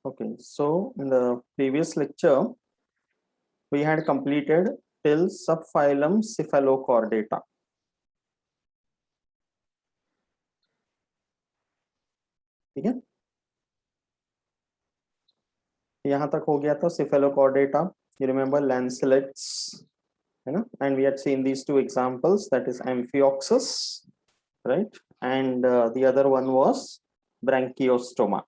Okay, so in the previous lecture, we had completed till subphylum Cephalochordata. ठीक है, यहाँ तक हो गया था Cephalochordata. You remember lancelets, है ना? And we had seen these two examples, that is Amphioxus, right? And the other one was Branchiostoma.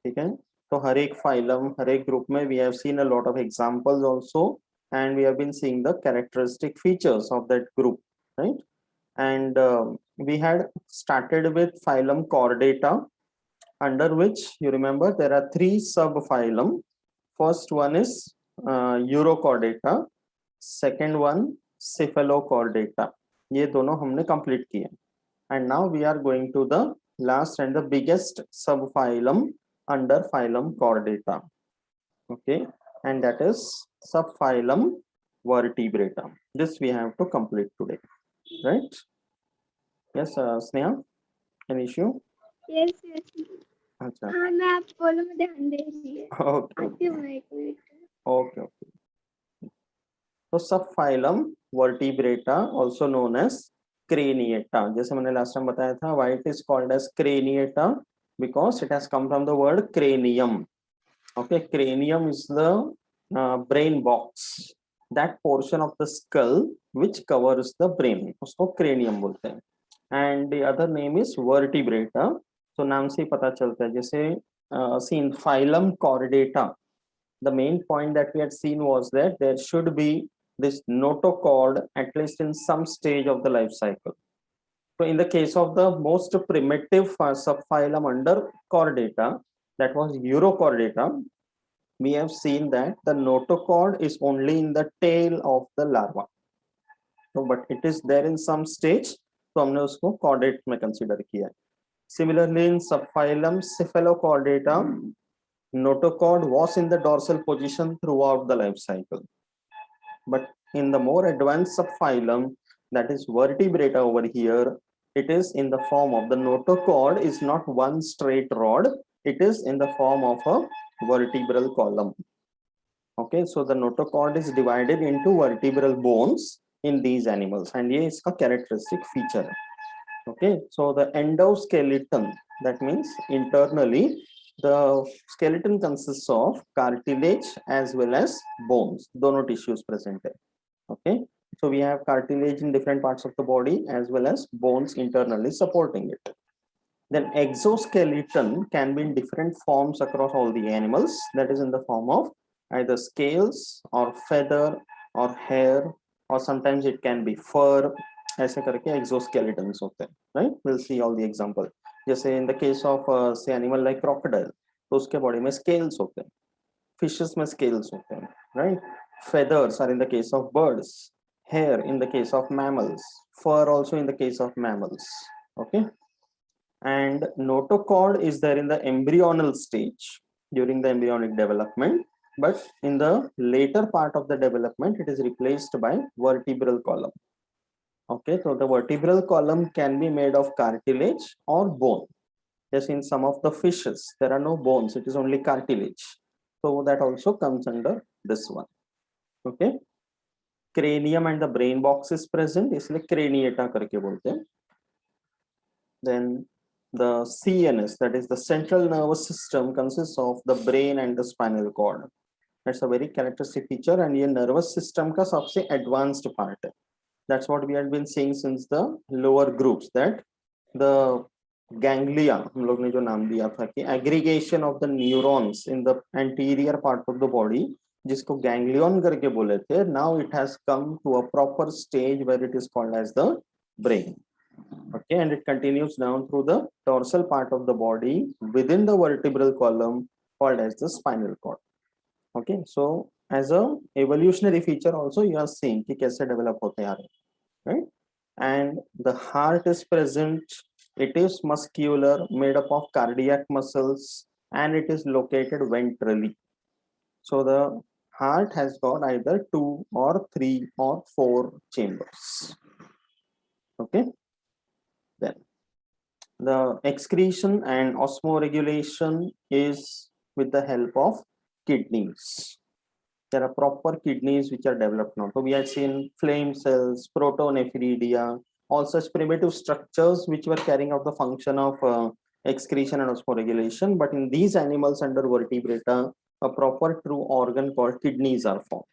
ठीक है, तो हर एक फाइलम, हर एक ग्रुप में we have seen a lot of examples also, and we have been seeing the characteristic features of that group, right? And we had started with phylum Chordata, under which you remember there are three subphylum. First one is Urochordata, second one Cephalochordata. ये दोनों हमने complete किए. And now we are going to the last and the biggest subphylum under phylum Chordata. Okay, and that is subphylum Vertebrata. This we have to complete today, right? Yes, Sneha, an issue? Yes, yes. अच्छा, हाँ मैं आप बोलो, मैं ध्यान दे रही है। okay, आती हूँ मैं एक मिनट। okay, okay. तो subphylum Vertebrata, also known as Craniata. जैसे मैंने last time बताया था, why it is called as Craniata? Because it has come from the word cranium. Okay, cranium is the brain box, that portion of the skull which covers the brain, उसको cranium बोलते हैं. And the other name is vertebrata. So नाम से ही पता चलता है. जैसे see in phylum Chordata, the main point that we had seen was that there should be this notochord at least in some stage of the life cycle. So in the case of the most primitive subphylum under Chordata, that was Urochordata, we have seen that the notochord is only in the tail of the larva. So, but it is there in some stage, तो हमने उसको chordate में consider किया है. Similarly, in subphylum Cephalochordata, notochord was in the dorsal position throughout the life cycle. But in the more advanced subphylum, that is Vertebrata over here, it is in the form of the notochord is not one straight rod, it is in the form of a vertebral column. Okay, so the notochord is divided into vertebral bones in these animals, and ये इसका characteristic feature है. Okay, so the endoskeleton, that means internally the skeleton consists of cartilage as well as bones, दोनों tissues present है. Okay, so we have cartilage in different parts of the body as well as bones internally supporting it. Then exoskeleton can be in different forms across all the animals, that is in the form of either scales or feather or hair, or sometimes it can be fur. ऐसे करके exoskeletons होते हैं, right? We'll see all the example. जैसे in the case of say animal like crocodile, तो उसके body में scales होते हैं, fishes में scales होते हैं, right? Feathers are in the case of birds, hair in the case of mammals, fur also in the case of mammals. Okay, and notochord is there in the embryonal stage during the embryonic development, but in the later part of the development it is replaced by vertebral column. Okay, so the vertebral column can be made of cartilage or bone. Yes, in some of the fishes there are no bones, it is only cartilage, so that also comes under this one. Okay, cranium and the brain box is present, इसलिए craniata करके बोलते हैं. Then the CNS, that is the central nervous system, consists of the brain and the spinal cord. That's a very characteristic feature, and ये nervous system का सबसे advanced part है. That's what we had been seeing since the lower groups, that the ganglia, हम लोग ने जो नाम दिया था कि aggregation of the neurons in the anterior part of the body, जिसको ganglion करके बोले थे, now it has come to a proper stage where it is called as the brain. Okay, and it continues down through the dorsal part of the body within the vertebral column called as the spinal cord. Okay, so as a evolutionary feature also you are seeing कि कैसे develop होते आ रहे, right? And the heart is present, it is muscular, made up of cardiac muscles, and it is located ventrally. So the heart has got either 2 or 3 or 4 chambers. Okay, then the excretion and osmoregulation is with the help of kidneys. There are proper kidneys which are developed now. So we had seen flame cells, protonephridia, all such primitive structures which were carrying out the function of excretion and osmoregulation. But in these animals under vertebrata, a proper true organ called kidneys are formed,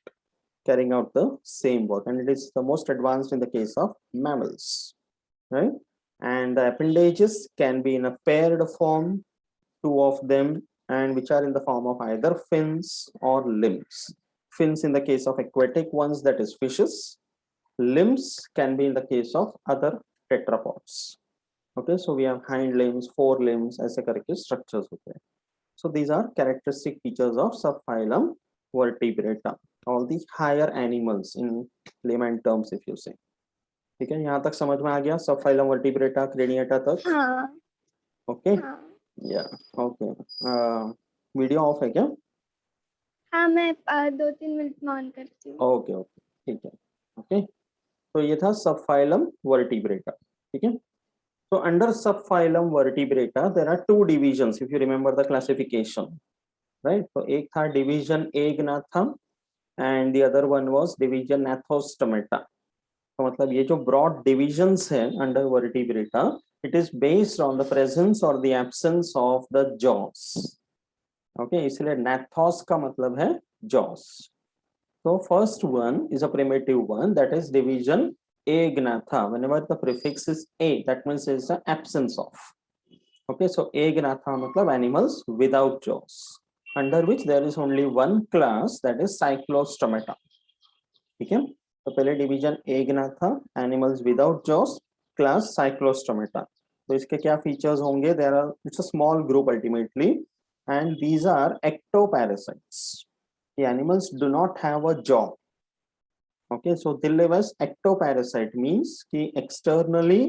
carrying out the same work, and it is the most advanced in the case of mammals, right? And the appendages can be in a paired form, two of them, and which are in the form of either fins or limbs. Fins in the case of aquatic ones, that is fishes. Limbs can be in the case of other tetrapods. Okay, so we have hind limbs, forelimbs, as a characteristic structures. Okay, so these are characteristic features of subphylum vertebrata. All the higher animals in layman terms, if you say. ठीक है, यहाँ तक समझ में आ गया subphylum vertebrata craniata तक? हाँ okay या ओके वीडियो ऑफ है क्या? हाँ मैं 2-3 मिनट में ऑन करती हूँ। ओके ओके ठीक है ओके तो ये था सबफाइलम वर्टिब्रेटा ठीक है तो under subphylum vertebrata there are two divisions if you remember the classification right तो एक था division agnatha and the other one was division gnathostomata तो मतलब ये जो ब्रॉड डिविजन्स है under vertebrata it is based on the presence और the absence of the jaws okay इसलिए नाथोस का मतलब है jaws so first one is a primitive one that is division agnatha whenever the prefix is a that means there is the absence of okay so agnatha matlab animals without jaws under which there is only one class that is cyclostomata ठीक है तो पहले division agnatha animals without jaws class cyclostomata तो इसके क्या features होंगे there are it's a small group ultimately and these are ectoparasites the animals do not have a jaw okay so thylleus ectoparasite means ki externally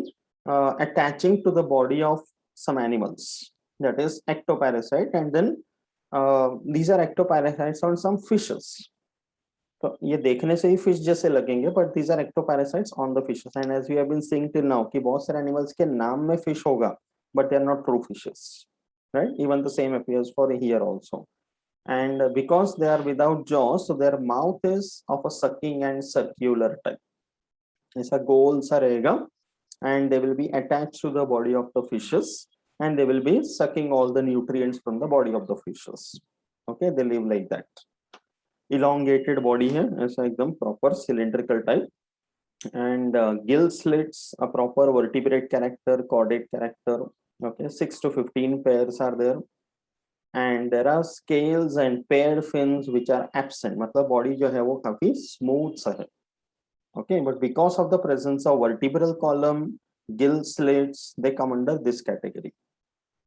attaching to the body of some animals that is ectoparasite and then these are ectoparasites on some fishes तो ये देखने से ही fish जैसे लगेंगे but these are ectoparasites on the fishes and as we have been seeing till now कि बहुत सारे animals के नाम में फिश होगा but they are not true fishes right even the same appears for here also and because they are without jaws so their mouth is of a sucking and circular type ऐसा गोल सा रहेगा and they will be attached to the body of the fishes and they will be sucking all the nutrients from the body of the fishes okay they live like that elongated body है ऐसा एकदम proper cylindrical type and gill slits a proper vertebrate character chordate character okay 6 to 15 pairs are there and there are scales and paired fins which are absent मतलब body जो है वो काफी smooth सा है okay but because of the presence of vertebral column gill slits they come under this category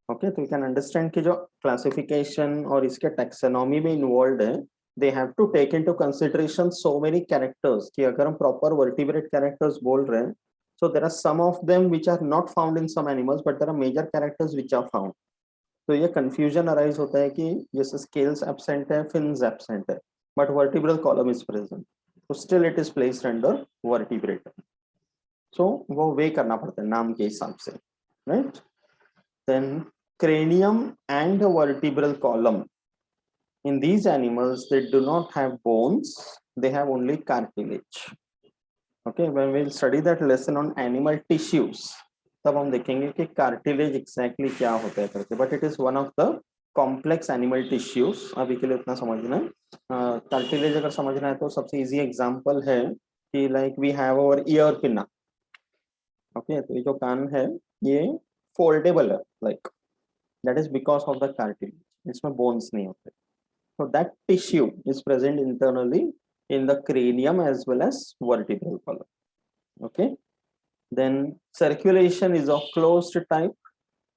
okay तो you can understand कि जो classification और इसके taxonomy में involved है they have to take into consideration so many characters कि अगर हम proper vertebrate characters बोल रहे हैं so there are some of them which are not found in some animals but there are major characters which are found तो ये confusion arise होता है कि जैसे स्केल्स एब्सेंट है फिन्स एब्सेंट है but vertebral column is present तो still it is placed under vertebrate so वो वे करना पड़ता है नाम के हिसाब से right then cranium and vertebral column in these animals they do not have bones they have only cartilage okay when we'll study that lesson on animal tissues तब हम देखेंगे कि कार्टिलेज एग्जैक्टली क्या होता है करके but it is one of the complex animal tissues अभी के लिए इतना समझना है कार्टिलेज अगर समझना है तो सबसे इजी एग्जांपल है कि like we have our ear pinna okay तो ये जो कान है ये फोल्डेबल है like that is because of the cartilage इसमें बोन्स नहीं होते so that tissue is present internally in the cranium as well as vertebral column okay then circulation is of closed type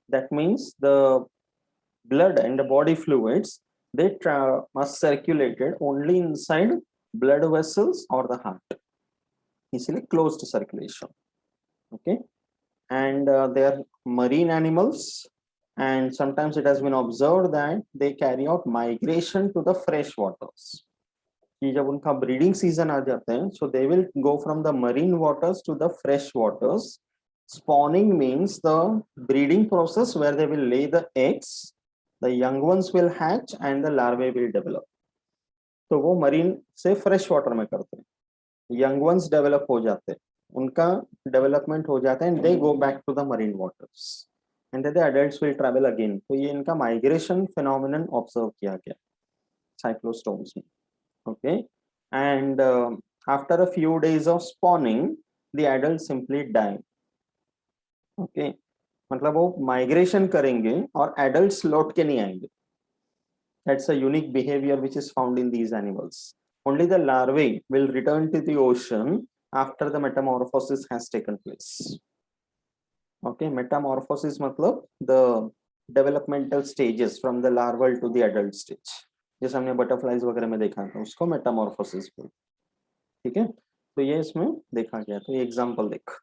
that means the blood and the body fluids they are circulated only inside blood vessels or the heart easily closed circulation okay and they are marine animals and sometimes it has been observed that they carry out migration to the fresh waters कि जब उनका breeding season आ जाते हैं so they will go from the marine waters to the fresh waters spawning means the breeding process where they will lay the eggs the young ones will hatch and the larvae will develop. तो वो marine से fresh water में करते हैं, young ones develop हो जाते हैं, उनका डेवलपमेंट हो जाता है and they go back to the marine waters and the adults will travel again. तो ये इनका माइग्रेशन फिनोमिनन ऑब्जर्व किया गया साइक्लोस्टोम्स में. Okay, and after a few days of spawning the adult simply die. Okay, मतलब वो migration करेंगे और एडल्ट्स लौट के नहीं आएंगे. That's a unique behavior which is found in these animals. Only the larvae will return to the ocean after the metamorphosis has taken place. Okay, metamorphosis मतलब the developmental stages from the larval to the adult stage. जैसे हमने butterflies वगैरह में देखा था, उसको metamorphosis बोलते हैं. ठीक है, तो ये इसमें देखा गया. तो ये एग्जाम्पल देख,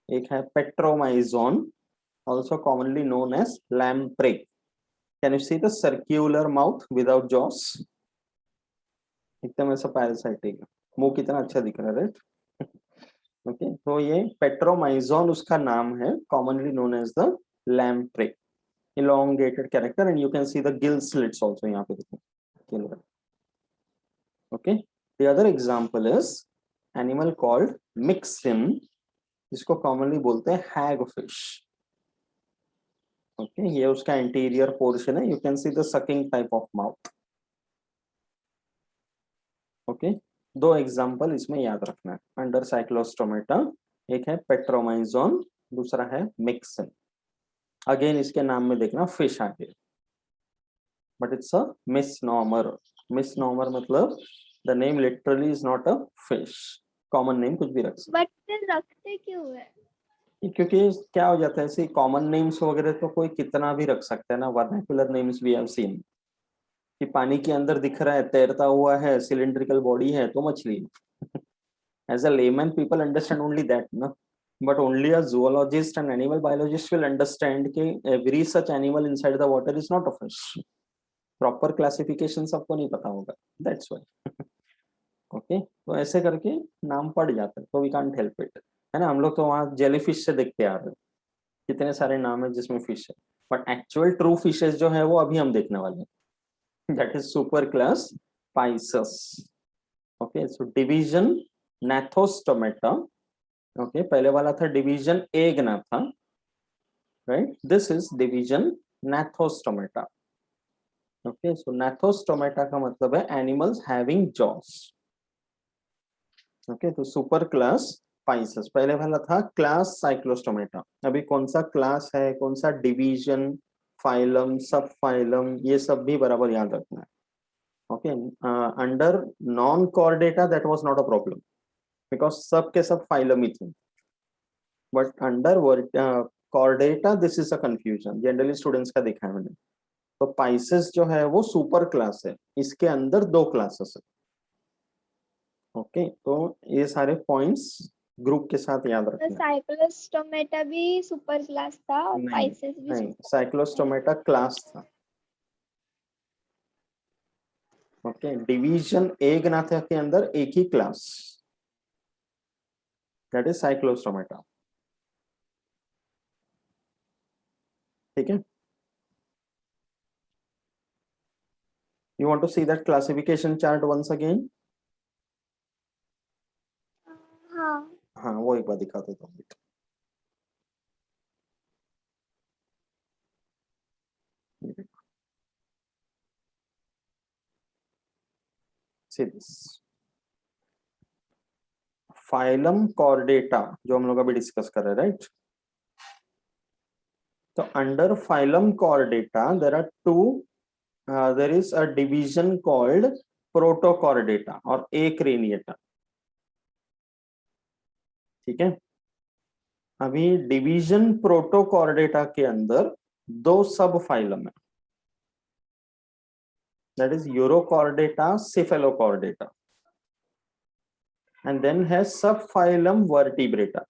एक है Petromyzon, also commonly known as lamprey. Can you see the circular mouth without jaws? एकदम ऐसा पैरासाइटिक, मुंह कितना अच्छा दिख रहा है, राइट? ओके, तो ये पेट्रोमाइजोन उसका नाम है, commonly known as the lamprey. Elongated character and you can see the gill slits also यहाँ पे देखो. Okay, the other example is animal called mixin, जिसको commonly बोलते हैं hagfish. Okay, ये उसका इंटीरियर पोर्शन है, you can see the sucking type of mouth. Okay, दो एग्जांपल इसमें याद रखना है अंडर साइक्लोस्टोमेटा. एक है पेट्रोमाइजोन, दूसरा है मिक्सिन. अगेन इसके नाम में देखना फिश आ गया, बट इट्स अ मिसनॉमर. मिसनॉमर मतलब the name literally is not a fish. Common name कुछ भी रख सकते. बट फिर रखते क्यों है? क्योंकि क्या हो जाता है, ऐसे कॉमन नेम्स वगैरह तो कोई कितना भी रख सकता है ना. Vernacular names we have seen कि पानी के अंदर दिख रहा है, तैरता हुआ है, सिलिंड्रिकल बॉडी है, तो मछली. As a layman people understand only that ना, but only a zoologist and animal biologist will understand कि every such animal inside the water is not a fish. Proper classification सबको नहीं पता होगा, दैट्स व्हाई. ओके, तो ऐसे करके नाम पड़ जाता है, तो वी कांट हेल्प इट, है ना. हम लोग तो वहाँ जेलीफिश से देखते आ रहे हैं, कितने सारे नाम है जिसमें फिश है, बट एक्चुअल ट्रू फिशेस जो है वो अभी हम देखने वाले हैं. That is superclass Pisces. Okay, so division Gnathostomata. Okay, पहले वाला था division Agnatha, right? This is division Gnathostomata. Okay, so Gnathostomata का मतलब है animals having jaws. Okay, तो superclass Pisces. पहले वाला था class Cyclostomata. अभी कौन सा class है, कौन सा division, phylum, subphylum, ये सब भी बराबर याद रखना है. Okay, under non-chordata that was not a problem because सब के सब phylum ही थे, but under chordata this is a confusion. Generally students का देखा है मैंने. तो Pisces जो है वो super class है, इसके अंदर दो classes है. Okay, तो ये सारे points ग्रुप के साथ याद रखना है. साइक्लोस्टोमेटा भी सुपर क्लास था और पाइसेस भी नहीं, साइक्लोस्टोमेटा क्लास था. ओके, डिवीजन एग्नाथा के अंदर एक ही क्लास, दैट इज साइक्लोस्टोमेटा. ठीक है, you want to see that classification chart once again? हाँ, वो एक बार दिखा देता हूँ. See this. फाइलम कॉर्डेटा जो हम लोग अभी डिस्कस कर रहे हैं, राइट? तो under phylum chordata there are two, there is a division called protochordata और एक्रेनिएटा. ठीक है, अभी डिवीजन प्रोटोकॉर्डेटा के अंदर दो सब फाइलम है, that is urochordata, cephalochordata, and then has subphylum vertebrata.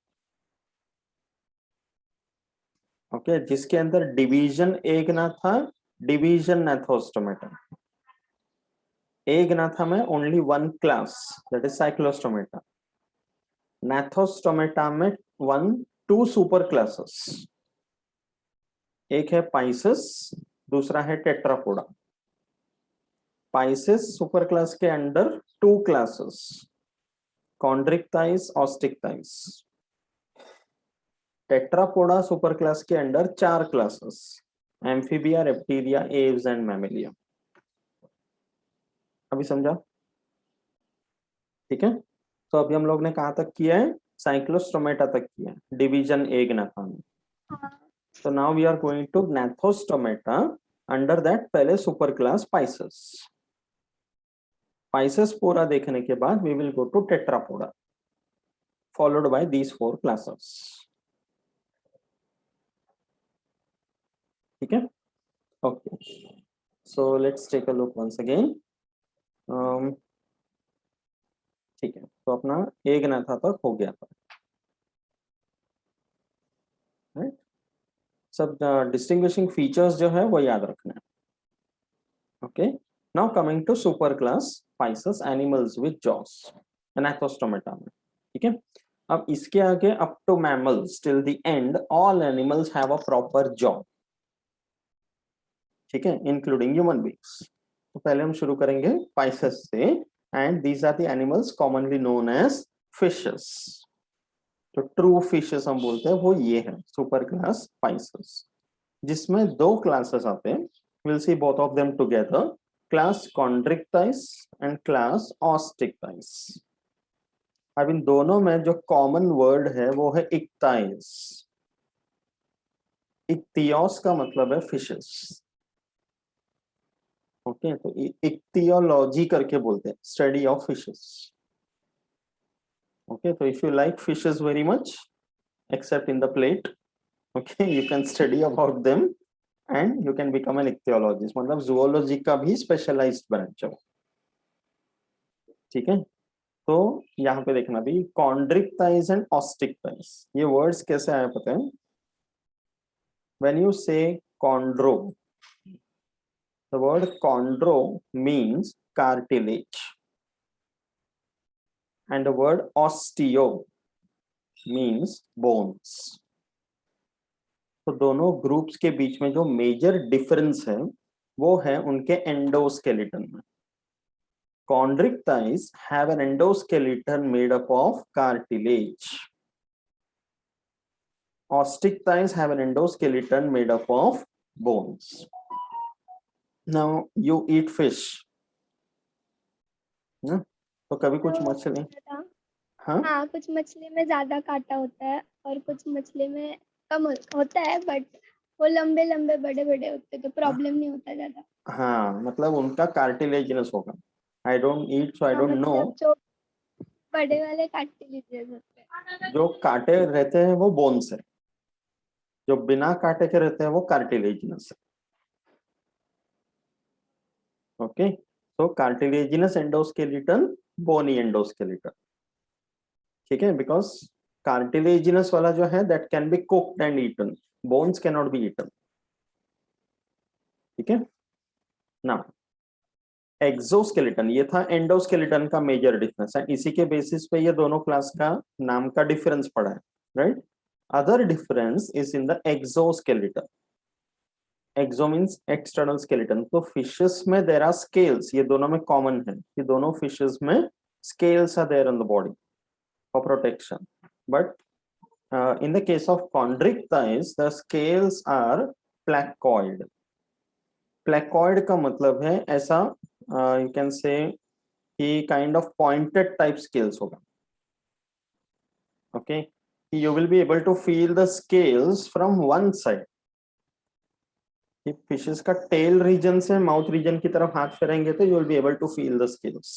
Okay, जिसके अंदर division agnatha, division Gnathostomata. Agnatha में only one class, that is cyclostomata. Gnathostomata में टू सुपर क्लासेस, एक है पाइसेस, दूसरा है टेट्रापोडा। पाइसेस सुपर क्लास के under 2 classes, chondrichthyes, osteichthyes. Tetrapoda super class के under 4 classes, amphibia, reptilia, aves and mammalia. अभी समझा? ठीक है, तो अभी हम लोग ने कहां तक किया है? साइक्लोस्टोमेटा तक किया है, डिवीजन ए ग्नाथा में। So now we are going to Gnathostomata. Under that पहले सुपर क्लास पाइसेस। पाइसेस पूरा देखने के बाद we will go to Tetrapoda, followed by these 4 classes. ठीक है, okay. So let's take a look once again. ठीक है, तो अपना ए ग्नाथा तक हो गया था, राइट? सब डिस्टिंग्विशिंग फीचर्स जो है वो याद रखना है। Okay, now coming to super class pisces, animals with jaws, gnathostomata में। ठीक है, अब इसके आगे up to mammals till the end all animals have a proper jaw. ठीक है, इंक्लूडिंग ह्यूमन बीइंग्स। तो पहले हम शुरू करेंगे पाइसेस से, and these are the animals commonly known as fishes. तो ट्रू फिशेस हम बोलते हैं वो ये है सुपर क्लास पाइसेस, जिसमें 2 क्लासेस आते हैं। Will see both of them together, class chondrichthyes and class osteichthyes. अब इन दोनों में जो कॉमन वर्ड है वो है इक्टाइस। इक्तियोस का मतलब है फिशेस। ओके, तो इक्तियोलॉजी करके बोलते हैं, स्टडी ऑफ फिशेस। ओके, तो if you like fishes very much accept in the plate, okay, you can study about them and you can become an ichthyologist, मतलब zoology का भी specialized branch है। ठीक है, तो यहाँ पे देखना भी कॉन्ड्रिक्टाइस एंड ऑस्टिक्टाइस, ये वर्ड्स कैसे आए पता है? when you say chondro, the word chondro means cartilage and the word osteo means bones। तो दोनों ग्रुप्स के बीच में जो मेजर डिफरेंस है वो है उनके एंडोस्केलेटन में। Chondrichthyes have an endoskeleton made up of cartilage. Osteichthyes have an endoskeleton made up of bones. Now you eat fish, ना? तो कभी कुछ मछली, हाँ, कुछ मछली में ज्यादा कांटा होता है और कुछ मछली में कम होता है, बट वो लंबे लंबे बड़े बड़े होते हैं तो प्रॉब्लम नहीं होता ज्यादा। हाँ, मतलब उनका कार्टिलेजिनस होगा। I don't eat, so I don't know। मतलब जो बड़े वाले कार्टिलेजेस होते हैं, जो काटे रहते हैं वो बोन्स है, जो बिना काटे के रहते हैं वो कार्टिलेजिनस है। Okay, so cartilaginous endoskeleton, bony endoskeleton। ठीक है, बिकॉज कार्टिलेजिनस वाला जो है that can be cooked and eaten, bones can not be eaten. ठीक है ना, एक्सोस्केलेटन ये था एंडोस्केलेटन का मेजर डिफरेंस है, इसी के बेसिस पे ये दोनों क्लास का नाम का डिफरेंस पड़ा है, right? Other difference is in the exoskeleton. Exo means external skeleton. तो फिशेस में देयर आर स्केल्स, ये दोनों में कॉमन है कि दोनों फिशेस में scales are there in the body for protection, but in the case of chondrichthyes the scales are placoid। placoid का मतलब है ऐसा, you can say कि kind of pointed type scales होगा। okay, you will be able to feel the scales from one side। if fishes का tail region से mouth region की तरफ हाथ फेरेंगे तो you will be able to feel the scales,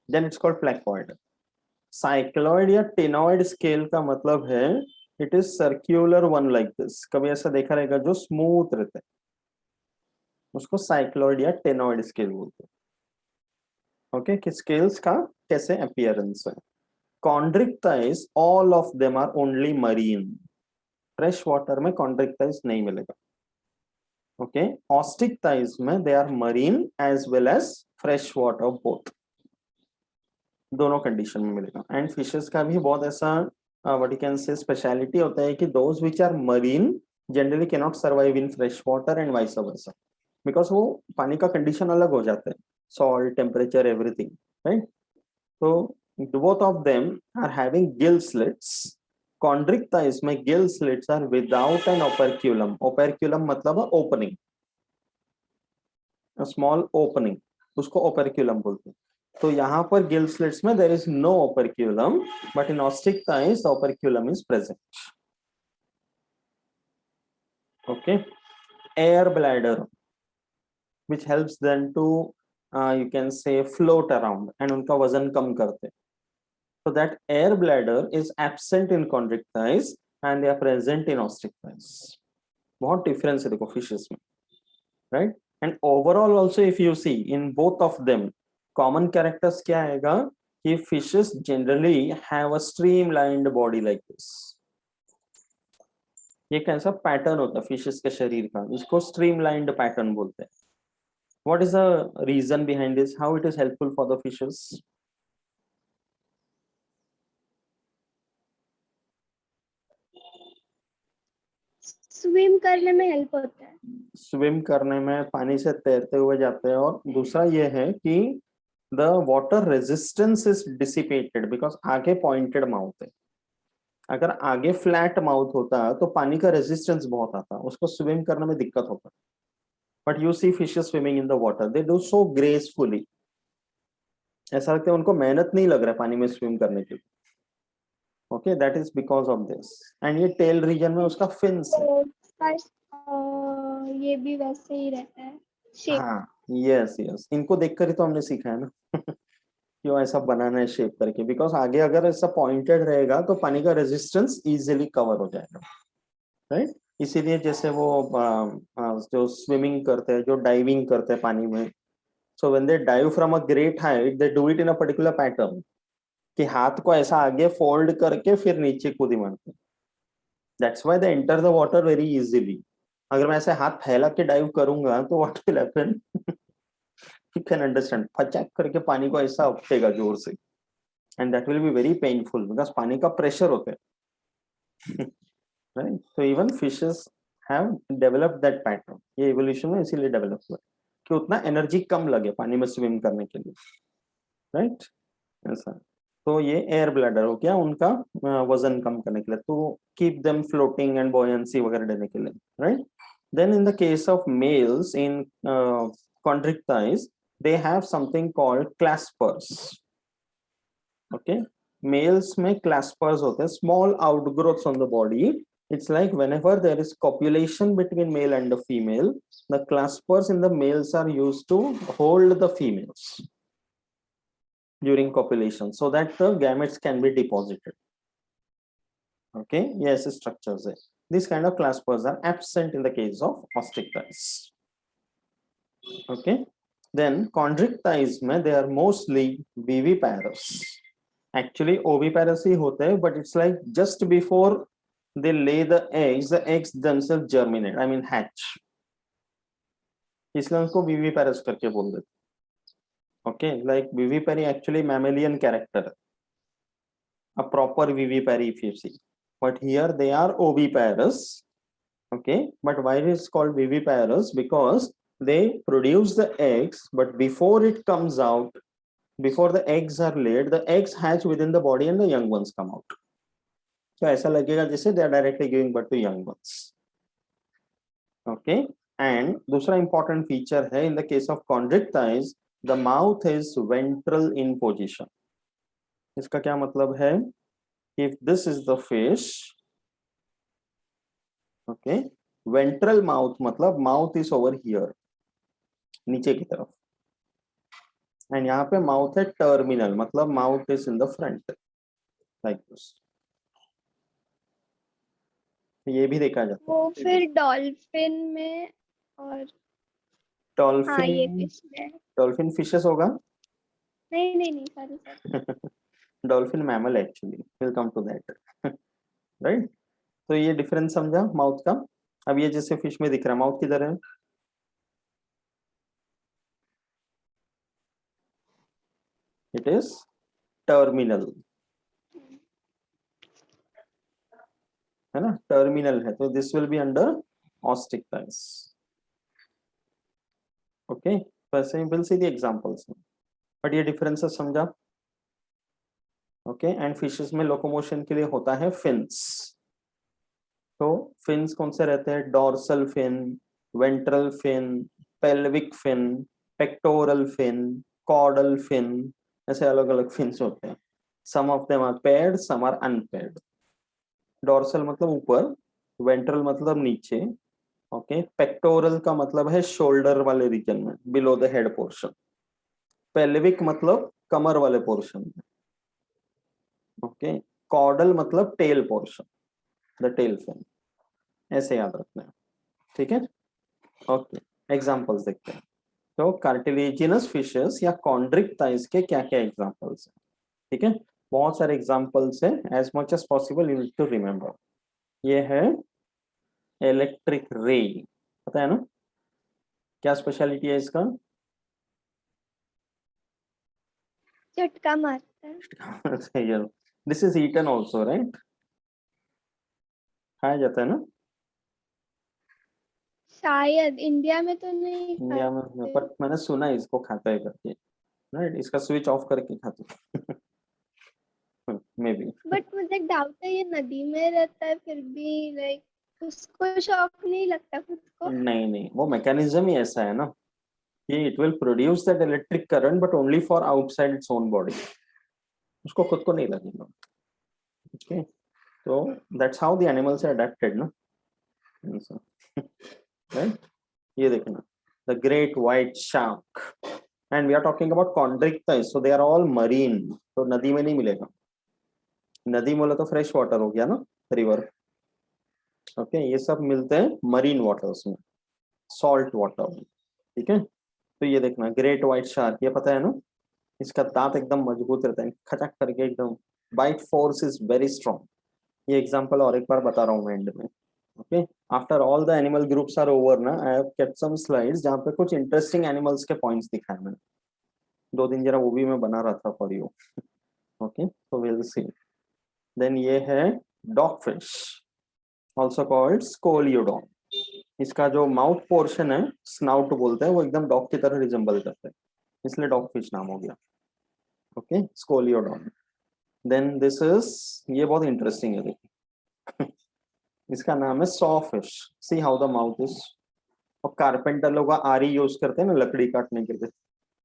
then it's called placoid। Cycloid या टेनॉइड scale का मतलब है it is circular one like this. कभी ऐसा देखा रहेगा जो स्मूथ रहता है, उसको साइक्लॉइड या टेनॉइड स्केल बोलते हैं। ओके, कि स्केल्स का कैसे अपीयरेंस है। Chondrichthyes all of them are only marine, fresh water में कॉन्ड्रिक्टाइस नहीं मिलेगा। ओके, ऑस्टिक्टाइस में they are marine as well as fresh water, both, दोनों कंडीशन में मिलेगा। एंड फिशेस का भी बहुत ऐसा what you can say speciality होता है कि those which are marine generally can not survive in fresh water and vice versa, because वो पानी का कंडीशन अलग हो जाता है, सॉल्ट, टेम्परेचर, एवरीथिंग, राइट? तो both of them are having gill slits. Chondrichthyes में gill slits are without an operculum. Operculum मतलब opening, a small opening, उसको operculum बोलते हैं. तो यहाँ पर gill slits में there is no operculum, but in osteichthyes the operculum is present. Okay, air bladder, which helps them to you can say float around, and उनका वजन कम करते हैं. So that air bladder is absent in chondrichthyes and they are present in osteichthyes. बहुत difference है देखो fishes में, right? And overall also if you see in both of them, common characters क्या आएगा कि fishes generally have a streamlined body like this. ये कैसा pattern होता है फिशेस के शरीर का, इसको streamlined पैटर्न बोलते हैं. What is the reason behind this? How it is helpful for the fishes? Swim करने में हेल्प होता है. स्विम करने में, पानी से तैरते हुए जाते हैं. और दूसरा ये है कि the water resistance is dissipated because आगे पॉइंटेड माउथ है. अगर आगे फ्लैट माउथ होता तो पानी का रेजिस्टेंस बहुत आता, उसको स्विम करने में दिक्कत होता. But you see fishes swimming in the water, they do so gracefully. ऐसा लगता है उनको मेहनत नहीं लग रहा है पानी में स्विम करने के लिए. Okay, that is because of this. And ये टेल रीजन में उसका फिन्स है. ये भी वैसे ही रहता है शेप. हाँ, यस यस, इनको देखकर ही तो हमने सीखा है ना क्यों ऐसा बनाना है शेप करके. बिकॉज आगे अगर ऐसा पॉइंटेड रहेगा तो पानी का रेजिस्टेंस इजीली कवर हो जाएगा, राइट? इसीलिए जैसे वो जो स्विमिंग करते हैं, जो डाइविंग करते हैं पानी में, so when they dive from a great height they do it in a particular pattern, कि हाथ को ऐसा आगे फोल्ड करके फिर नीचे कूदी मारते हैं. That's why they enter the water very easily. अगर मैं ऐसे हाथ फैला के डाइव करूंगा तो what will happen? You can understand, फचक करके पानी को ऐसा उठेगा जोर से, and that will be very painful because पानी का प्रेशर होता है राइट? तो even fishes have developed that pattern. ये इवोल्यूशन में इसीलिए डेवलप हुआ कि उतना एनर्जी कम लगे पानी में स्विम करने के लिए, राइट? ऐसा. तो ये एयर ब्लैडर हो गया उनका वजन कम करने के लिए, तो keep them floating and buoyancy वगैरह देने के लिए, right? Then in the case of males in chondrichthyes, they have something called claspers. Okay, males में claspers होते हैं, small outgrowths on the body. It's like whenever there is copulation between male and the female, the claspers in the males are used to hold the females during copulation so that the gametes can be deposited. Okay, yes, structures है. These kind of claspers are absent in the case of osteichthyes. Okay, then chondrichthyes में they are mostly viviparous. Actually oviparous ही होते हैं, but it's like just before they lay the eggs themselves germinate, I mean hatch. इसलिए उनको viviparous करके बोल देते. Okay, like vivipary actually mammalian character, a proper vivipary if you see, but here they are oviparous. Okay, but why it is called viviparous? Because they produce the eggs, but before it comes out, before the eggs are laid, the eggs hatch within the body and the young ones come out. So ऐसा लगेगा जैसे they are directly giving birth to young ones. Okay, and दूसरा important feature है in the case of chondrichthyes, the mouth is ventral in position. इसका क्या मतलब है? If this is the fish, okay, ventral mouth मतलब mouth is over here, नीचे की तरफ, and यहाँ पे mouth है terminal मतलब mouth is in the front like this. ये भी देखा जाता है. वो फिर डॉल्फिन में और हाँ ये डॉल्फिन, फिश में. डॉल्फिन फिशेस होगा. नहीं नहीं नहीं sorry. Dolphin mammal actually, will come to that, right? तो ये डिफरेंस समझा माउथ का. अब ये जैसे फिश में दिख रहा है, माउथ किधर है? It is terminal. है ना, टर्मिनल है, तो this will be under osteichthyes. Okay, तो ऐसे will see the examples, but ये डिफरेंसेस समझा। ओके, एंड फिशेस में लोकोमोशन के लिए होता है फिन्स। तो फिन्स कौन से रहते हैं? Dorsal fin, ventral fin, pelvic fin, pectoral fin, caudal fin, ऐसे अलग अलग फिन्स होते हैं। Some of them are paired, some are unpaired. Dorsal मतलब ऊपर, वेंट्रल मतलब नीचे, ओके। पेक्टोरल का मतलब है शोल्डर वाले रीजन में, below the head portion. Pelvic मतलब कमर वाले पोर्शन में, ओके। कॉर्डल मतलब tail portion, the tail fin, ऐसे याद रखना है, ठीक है। ओके, एग्जांपल्स देखते हैं। तो कार्टिलेजिनस फिशेस या कॉन्ड्रिक थाइस के क्या क्या एग्जांपल्स हैं, ठीक है। बहुत सारे एग्जांपल्स हैं, as much as possible you need to remember. ये है इलेक्ट्रिक रे, पता है ना क्या स्पेशलिटी है इसका? झटका मारता है। This is eaten also, right? खाया जाता है ना शायद इंडिया में तो नहीं इंडिया में, खाते। पर मैंने सुना है इसको खाता है करके, राइट? इसका स्विच ऑफ करके खाते मे बी। बट मुझे डाउट है, ये नदी में रहता है फिर भी लाइक उसको शौक नहीं लगता खुद को। नहीं नहीं, वो मैकेनिज्म ही ऐसा है ना कि it will produce that electric current but only for outside its own body, उसको खुद को नहीं लगेगा। ओके, तो that's how the animals are adapted ना, राइट? ये देखना, the great white shark, and we are talking about chondrichthyes, so they are all marine, तो नदी में नहीं मिलेगा। नदी बोले तो फ्रेश वाटर हो गया ना, रिवर। ओके, ये सब मिलते हैं मरीन वाटर्स में, सॉल्ट वाटर में, ठीक है। तो ये देखना, ग्रेट व्हाइट शार्क, ये पता है ना, इसका दांत एकदम मजबूत रहता है, खचक करके एकदम, bite force is very strong. ये एग्जांपल और एक बार बता रहा हूँ मैं एंड में। Okay, after all the animal groups are over ना, I have kept some slides जहाँ पे कुछ इंटरेस्टिंग एनिमल्स के पॉइंट्स दिखाए मैंने, 2 दिन जरा वो भी मैं बना रहा था फॉर यू। ओके, तो विल सी। देन ये है dog fish, also called Scoliodon. इसका जो माउथ पोर्शन है, स्नाउट बोलते हैं, वो एकदम डॉग की तरह रिजेंबल करते हैं, इसलिए डॉग फिश नाम हो गया। Okay, Scoliodon. Then this is, ये बहुत इंटरेस्टिंग है, देखिए इसका नाम है saw fish. See how the mouth is. और कारपेंटर लोग आरी यूज करते हैं ना लकड़ी काटने के लिए,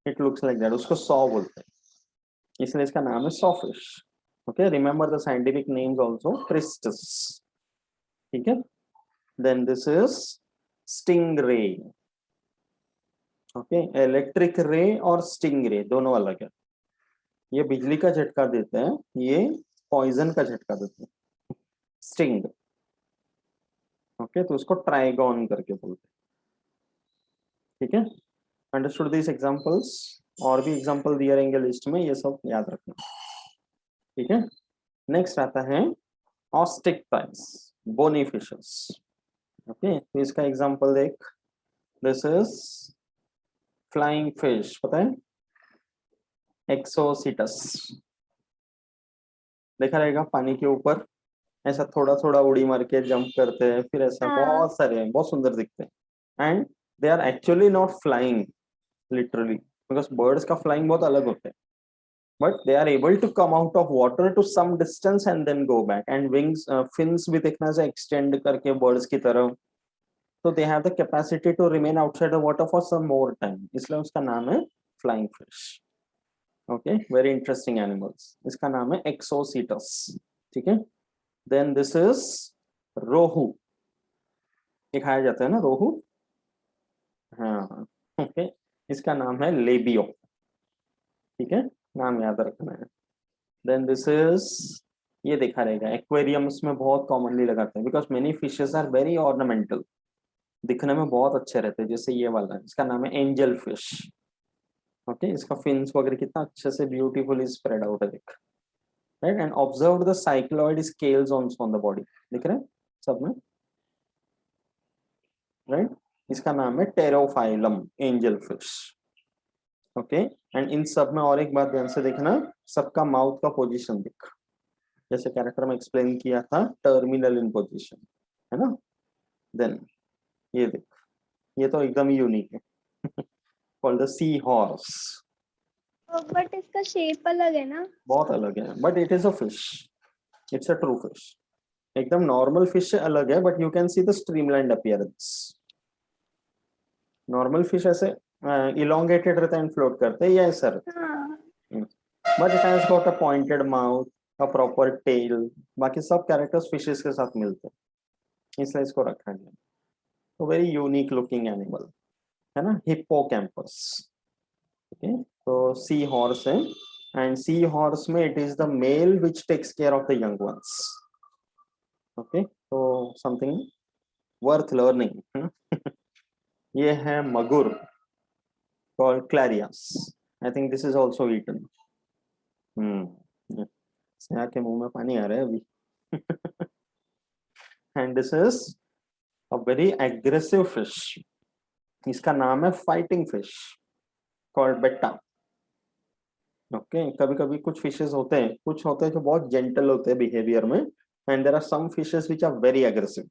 इट लुक्स लाइक दैट, उसको सॉ बोलते हैं, इसलिए इसका नाम है saw fish. Okay, remember the scientific names also, pristis, ठीक है। Then this is sting ray. Okay, electric ray और स्टिंग रे दोनों अलग है। ये बिजली का झटका देते हैं, ये पॉइजन का झटका देते हैं, स्टिंग। ओके, तो उसको ट्राइगॉन करके बोलते हैं, ठीक है। अंडरस्टूड दिस एग्जांपल्स, और भी एग्जांपल दिए रहेंगे लिस्ट में, ये सब याद रखना, ठीक है। नेक्स्ट आता है ऑस्टिक्टाइस, बोनी फिशेस। ओके, तो इसका एग्जांपल देख, दिस इज फ्लाइंग फिश, पता है, एक्सोसिटस, देखा रहेगा पानी के ऊपर, ऐसा थोड़ा थोड़ा उड़ी मार के जंप करते हैं, फिर ऐसा हाँ, बहुत सारे हैं, बहुत सुंदर दिखते हैं, and they are actually not flying literally, because birds का फ्लाइंग बहुत अलग होता है, but they are able to come out of water to some distance and then go back, and wings, fins भी देखना से extend करके birds की तरह, so they have the capacity to remain outside the water for some more time, इसलिए उसका नाम है flying fish। okay, very interesting animals, इसका नाम है exocetus, ठीक है। then this is रोहू, ये खाया जाता है ना रोहू, हाँ, okay, इसका नाम है लेबियो, ठीक है, नाम याद रखना है। देन दिस इज, ये देखा रहेगा एक्वेरियम्स में बहुत कॉमनली लगाते हैं, because many fishes are very ornamental, दिखने में बहुत अच्छे रहते हैं, जैसे ये वाला, इसका नाम है एंजल फिश। ओके, इसका फिन्स वगैरह कितना अच्छे से ब्यूटीफुली स्प्रेड आउट है, देख, right, and observe the cycloid scales on the body, दिख रहे हैं सब में, राइट। इसका नाम है Pterophyllum angel fish. Okay, and in सब में और एक बात ध्यान से देखना, सबका माउथ का पोजीशन देख, जैसे कैरेक्टर में एक्सप्लेन किया था, टर्मिनल इन पोजीशन, है ना। देन ये देख, ये तो एकदम ही यूनिक है called the sea horse. But इसका शेप अलग है ना। बहुत अलग है, but it is a fish, it's a true fish. एकदम नॉर्मल फिश से अलग है, but you can see the streamlined appearance. Normal fish ऐसे इलोंगेटेड रहता है, फ्लोट करते हैं, या ऐसा रहता हाँ है, but it has got a pointed mouth, a proper tail. बाकी सब कैरेक्टर्स फिशेस के साथ मिलते हैं, इसलिए इसको रखा गया। तो वेरी यूनिक लुकिंग एनिमल है ना, हिप्पोकैम्पस। ओके, तो सी हॉर्स है, एंड सी हॉर्स में it is the male which takes care of the young ones. Okay, तो समथिंग वर्थ लर्निंग ये है magur, called clarias. I think this is also eaten. Sneha के मुंह में पानी आ रहा है अभी and this is a very aggressive fish. इसका नाम है फाइटिंग फिश, कॉल्ड बेट्टा। ओके, कभी कभी कुछ फिशेस होते हैं, कुछ होते हैं जो बहुत जेंटल होते हैं बिहेवियर में, and there are some fishes which are very aggressive.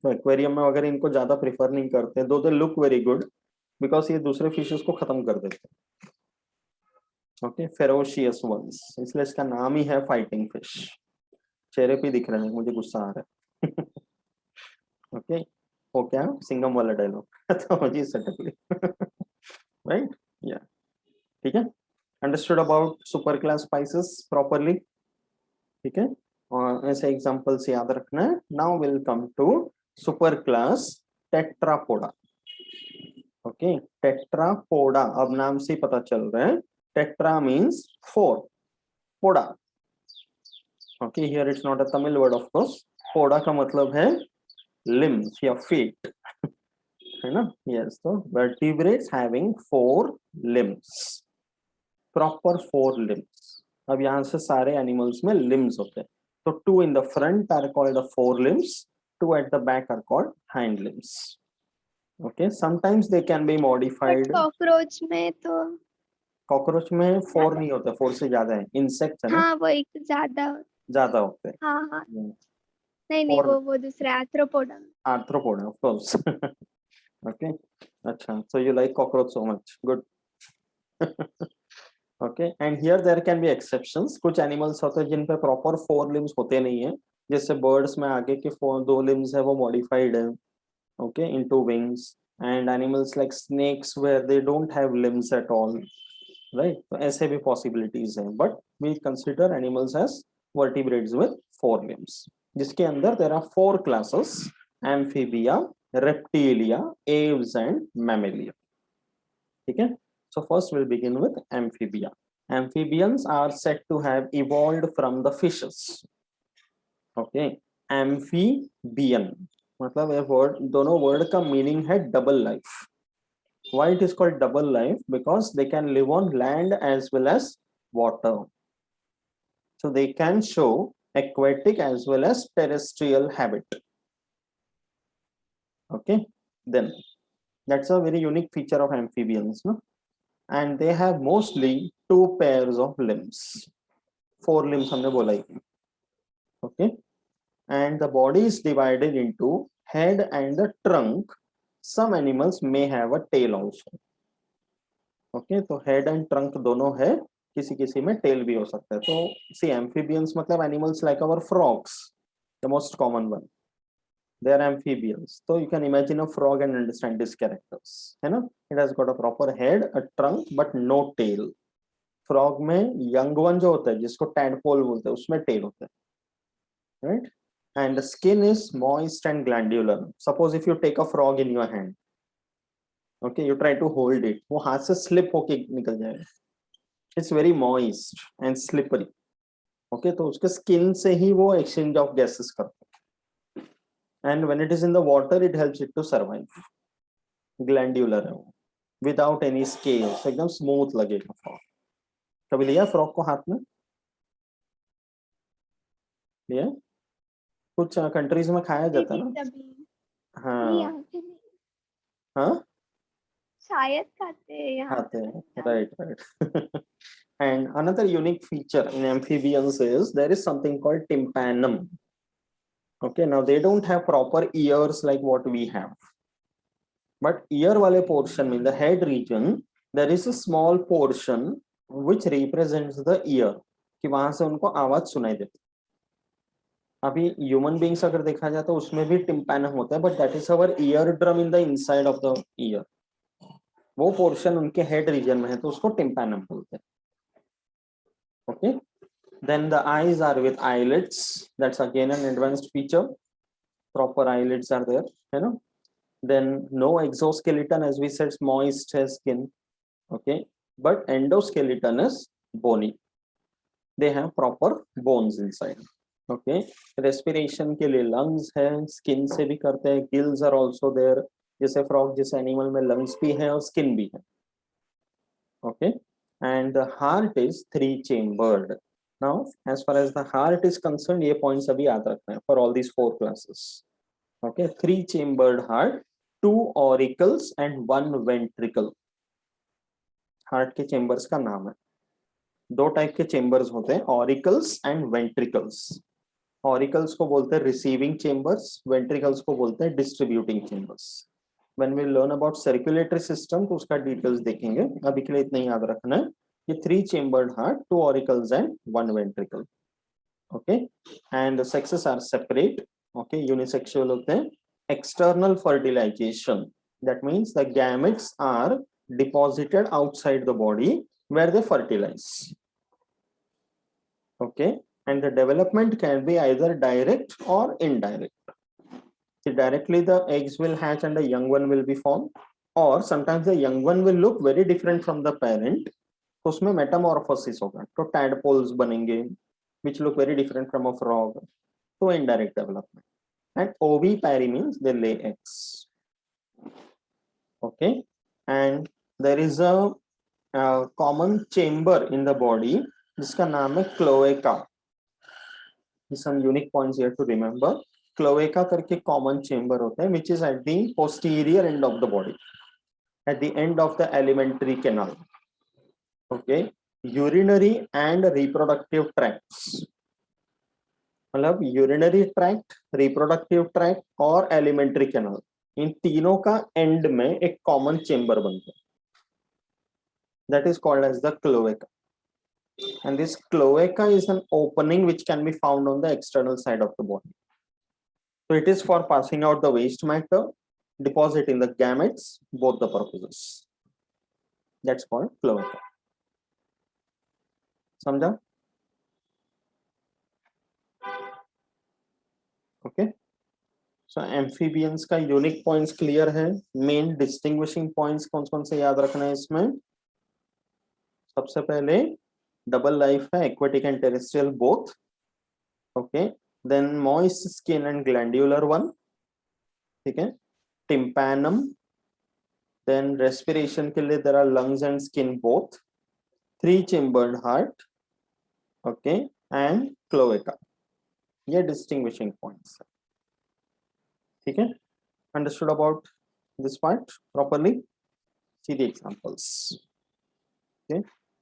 तो एक्वेरियम में अगर इनको ज्यादा प्रिफर नहीं करते, though they look very good, because ये दूसरे फिशेस को खत्म कर देते हैं। ओके, फेरोशियस वंस, इसलिए इसका नाम ही है फाइटिंग फिश। चेहरे पे दिख रहे हैं, मुझे गुस्सा आ रहा है ओके, वो क्या सिंगम वाला डायलॉग तो मुझे सटकली राइट, या ठीक है। Understood about super class pisces properly, ठीक है। और ऐसे एग्जांपल्स याद रखना है। Now will come to super class tetrapoda. Okay, tetrapoda, अब नाम से पता चल रहा है, tetra means four, poda. Okay, here it's not a Tamil word of course. Poda का मतलब है लिम्स या फीट, है ना। यस, तो vertebrates having four limbs, proper four limbs. अब यहाँ से सारे एनिमल्स में लिम्स होते हैं, तो two in the front are called the fore limbs, two at the back are called hind limbs. Okay, sometimes they can be but modified. Cockroach में तो कॉकरोच में फोर ज्यादा। नहीं होते, फोर से ज्यादा है, इंसेक्ट है ना, हाँ वो एक ज्यादा। ज्यादा होते हाँ हाँ, हैं। नहीं नहीं, फोर, वो दूसरा arthropoda. Arthropoda of course okay, अच्छा, so you like cockroach so much, good okay, and here there can be exceptions. कुछ एनिमल्स होते हैं जिन पे प्रॉपर फोर लिम्स होते नहीं है, जैसे बर्ड्स में आगे के फोर दो लिम्स है वो मॉडिफाइड है, okay, into wings, and animals like snakes where they don't have limbs at all, right. तो ऐसे भी पॉसिबिलिटीज हैं, but we consider animals as vertebrates with four limbs, जिसके अंदर there are four classes, amphibia, reptilia, aves and mammalia, ठीक है। So first we'll begin with amphibia. Amphibians are said to have evolved from the fishes. Okay, amphibian मतलब ये word, दोनों word का meaning है double life. Why it is called double life? Because they can live on land as well as water. So they can show aquatic as well as terrestrial habit. Okay, then that's a very unique feature of amphibians, no? And they have mostly two pairs of limbs. Four limbs हमने बोला ही, okay, and the body is divided into head and the trunk. Some animals may have a tail also. Okay, तो head and trunk दोनों है, किसी किसी में tail भी हो सकता है। तो see amphibians मतलब animals like our frogs, the most common one. They are amphibians. So you can imagine a frog and understand these characters, है ना। It has got a proper head, a trunk, but no tail. Frog में young one जो होता है जिसको tadpole बोलते हैं, उसमें टेल होता है, right. And the skin is moist and glandular. Suppose if you take a frog in your hand, okay, you try to hold it, वो हाथ से स्लिप होके निकल जाएगा। It's very moist and slippery, okay, तो उसके स्किन से ही वो एक्सचेंज ऑफ गैसेस करते हैं, and when it is in the water it helps it to survive. Glandular है वो, विदाउट एनी स्केल्स, एकदम स्मूथ लगेगा फ्रॉग। कभी लिया फ्रॉग को हाथ में, लिया, कुछ कंट्रीज में खाया जाता है ना। तभी नहीं, हाँ यहाँ पे नहीं, हाँ, शायद खाते हैं यहाँ खाते पे हैं, मतलब। right. And another unique feature in amphibians is there is something called tympanum. Okay, now they don't have proper ears like what we have, but ear wale portion in the head region there is a small portion which represents the ear, कि वहां से उनको आवाज सुनाई देती। अभी human beings अगर देखा जाए तो उसमें भी टिम्पैनम होता है, but that is our ear drum in the inside of the ear. वो पोर्शन उनके हेड रीजन में है तो उसको टिम्पैनम बोलते हैं। Okay, then the eyes are with eyelids, that's again an advanced feature, proper eyelids are there, है ना। Then no exoskeleton, as we said moist है skin, okay, but endoskeleton is bony, they have proper bones inside. Okay, respiration के लिए lungs है, skin से भी करते हैं, गिल्स आर आल्सो देयर, जैसे फ्रॉग जिस एनिमल में लंग्स भी है और स्किन भी है। Okay, and the heart is 3 chambered. Now as far as the heart is concerned, ये पॉइंट्स अभी याद रखना है for all these 4 classes. Okay, 3 chambered heart, 2 auricles and 1 ventricle. Heart के चेम्बर्स का नाम है। 2 टाइप के चेम्बर्स होते हैं, ऑरिकल्स एंड वेंट्रिकल्स। ऑरिकल्स को बोलते हैं रिसीविंग चेम्बर्स, वेंट्रिकल्स को बोलते हैं distributing chambers. When we learn about circulatory system तो उसका डिटेल्स देखेंगे, अभी के लिए इतना याद रखना है कि 3 chambered heart, 2 auricles and 1 ventricle. Okay, and sexes are separate, okay, unisexual होते हैं। External fertilization, that means the gametes are deposited outside the body where they fertilize. Okay, and the development can be either direct or indirect. So directly the eggs will hatch and the young one will be formed, or sometimes the young one will look very different from the parent, तो उसमें metamorphosis होगा, तो tadpoles बनेंगे which look very different from a frog, तो indirect development. And ovipary means they lay eggs. Okay, and there is a common chamber in the body जिसका नाम है cloaca. Some unique points here to remember. Cloaca करके common chamber होता है which is at the posterior end of the body, at the end of the alimentary canal. Okay, urinary and reproductive tracts, मतलब urinary tract, reproductive tract और alimentary canal, इन तीनों का and में एक कॉमन चेम्बर बनता है, that is called as the cloaca. And this cloaca is an opening which can be found on the external side of the body. So it is for passing out the waste matter, depositing the gametes, both the purposes. That's called cloaca. समझा? Okay. So amphibians का unique points clear है. Main distinguishing points कौन-कौन से याद रखना है इसमें? सबसे पहले double life है, aquatic and terrestrial both. Okay. Then moist skin and glandular one. ठीक है. Tympanum. Then respiration के लिए there are lungs and skin both. 3 chambered heart. Okay. And cloaca. ये distinguishing points. ठीक है. Understood about this part properly? See the examples. Okay.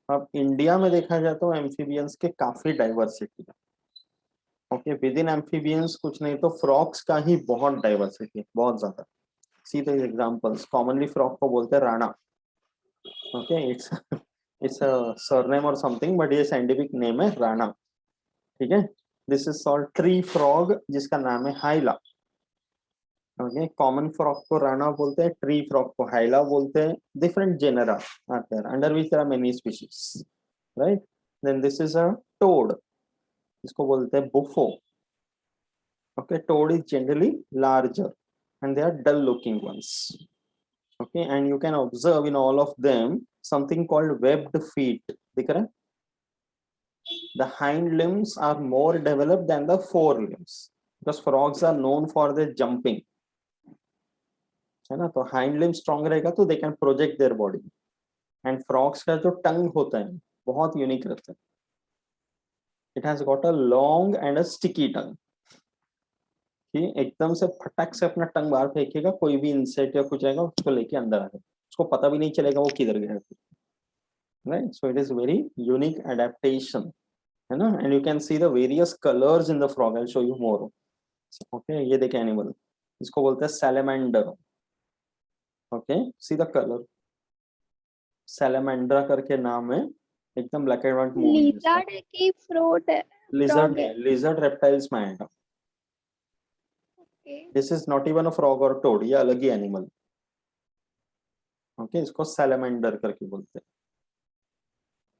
अब India में देखा जाए तो एम्फीबियंस के काफी डाइवर्सिटी है। ओके, विद इन एम्फीबियंस कुछ नहीं तो फ्रॉक्स का ही बहुत डाइवर्सिटी है, बहुत ज्यादा। सी द एग्जांपल्स। कॉमनली फ्रॉक को बोलते हैं Rana. Okay, it's a surname और समथिंग, बट ये साइंटिफिक नेम है राणा। ठीक है, this is called tree frog जिसका नाम है हाइला। ओके, कॉमन फ्रॉक को राणा बोलते हैं, ट्री फ्रॉक को हाइला बोलते हैं। डिफरेंट जेनरा आते हैं under which there are many species, right. Then this is a toad, इसको बोलते हैं bufo. Okay, toad is generally larger and they are dull looking ones. Okay, and you can observe in all of them something called webbed feet. दिख रहा है? The hind limbs are more developed than the forelimbs because frogs are known for their jumping, है ना। तो hind limb strong रहेगा तो they can project their body, and frogs का जो tongue होता है बहुत यूनिक रहता है। It has got a long and a sticky tongue. कि एकदम से फटक से अपना टंग बाहर फेंकेगा, कोई भी इंसेक्ट या कुछ आएगा उसको लेके अंदर आ जाएगा। उसको पता भी नहीं चलेगा वो किधर गया, right. So it is very unique adaptation, है ना. And you can see the various colours in the frog. I show you more. Okay, ये देखे एनिमल, इसको बोलते हैं salamander. Okay, see the colour, salamandra करके नाम है, एकदम ब्लैक एंड व्हाइट मूवी है इसका. लिज़ार्ड है कि फ्रोट है? लिजर्ड फ्रॉग है? है, लिजर्ड रेप्टाइल्स में आएगा. Okay. This is not even a frog और टोड, ये अलग ही एनिमल. ओके, इसको सैलेमेंडर करके बोलते हैं.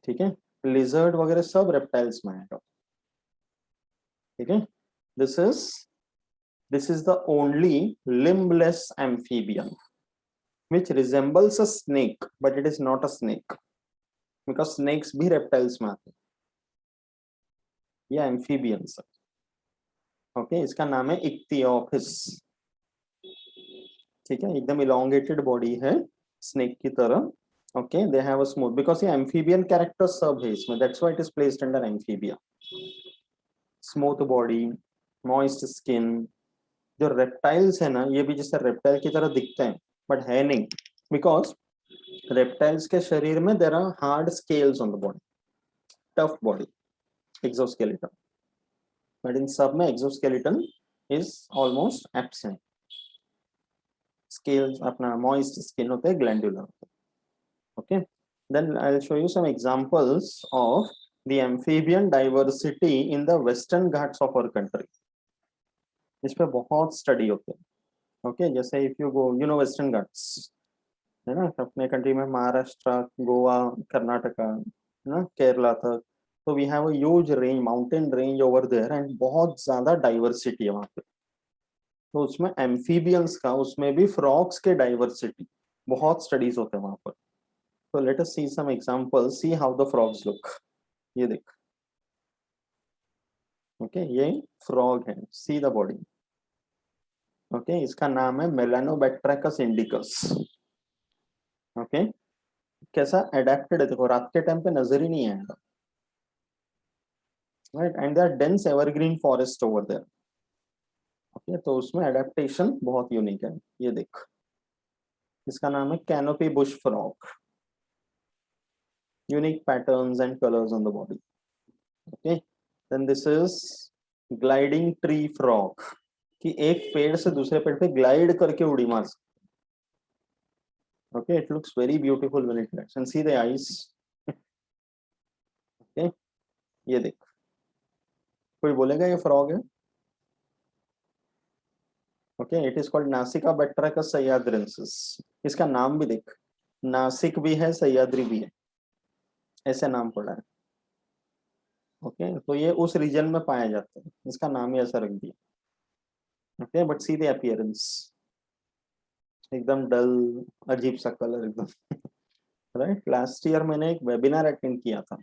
ठीक है, लिजर्ड वगैरह सब रेप्टाइल्स में आएगा. ठीक है, this is the only limbless amphibian which resembles a snake but it is not a snake because snakes भी reptiles में आते हैं. ये amphibians है. ओके, इसका नाम है इक्तियोपिस. ठीक है, एकदम इलोंगेटेड बॉडी है स्नेक की तरह. Okay, they have a smooth, because ये एम्फीबियन कैरेक्टर सब है इसमें, that's why it is placed under amphibia. Smooth body, moist skin. जो रेप्टाइल्स है ना, ये भी जैसे रेप्टाइल की तरह दिखते हैं बट है नहीं, बिकॉज रेप्टाइल्स के शरीर में there are hard scales on the body, tough body, exoskeleton. But इन सब में exoskeleton is almost absent. Scales अपना मॉइस्ट स्किन होते हैं, ग्लैंडुलर होते हैं. Okay, then I'll show you some examples of the amphibian diversity in the western ghats of our country. इस पे बहुत स्टडी होते हैं. ओके, जैसे if you go, you know western Ghats है ना, अपने कंट्री में महाराष्ट्र, गोवा, कर्नाटका, है ना, केरला तक. तो we have a huge range, mountain range over there, and बहुत ज्यादा डाइवर्सिटी है वहाँ पे. तो उसमें एम्फीबियंस का, उसमें भी फ्रॉग्स के डाइवर्सिटी, बहुत स्टडीज होते हैं वहाँ पर. So let us see some examples. See how the frogs look. ये देख. Okay, ये frog है. See the body. Okay, इसका नाम है Melanobactrachus indicus. Okay, कैसा adapted है देखो, रात के टाइम पे नजर ही नहीं आएगा. Right, and there are dense evergreen forest over there. Okay, तो उसमें adaptation बहुत यूनिक है. ये देख, इसका नाम है canopy bush frog. Unique patterns and colors on the body. Okay, then this is gliding tree frog, कि एक पेड़ से दूसरे पेड़ पे ग्लाइड करके उड़ी मार सकते. Okay, it looks very beautiful when it glides, and see the eyes. Okay, ये देख, कोई बोलेगा ये फ्रॉग है. ओके, इट इज कॉल्ड नासिका बैक्ट्राकस सह्याद्रिensis. इसका नाम भी देख, नासिक भी है, सह्याद्री भी है, ऐसे नाम पड़ा है. ओके, तो ये उस रीजन में पाया जाता है, इसका नाम ही ऐसा रख दिया. Okay, but see the appearance, एकदम डल, अजीब सा कलर एकदम. राइट, लास्ट ईयर मैंने एक वेबिनार अटेंड किया था,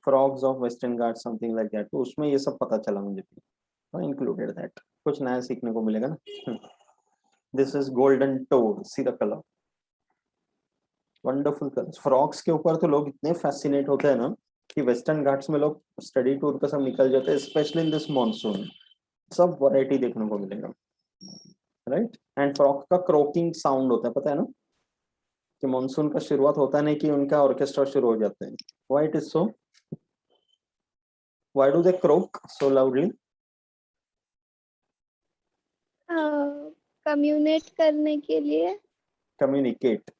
frogs of western Ghats something like that, तो उसमें ये सब पता चला मुझे, तो इंक्लूडेड दैट. कुछ नया सीखने को मिलेगा ना. This is golden toad. See the colour, wonderful colours. Frogs के ऊपर तो लोग इतने फैसिनेट होते हैं ना, कि वेस्टर्न घाट्स में लोग स्टडी टूर पे सब निकल जाते हैं, स्पेशली इन दिस मॉनसून. सब वैरायटी देखने को मिलेगा. राइट, एंड फ्रॉग का क्रोकिंग साउंड होता है, पता है ना, कि मॉनसून का शुरुआत होता नहीं कि उनका ऑर्केस्ट्रा शुरू हो जाते हैं. Why it is so? Why do they crook so loudly? Communicate करने के लिए. Communicate.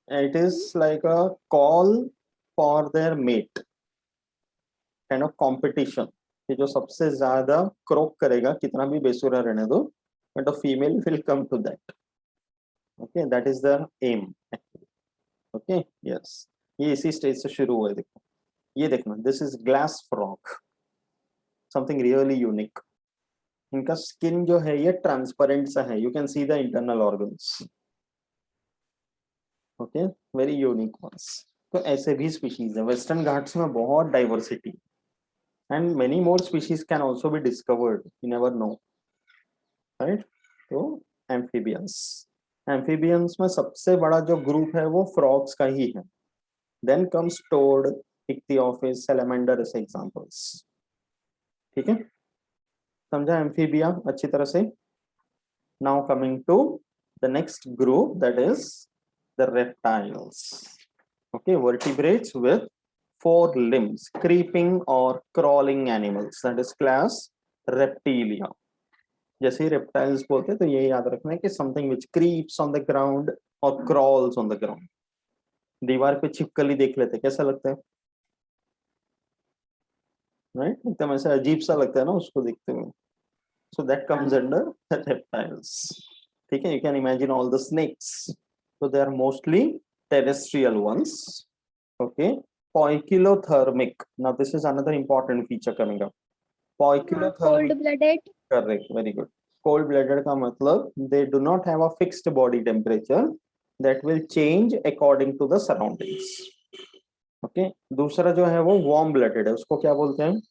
It is like a call for their mate, kind of competition, कि जो सबसे ज्यादा क्रॉक करेगा, कितना भी बेसुरा रहने दो, but the female will come to that. Okay, that is the aim. Okay, yes, ये इसी स्टेज से शुरू हुआ है. देखो, ये देखना, this is glass frog, something really unique. इनका स्किन जो है ये ट्रांसपेरेंट सा है, you can see the internal organs. Okay, very unique ones. तो ऐसे भी स्पीशीज है वेस्टर्न घाट्स में, बहुत diversity, and many more species can also be discovered, you never know. Right, तो एम्फीबियंस, एम्फीबियंस में सबसे बड़ा जो ग्रुप है वो फ्रॉग्स का ही है. Then comes toad, ichthyophis, salamander, ऐसे एग्जांपल्स. ठीक है, समझा एम्फीबिया अच्छी तरह से. Now coming to the next group, that is the reptiles. Okay, vertebrates with 4 limbs, creeping or crawling animals, that is class reptilia. जैसे ही reptiles बोलते हैं तो ये याद रखना है कि something which creeps on the ground or crawls on the ground. दीवार पे छिपकली देख लेते कैसा लगता है, राइट? एकदम ऐसा अजीब सा लगता है ना उसको देखते हुए. So that comes under the reptiles. ठीक है, you can imagine all the snakes. So they are mostly terrestrial ones. Okay, poikilothermic. Now this is another important feature coming up. Poikilothermic. Cold-blooded. Correct, very good. Cold-blooded का मतलब they do not have a fixed body temperature that will change according to the surroundings. Okay, दूसरा जो है वो warm-blooded है, उसको क्या बोलते हैं?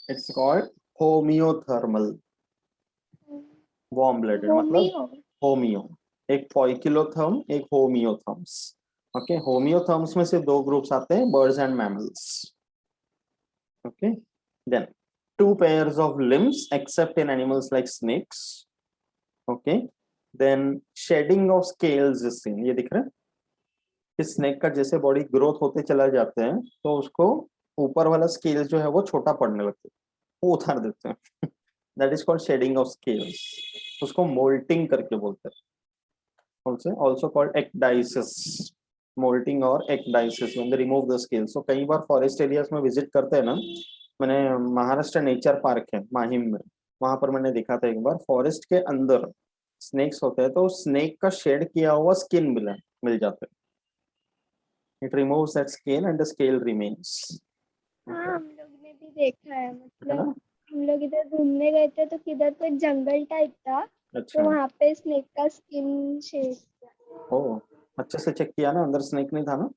It's called homeothermal. Warm blooded मतलब होमियो. एक पोइकिलोथर्म, एक होमियोथर्म्स. ओके, होमियोथर्म्स में से 2 ग्रुप्स आते हैं, birds and mammals. Okay, then 2 pairs of limbs except in animals like snakes. Okay, then shedding of scales is seen. ये दिख रहा है कि स्नेक का जैसे बॉडी ग्रोथ होते चला जाते हैं तो उसको ऊपर वाला स्केल जो है वो छोटा पड़ने लगता है, वो उतार देते हैं. That is called shading of scales. उसको मोल्टिंग करके बोलते हैं. also called ecdysis. मोल्टिंग और ecdysis when they remove the scales. So कई बार फॉरेस्ट एरियाज में विजिट करते हैं ना, मैंने महाराष्ट्र नेचर पार्क है माहिम में, वहां पर मैंने देखा था एक बार फॉरेस्ट के अंदर स्नेक्स होते हैं तो स्नेक का शेड किया हुआ स्किन मिल जाता है. It removes that skin and the scale remains. हाँ, हम लोग ने भी देखा है. मतलब हम लोग इधर घूमने गए थे तो किधर तो जंगल टाइप था. अच्छा, तो वहाँ पे स्नेक का स्किन शेड. ओ, अच्छे से चेक किया ना, अंदर स्नेक नहीं था ना?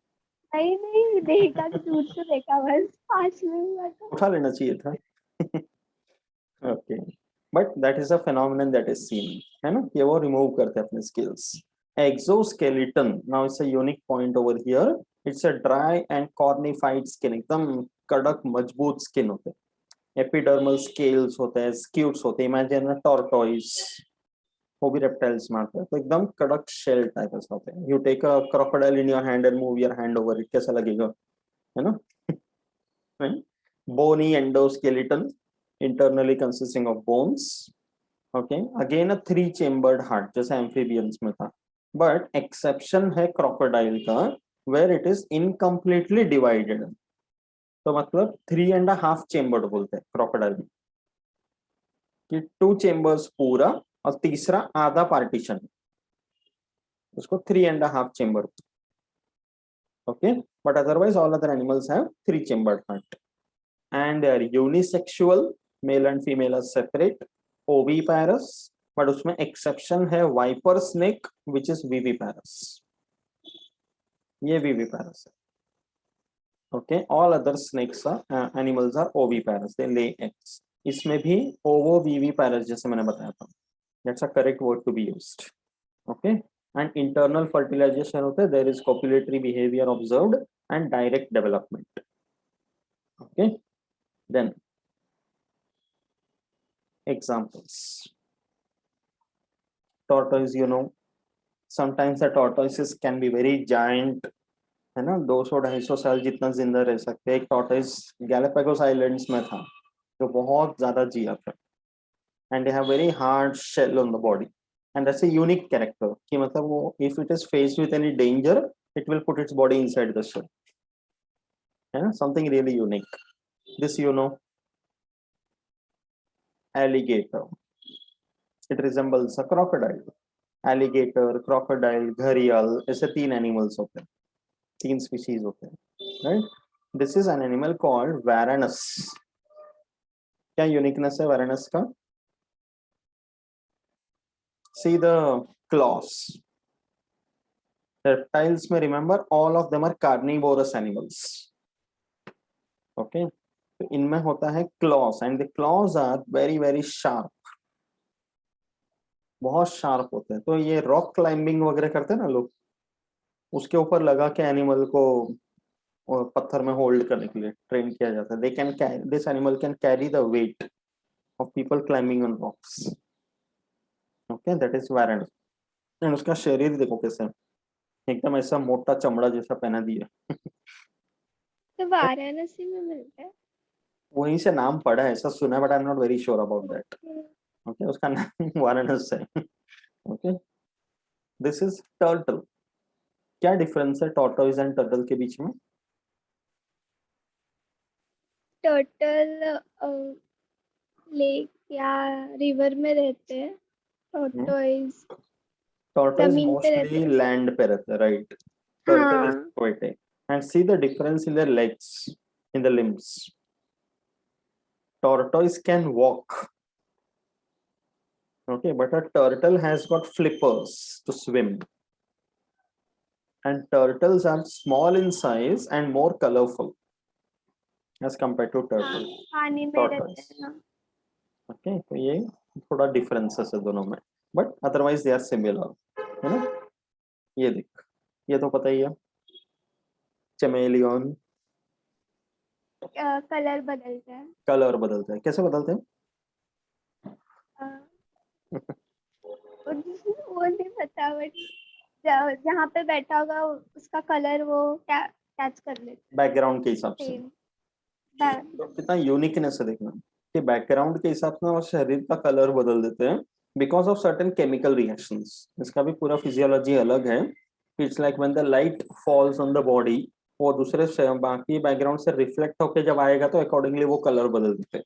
नहीं देखा, तो दूर से देखा, बस पास में हुआ था. उठा लेना चाहिए था. Okay, but that is a phenomenon that is seen, है ना, ये वो रिमूव करते हैं अपने skills. Exoskeleton, now it's a unique point over here. It's a dry and cornified skin, एकदम कड़क मजबूत स्किन होते हैं. एपिडर्मल स्केल्स होते हैं, स्क्यूट्स होते हैं. इमेजिन अ टॉर्टोइस, वो भी रेप्टाइल्स में आता है, तो एकदम कड़क शेल टाइप ऐसा होता है. You take a crocodile in your hand and move your hand over it, कैसा लगेगा, है ना? Bony endoskeleton, internally consisting of bones. Okay, again a 3-chambered heart जैसे amphibians में था, but exception है crocodile का where it is incompletely divided. तो मतलब 3.5 chambered बोलते हैं crocodile में, कि 2 chambers पूरा और तीसरा आधा पार्टीशन, उसको 3.5 chamber. Okay, but otherwise all other animals have 3-chambered heart. And they are unisexual, male and female are separate, oviparous, but उसमें exception है viper snake which is viviparous. ये viviparous है. Okay, all other snakes are animals are oviparous, they lay eggs. इसमें भी ovoviviparous जैसे मैंने बताया था, that's a correct word to be used. Okay, and internal fertilization होता है, there is copulatory behavior observed and direct development. Okay, then examples. Tortoise, you know, sometimes the tortoises can be very giant, है ना, 200-250 साल जितना जिंदा रह सकते हैं. एक टॉर्टोइस गैलापागोस आइलैंड्स में था जो बहुत ज्यादा जिया था, and they have very hard shell on the body, and that's a unique character कि मतलब वो if it is faced with any danger it will put its body inside the shell, है ना, something really unique. This you know, alligator, it resembles a crocodile. Alligator, crocodile, घड़ियाल, ऐसे 3 animals होते हैं, 3 species होते हैं, right? This is an animal called varanus. क्या uniqueness है वारानस का? See the claws. रेप्टाइल्स में remember all of them are carnivorous animals. Okay, तो इनमें होता है claws and the claws are very very sharp, बहुत शार्प होते हैं. तो ये रॉक क्लाइंबिंग वगैरह करते हैं ना लोग, उसके ऊपर लगा के एनिमल को और पत्थर में होल्ड करने के लिए ट्रेन किया जाता है. They can carry, this animal can carry the weight of people climbing on rocks. Okay, that is warrant. And उसका शरीर देखो कैसे है, एकदम ऐसा मोटा चमड़ा जैसा पहना दिया. तो वाराणसी में मिलता है. वहीं से नाम पड़ा है, ऐसा सुना, but I am not very sure about that. Okay. Okay, उसका नाम वाराणसी है. Okay, this is turtle. क्या डिफरेंस है टॉर्टोइज एंड टर्टल के बीच में? टर्टल लेक या रिवर में रहते हैं. टॉर्टोइज टॉर्टोइज जमीन पे रहते मोस्टली हैं. लैंड पे रहते हैं, राइट. टर्टल इज हाँ. Aquatic. And see the difference in their legs, in the limbs. Tortoise can walk, okay, but a turtle has got flippers to swim. And turtles are small in size and more colorful as compared to हाँ, turtle. पानी में रहते Tortoise. हैं ना. Okay, तो ये थोड़ा differences है दोनों में, but otherwise they are similar, है ना. ये देख, ये तो पता ही है, चमेलियन. कलर बदलते हैं. कलर बदलते हैं, कैसे बदलते हैं? अ, वो नहीं पता बट जहाँ पे बैठा होगा उसका कलर वो कैच कर लेते बैकग्राउंड के हिसाब से. हैं. तो कितना यूनिकनेस है देखना, कि बैकग्राउंड के हिसाब से और शरीर का कलर बदल देते हैं because of certain chemical reactions. इसका भी पूरा फिजियोलॉजी अलग है. It's like when the light falls on the body, वो दूसरे बाकी बैकग्राउंड से रिफ्लेक्ट होके जब आएगा तो अकॉर्डिंगली वो कलर बदल देते हैं,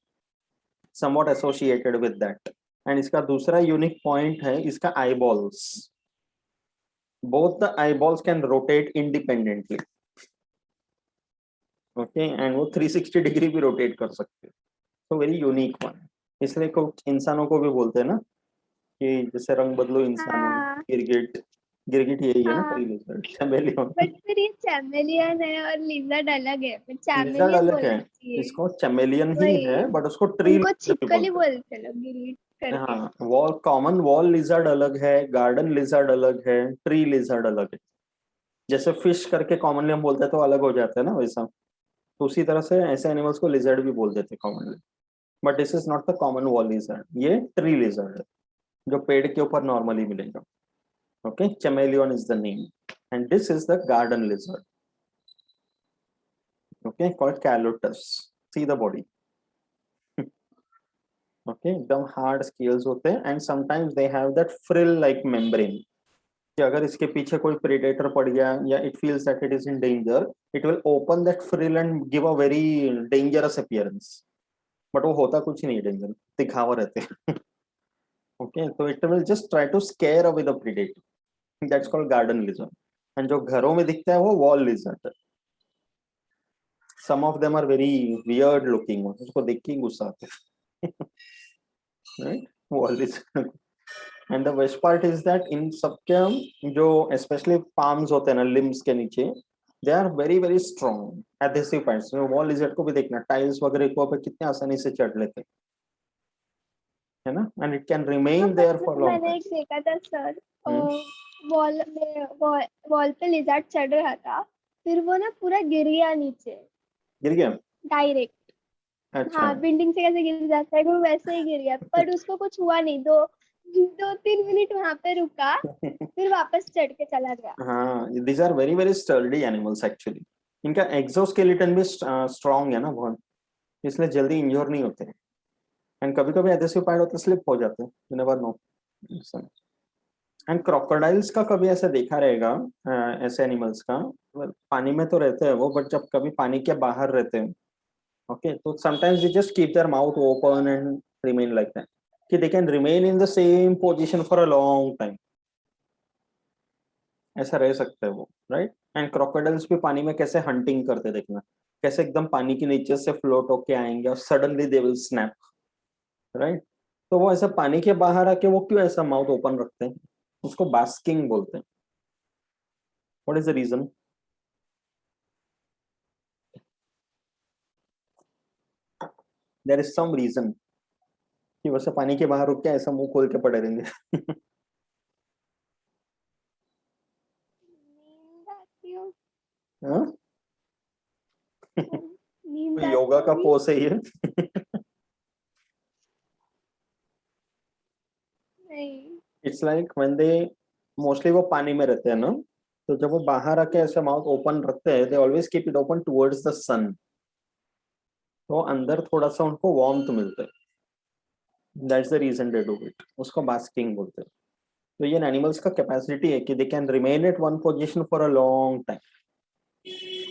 somewhat associated with that. And इसका दूसरा यूनिक पॉइंट है इसका eyeballs. Both the eyeballs can rotate independently. Okay, and वो 360 डिग्री भी रोटेट कर सकते हैं. तो वेरी यूनिक वन. इसलिए कुछ इंसानों को भी बोलते हैं ना, कि जैसे रंग बदलो इंसानों. हाँ. गिरगिट. गिरगिट यही है ना, हाँ ट्री लिजर्ड, चमेलियन. बट फिर ये चैमेलियन है और लिजर्ड अलग है, फिर लिजर्ड चैमेलियन अलग है, बोलना चाहिए. इसको चमेलियन ही है, वही. बट उसको ट्री उनको लिजर्ड भी छिपकली बोलते बोलते हैं लोग गिरीट हैं. करके. हाँ, वॉल कॉमन वॉल लिजर्ड अलग है, गार्डन लिजर्ड अलग है, ट्री लिजर्ड अलग है. जैसे फिश करके कॉमनली हम बोलते हैं तो अलग हो जाते हैं ना, वैसा. तो उसी तरह से ऐसे एनिमल्स को लिजर्ड भी बोल देते हैं commonly. But this is not the common wall lizard, ये ट्री लिजर्ड है, जो पेड़ के ऊपर नॉर्मली मिलेगा. Okay, chameleon is the name, and this is the garden lizard. Okay, called calotus. See the body. Okay, एकदम hard scales होते हैं, and sometimes they have that frill-like membrane. कि अगर इसके पीछे कोई predator पड़ गया या it feels that it is in danger, it will open that frill and give a very dangerous appearance. But वो होता कुछ नहीं danger, दिखावा रहते हैं. Okay, so it will just try to scare away the predator. That's called garden lizard. And जो घरों में दिखता है वो wall lizard है. Some of them are very weird looking, उसको देख के गुस्सा आता है. Right, wall lizard. And the worst part is that in सबके जो especially palms होते हैं ना limbs के नीचे, they are very very strong adhesive parts. wall lizard को भी देखना, tiles वगैरह को पे कितने आसानी से चढ़ लेते हैं, है ना. And it can हाँ remain there for पर long मैंने time. एक देखा था सर. हम्म. वॉल में वॉल पे लिजर्ड चढ़ रहा था, फिर वो ना पूरा गिर गया नीचे गिर गया. डायरेक्ट. अच्छा. हाँ, बिल्डिंग से कैसे गिर जाता है वो वैसे ही गिर गया, पर उसको कुछ हुआ नहीं. 2-3 मिनट वहां पे रुका, फिर वापस चढ़ के चला गया. हाँ, these are very very sturdy animals actually. इनका एक्सोस्केलेटन भी स्ट्रॉन्ग है ना बहुत, इसलिए जल्दी इंजोर नहीं होते. एंड कभी कभी एडहेसिव पैड होते स्लिप हो जाते हैं, you never no. And crocodiles का कभी ऐसा देखा रहेगा, ऐसे एनिमल्स का, पानी में तो रहते हैं वो, बट जब कभी पानी के बाहर रहते हैं, ओके, तो sometimes they just keep their mouth open and remain like that, कि they can remain in the same position for a long time. ऐसा रह सकता है वो, राइट. एंड क्रोकोडाइल्स भी पानी में कैसे हंटिंग करते देखना, कैसे एकदम पानी के नीचे से फ्लोट होके आएंगे और suddenly they will snap, right. तो वो ऐसा पानी के बाहर आके वो क्यों ऐसा माउथ ओपन रखते हैं, उसको बास्किंग बोलते हैं. What is the reason? There is some reason कि वैसे पानी के बाहर रुक के ऐसा मुंह खोल के पड़े रहेंगे. नींद आती हो. हाँ? नींद योगा आती का होगी। पोज है ये। नहीं। It's like when they, mostly वो पानी में रहते हैं ना, तो जब वो बाहर आके ऐसे माउथ ओपन रखते हैं, they always keep it open towards the sun, तो अंदर थोड़ा सा उनको वार्मथ मिलता है, that's the reason they do it, उसको बास्किंग बोलते हैं। तो ये एनिमल्स का कैपेसिटी है कि they can remain at one position for a long time.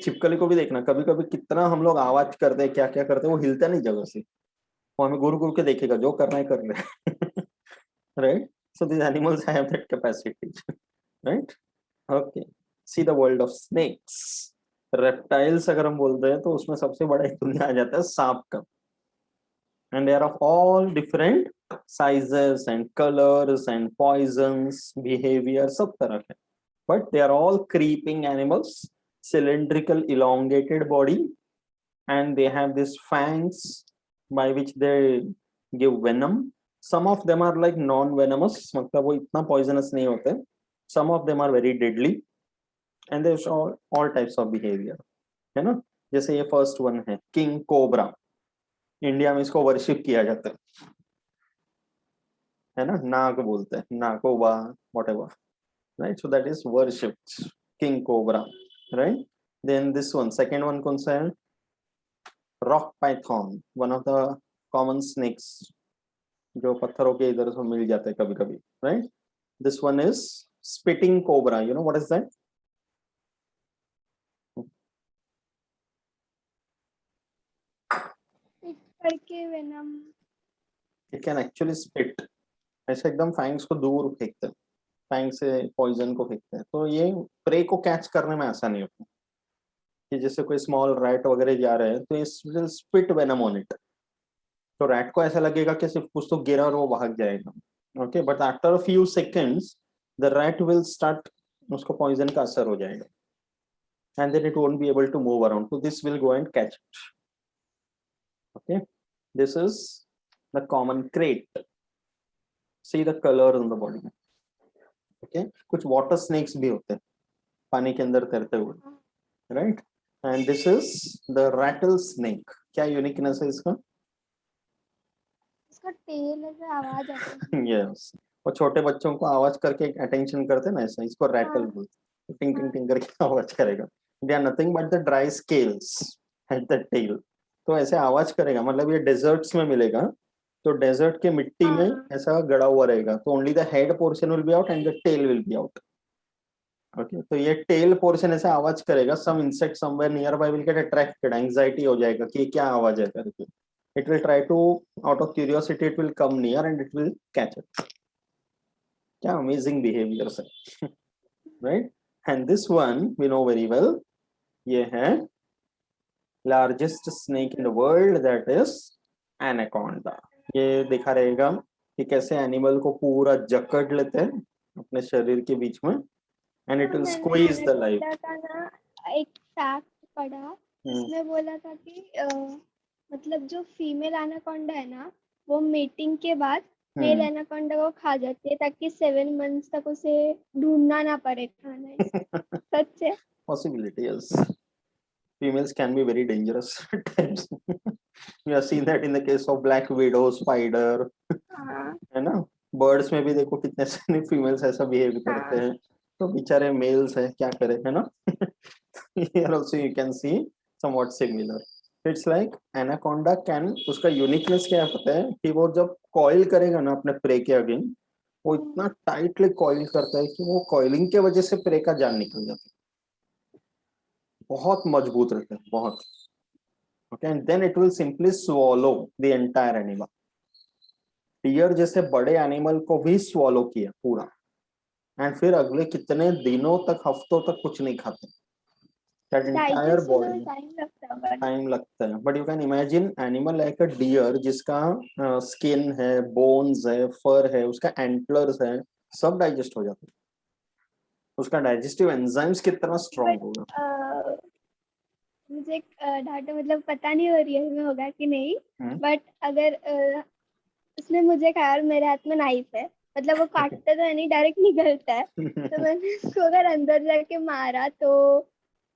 छिपकली को भी देखना, कभी कभी कितना हम लोग आवाज करते हैं, क्या क्या करते हैं, वो हिलता नहीं जगह से, वो हमें घूर घूर के देखेगा, जो करना है कर ले। Right, so these animals have that capacity. Right, okay, see the world of snakes. Reptiles अगर हम बोलते हैं तो उसमें सबसे बड़ा एक दुनिया आ जाता है सांप का, and they are of all different sizes and colors and poisons, behavior, सब तरह के, but they are all creeping animals, cylindrical elongated body, and they have these fangs by which they give venom. Some of them are like non venomous, मतलब वो इतना poisonous नहीं होते, some of them are very deadly, and there's all types of behavior, है ना। जैसे ये first one है किंग कोबरा, इंडिया में इसको वर्शिप किया जाता है ना, नाग बोलते हैं, Nagoba, whatever, right, so that is worshipped, king cobra, right। then this one, second one कौन सा है, rock python, one of the common snakes, जो पत्थरों के इधर से मिल जाते हैं कभी कभी, right. This one is spitting cobra, you know what is that. Spit करके venom. It can actually spit, ऐसे एकदम फैंग्स को दूर फेंकते हैं, फैंग से पॉइजन को फेंकते हैं, तो ये प्रे को कैच करने में आसानी होती है, कि जैसे कोई स्मॉल रैट वगैरह जा रहे हैं तो ये स्पिट वेनम ऑन इट, तो रैट को ऐसा लगेगा कि सिर्फ कुछ तो गिरा और वो भाग जाएगा, okay, but after a few seconds the rat will start, उसको पॉइजन का असर हो जाएगा, and then it won't be able to move around, so this will go and catch it, okay। This is the common crate, see the color on the body, okay। कुछ water snakes भी होते हैं पानी के अंदर तैरते हुए, right, and this is the rattlesnake, क्या यूनिकनेस है इसका। इसका टेल ऐसे आवाज आती है। yes, वो छोटे बच्चों को आवाज करके अटेंशन करते हैं ना, ऐसा इसको रैटल हाँ बोलते हैं, टिंग टिंग हाँ। टिंग करके आवाज करेगा, they are nothing but the dry scales at the tail, तो ऐसे आवाज करेगा, मतलब ये डेजर्ट्स में मिलेगा, तो डेजर्ट के मिट्टी में हाँ ऐसा गड़ा हुआ रहेगा, तो only the head portion will be out and the tail will be out, okay. तो ये टेल पोर्शन ऐसे आवाज करेगा, some insect somewhere nearby will get attracted, anxiety हो जाएगा कि ये क्या आवाज है करके, it will try to, out of curiosity it will come near and it will catch it, क्या अमेजिंग बिहेवियर्स है, right. And this one we know very well, ये है largest snake in the world, that is anaconda. ये देखा रहेगा कि कैसे animal को पूरा जकड़ लेते हैं अपने शरीर के बीच में, एंड इट हाँ। विल मैंने स्क्वीज द लाइफ। एनाकोंडा का ना एक फैक्ट पढ़ा, उसमें बोला था कि मतलब जो फीमेल एनाकोंडा है ना, वो मीटिंग के बाद मेल एनाकोंडा को खा जाती है, ताकि 7 मंथ्स तक उसे ढूंढना ना पड़े खाना। सच है। Possibility is females can be very dangerous at times. You have seen that in the case of black widow spider, हाँ है ना। बर्ड्स में भी देखो कितने सारे फीमेल्स ऐसा बिहेव करते हाँ। हैं, तो बेचारे मेल्स है, क्या करे, है ना। Here also you can see somewhat similar. It's like anaconda can, उसका यूनिकनेस क्या है पता है, कि वो जब कॉइल करेगा ना अपने प्रे के अगेंस्ट, वो इतना टाइटली कॉइल करता है कि वो कॉइलिंग के वजह से प्रे का जान निकल जाता है, बहुत मजबूत रहता है बहुत, okay. And then it will simply swallow the entire animal, deer जैसे बड़े एनिमल को भी स्वॉलो किया पूरा, एंड फिर अगले कितने दिनों तक, हफ्तों तक कुछ नहीं खाते, दैट एंटायर डाइजेस्ट होने में बॉडी, टाइम लगता होगा ना। टाइम लगता है, but you can imagine animal like a deer, जिसका स्किन है, बोन्स है, फर है, उसका एंटलर्स है, सब डाइजेस्ट हो जाता है, उसका डाइजेस्टिव एंजाइम्स कितना स्ट्रांग होगा। बट मुझे डाटा मतलब पता नहीं हो रियल में होगा कि नहीं, बट अगर उसने मुझे कहा और मेरे हाथ में नाइफ है, मतलब वो काटता तो है नहीं, डायरेक्ट निकलता है, तो मैंने उसको अगर अंदर जाके मारा तो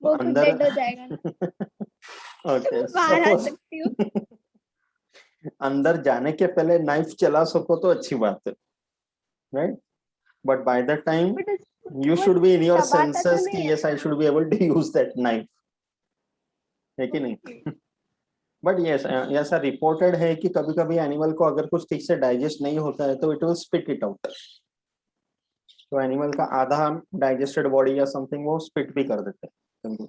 तो वो खुद अंदर डेड हो जाएगा ना। ओके बाहर आ सपोज सकती हूँ। अंदर जाने के पहले नाइफ चला सको तो अच्छी बात है, right? But by the time but you वो should be in your चबाता तो senses कि नहीं है yes I ना। should be able to use that knife, है कि ओके। नहीं? बट यस ऐसा रिपोर्टेड है कि कभी कभी एनिमल को अगर कुछ ठीक से डाइजेस्ट नहीं होता है तो it will spit it out. तो एनिमल का आधा डाइजेस्टेड बॉडी या समथिंग वो स्पिट भी कर देते हैं,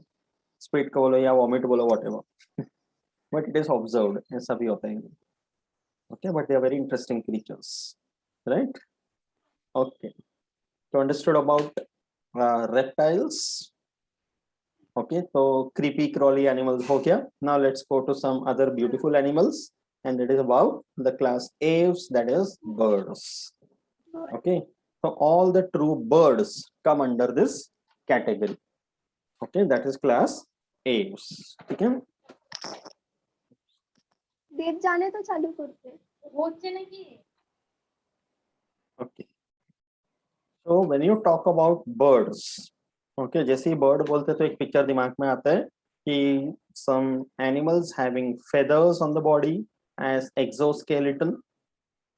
स्पिट को बोलो या वॉमिट बोलो whatever, but it is observed, ऐसा भी होता है। Okay, but they are very interesting creatures, right? Okay, तो understood about reptiles. Okay, so creepy crawly animals हो गया. Now let's go to some other beautiful animals, and it is about the class aves, that is birds. Okay, so all the true birds come under this category. Okay, that is class aves. ठीक है? देव जाने तो चालू करते Okay, so when you talk about birds, okay, जैसे ही bird बोलते तो एक पिक्चर दिमाग में आता है कि some animals having feathers on the body as exoskeleton.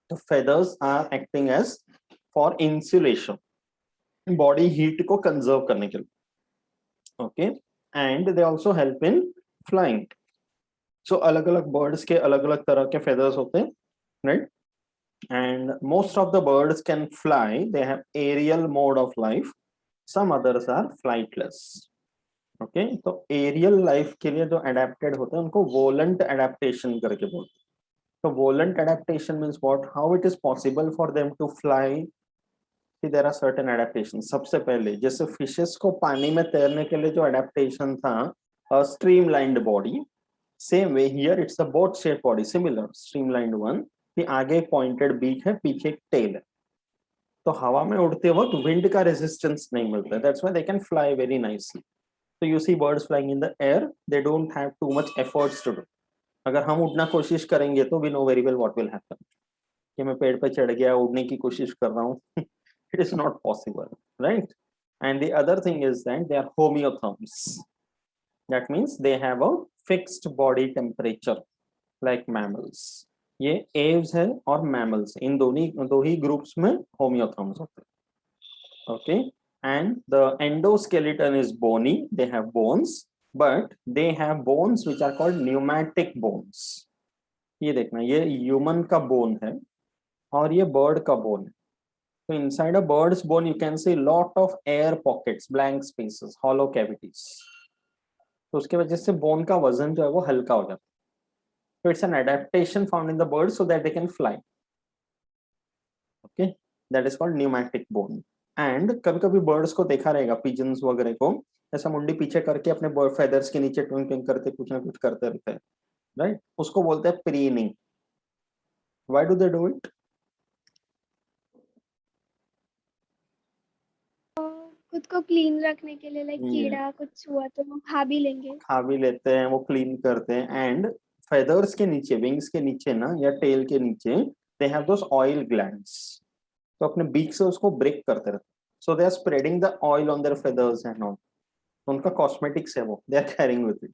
The feathers are acting as for insulation, body heat को conserve करने के लिए. Okay, and they also help in flying. So अलग अलग birds के अलग अलग तरह के feathers होते हैं, right? And most of the birds can fly. They have aerial mode of life. Some others are flightless. Okay, तो aerial life के लिए जो adapted होते हैं उनको volant adaptation करके बोलते हैं. So volant adaptation means what? How it is possible for them to fly? There are certain adaptations. सबसे पहले जैसे फिशेस को पानी में तैरने के लिए जो adaptation था, a streamlined body. Same way here it's a boat shaped body, similar streamlined one. कि आगे एक pointed beak है, पीछे एक tail है. तो हवा में उड़ते वक्त विंड का रेजिस्टेंस नहीं मिलता है. That's why they can fly very nicely. So you see birds flying in the air, they don't have too much efforts to do. अगर हम उड़ना कोशिश करेंगे तो we know very well what will happen. कि मैं पेड़ पे चढ़ गया, उड़ने की कोशिश कर रहा हूँ. It is not possible, right? And the other thing is that they are homeotherms. That means they have a fixed body temperature like mammals. ये aves है और mammals, इन दो ही ग्रुप्स में homeotherms होते हैं. Okay, and the endoskeleton is bony. They have bones, but they have bones which are called pneumatic bones. ये देखना, ये ह्यूमन का बोन है और ये बर्ड का बोन है. So inside a bird's bone, you can see lot of air pockets, blank spaces, hollow cavities. तो उसके वजह से बोन का वजन जो है वो हल्का हो जाता है. So it's an adaptation found in the birds so that they can fly. Okay, that is called pneumatic bone. And कभी-कभी birds को देखा रहेगा, pigeons वगैरह को ऐसा मुंडी पीछे करके अपने bird feathers के नीचे ट्विंग ट्विंग करते कुछ ना कुछ करते रहते हैं, right? उसको बोलते हैं preening. Why do they do it? खुद को क्लीन रखने के लिए, लाइक कीड़ा कुछ हुआ तो वो खा भी लेंगे. खा भी लेते हैं, वो क्लीन करते हैं. एंड फेदर्स के नीचे, विंग्स के नीचे ना या टेल के नीचे, they have those oil glands. तो अपने बीक से उसको ब्रेक करते रहते. So they are spreading the oil on their feathers and all. उनका कॉस्मेटिक्स है वो, they are carrying with it.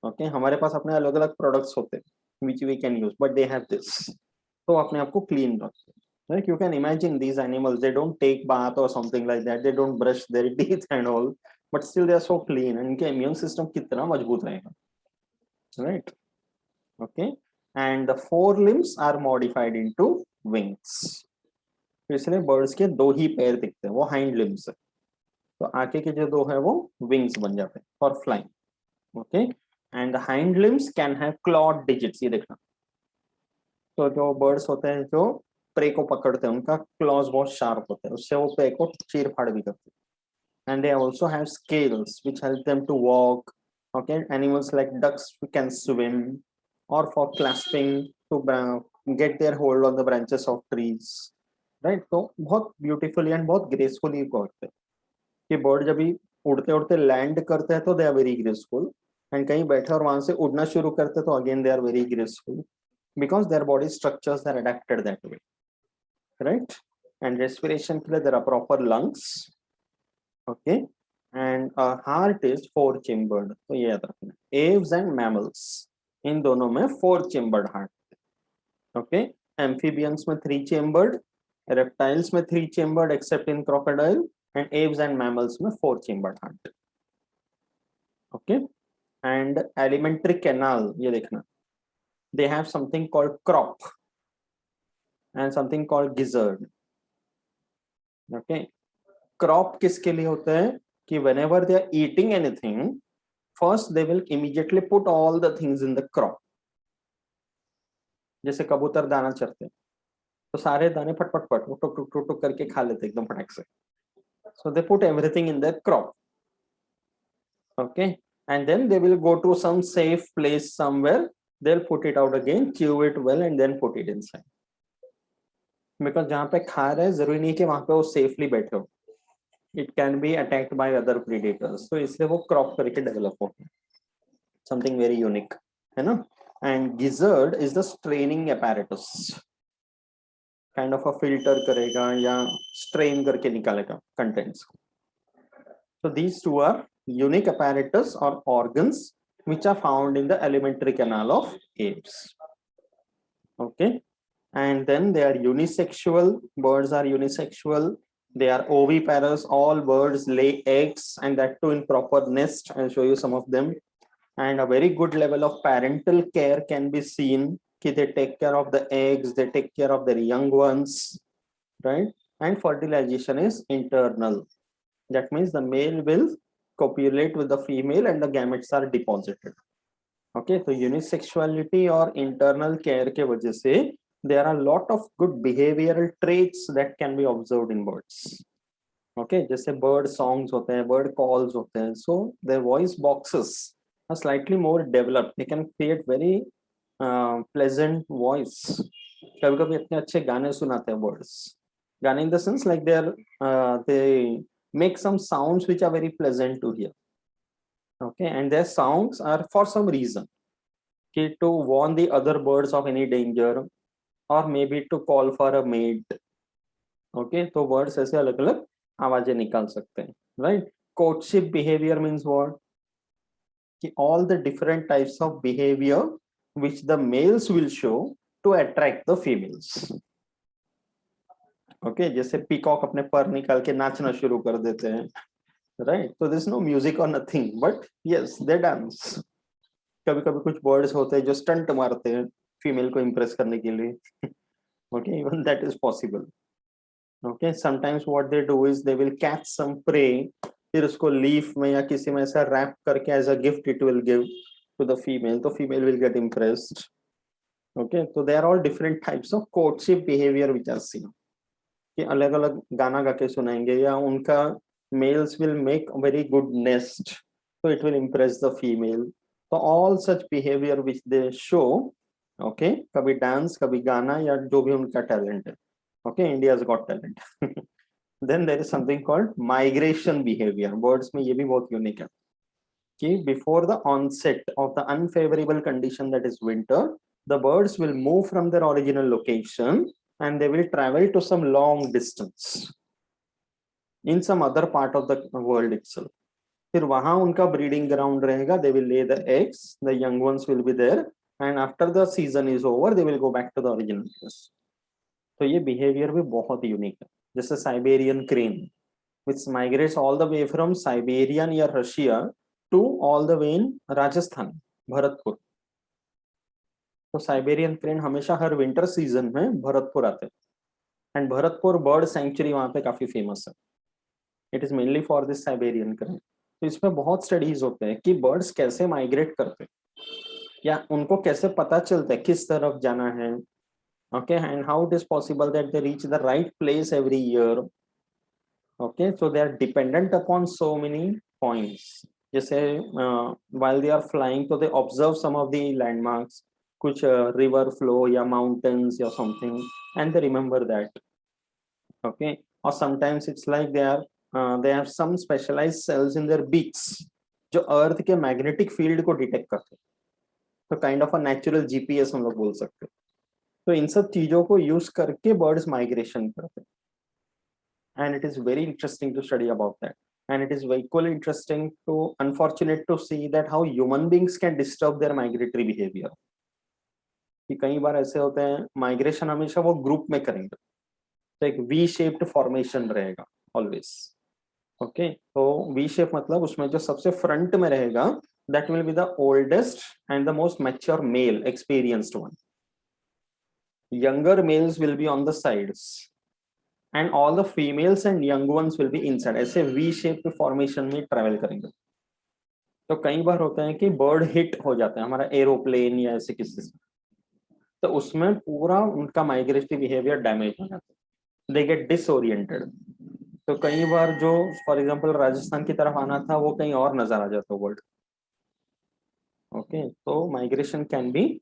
Okay, हमारे पास अपने अलग अलग प्रोडक्ट्स होते हैं which we can use, but they have this. तो अपने आप को क्लीन रखते हैं. Like you can imagine these animals, they don't take bath or something like that, they don't brush their teeth and all, but still they are so clean. And इनके immune system कितना मजबूत रहेगा, right? Okay, and the forelimbs are modified into wings. तो इसलिए birds के दो ही पैर दिखते हैं, वो hind limbs है. तो आगे के जो दो है वो wings बन जाते हैं for flying. Okay, and the hind limbs can have clawed digits. ये देखना, तो जो birds होते हैं जो प्रे को पकड़ते हैं, उनका क्लॉज बहुत शार्प होते हैं, उससे वो प्रे को चीर फाड़ भी करते हैं. And they also have scales which help them to walk. Okay, animals like ducks can swim और for clasping to get their hold on the branches of trees, right? तो बहुत ब्यूटीफुली एंड बहुत ग्रेसफुली करते हैं कि bird जब भी उड़ते उड़ते लैंड करते हैं तो they are very graceful, and कहीं बैठे और वहां से उड़ना शुरू करते तो again they are very graceful because their body structures are adapted that way, right? And respiration के लिए there are proper lungs. Okay, and heart is 4 chambered. तो ये याद रखना, एव्स एंड मैमल्स इन दोनों में 4 चेम्बर्ड हार्ट। ओके, एम्फीबियंस में 3 chambered, reptiles में 3 chambered accept in crocodile, and Aves and mammals में 4 chambered heart. Okay, and alimentary canal, ये देखना, they have something called crop and something called gizzard. Okay, crop किसके लिए होता है कि whenever they are eating anything, first they will immediately put all the things in the crop. जैसे कबूतर दाना चरते हैं तो सारे दाने फट फट फट टुक टुक टुक टुक करके खा लेते एकदम फटाक से. So they put everything in the crop. Okay, and then they will go to some safe place somewhere, they'll put it out again, chew it well and then put it inside. Because जहाँ पे खा रहे हैं जरूरी नहीं कि वहां पे वो सेफली बैठे हो, it can be attacked by other predators, तो इसलिए वो क्रॉप करके डेवलप हो, समथिंग वेरी यूनिक है ना. And gizzard is the straining apparatus, kind of a filter करेगा या स्ट्रेन करके निकालेगा कंटेंट्स को. So these two are unique apparatus or organs which are found in the alimentary canal of apes. Okay, and then they are unisexual. Birds are unisexual. They are oviparous. All birds lay eggs, and that too in proper nest. I'll show you some of them. And a very good level of parental care can be seen. They take care of the eggs, they take care of their young ones, right? And fertilization is internal. That means the male will copulate with the female and the gametes are deposited. Okay, so unisexuality or internal care के वजह से there are a lot of good behavioral traits that can be observed in birds. Okay, जैसे bird songs होते हैं, bird calls होते हैं, so their voice boxes are slightly more developed. They can create very pleasant voice. कभी कभी इतने अच्छे गाने सुनाते हैं birds. गाने in the sense like they make some sounds which are very pleasant to hear. Okay, and their songs are for some reason, okay, to warn the other birds of any danger or maybe to call for a mate. Okay, तो birds ऐसे अलग अलग आवाजें निकाल सकते हैं, right? Courtship behavior means what? कि all the different types of behavior which the males will show to attract the females. Okay, जैसे peacock अपने पर निकाल के नाचना शुरू कर देते हैं, right? So there's no music or nothing, but yes, they dance. कभी कभी कुछ बर्ड्स होते हैं जो स्टंट मारते हैं फीमेल को इम्प्रेस करने के लिए. Okay, even that is possible. Okay, sometimes what they do is they will catch some prey, फिर उसको लीफ में या किसी में ऐसा रैप करके as a gift it will give to the female, तो female will get impressed. Okay, तो they are all different types of courtship behaviour which are seen, कि अलग अलग गाना गा के सुनाएंगे या उनका males will make very good nest, so it will impress the female. So all such behavior which they show, okay, कभी डांस कभी गाना या जो भी उनका टैलेंट है. Okay, India's got talent. Then there is something called migration behavior. Birds में ये भी बहुत यूनिक है कि before the onset of the unfavorable condition that is winter, the birds will move from their original location and they will travel to some long distance in some other part of the world itself. फिर वहां उनका breeding ground रहेगा, they will lay the eggs, the young ones will be there, and after the season is over they will go back to the original place. तो ये behaviour भी बहुत unique है. जैसे Siberian crane which migrates all the way from Siberian या Russia to all the way in Rajasthan, Bharatpur. तो Siberian crane हमेशा हर winter season में भरतपुर आते हैं, एंड भरतपुर बर्ड सेंचुरी वहां पे काफी फेमस है. It is mainly for this Siberian crane. तो इसमें बहुत स्टडीज होते हैं कि बर्ड्स कैसे माइग्रेट करते हैं या उनको कैसे पता चलता है किस तरफ जाना है. Okay, and how it is possible that they reach the right place every year. Okay, so they are dependent upon so many points. जैसे while they are flying, so they observe some of the landmarks, कुछ river flow या mountains या something, and they remember that. Okay, or sometimes it's like they have some specialized cells in their beaks जो अर्थ के magnetic field को detect करते हैं. तो kind of a natural GPS हम लोग बोल सकते हैं. तो इन सब चीजों को यूज करके बर्ड्स माइग्रेशन करते हैं, and it is very interesting to study about that. and it is equally interesting to unfortunate to see that how human beings can disturb their migratory behavior. कि कई बार ऐसे होते हैं माइग्रेशन हमेशा वो ग्रुप में करेंगे, तो एक वी शेप्ड फॉर्मेशन रहेगा ऑलवेज. ओके, तो वी शेप मतलब उसमें जो सबसे फ्रंट में रहेगा that will be the oldest and the most mature male, experienced one. Younger males will be on the sides and all the females and young ones will be inside. ऐसे V shape formation में travel करेंगे. तो कई बार होता है कि bird hit हो जाता है हमारा एरोप्लेन या ऐसे किसी से, तो उसमें पूरा उनका माइग्रेटरी बिहेवियर डैमेज हो जाता है, दे गेट डिसओरिएंटेड. तो कई बार जो फॉर एग्जांपल राजस्थान की तरफ आना था वो कहीं और नजर आ जाता है वर्ल्ड. ओके, तो माइग्रेशन कैन बी,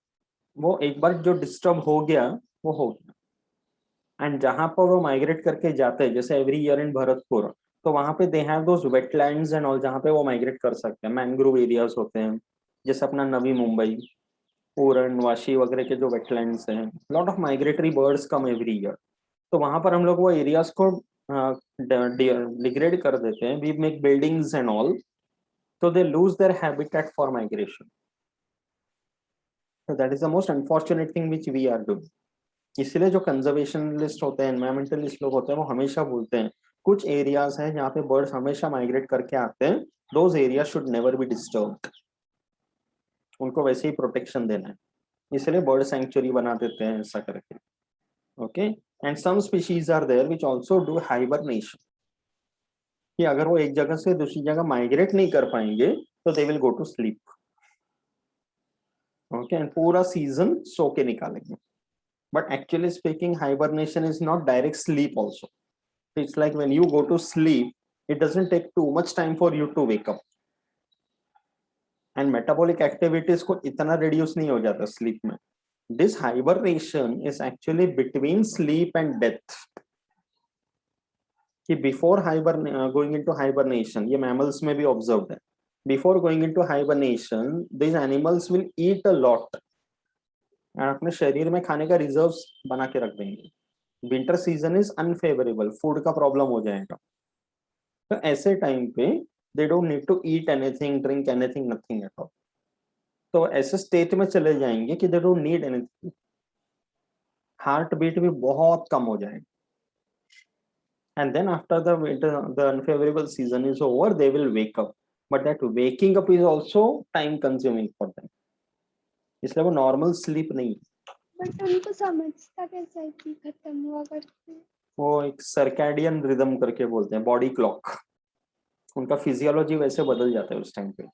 वो एक बार जो डिस्टर्ब हो गया वो हो गया. एंड जहां पर वो माइग्रेट करके जाते हैं जैसे एवरी ईयर इन भरतपुर, तो वहां पे दे have those wetlands and all जहां पे वो माइग्रेट कर सकते हैं. मैंग्रोव एरियाज होते हैं जैसे अपना नवी मुंबई, पूरन, वाशी वगैरह के जो वेटलैंड्स हैं, lot of migratory birds come every year. तो वहां पर हम लोग वो एरियाज को डिग्रेड कर देते हैं, we make buildings and all, तो they lose their habitat for migration. So that is the most unfortunate thing which we are doing. इसलिए जो कंजर्वेशनलिस्ट होते हैं, एनवायरमेंटलिस्ट लोग होते हैं, वो हमेशा बोलते हैं कुछ एरियाज हैं जहाँ पे बर्ड्स हमेशा माइग्रेट करके आते हैं, those area should never be disturbed. उनको वैसे ही प्रोटेक्शन देना है, इसलिए बर्ड सेंचुरी बना देते हैं ऐसा करके. Okay, and some species are there which also do hibernation, कि अगर वो एक जगह से दूसरी जगह माइग्रेट नहीं कर पाएंगे तो they will go to sleep. Okay, and पूरा सीजन सो के निकालेंगे. But actually speaking, hibernation is not direct sleep also. It's like when you go to sleep, it doesn't take too much time for you to wake up. And metabolic activities को इतना reduce नहीं हो जाता sleep में. This hibernation is actually between sleep and death. कि before going into hibernation, ये mammals में भी observed है. Before going into hibernation, these animals will eat a lot. अपने शरीर में खाने का रिजर्व्स बना के रख देंगे. Winter season is unfavourable, food का प्रॉब्लम हो जाएगा, तो ऐसे टाइम पे they don't need to eat anything, drink anything, nothing at all. तो ऐसे स्टेट में चले जाएंगे कि they don't need anything, heart beat भी बहुत कम हो जाएगा. And then after the winter, the unfavourable season is over, they will wake up, but that waking up is also time consuming for them, इसलिए वो नॉर्मल स्लीप नहीं. But उनको समझता कैसा है कि खत्म हुआ करके? वो एक सर्कैडियन रिदम करके बोलते हैं, बॉडी क्लॉक, उनका फिजियोलॉजी वैसे बदल जाता है उस टाइम पे.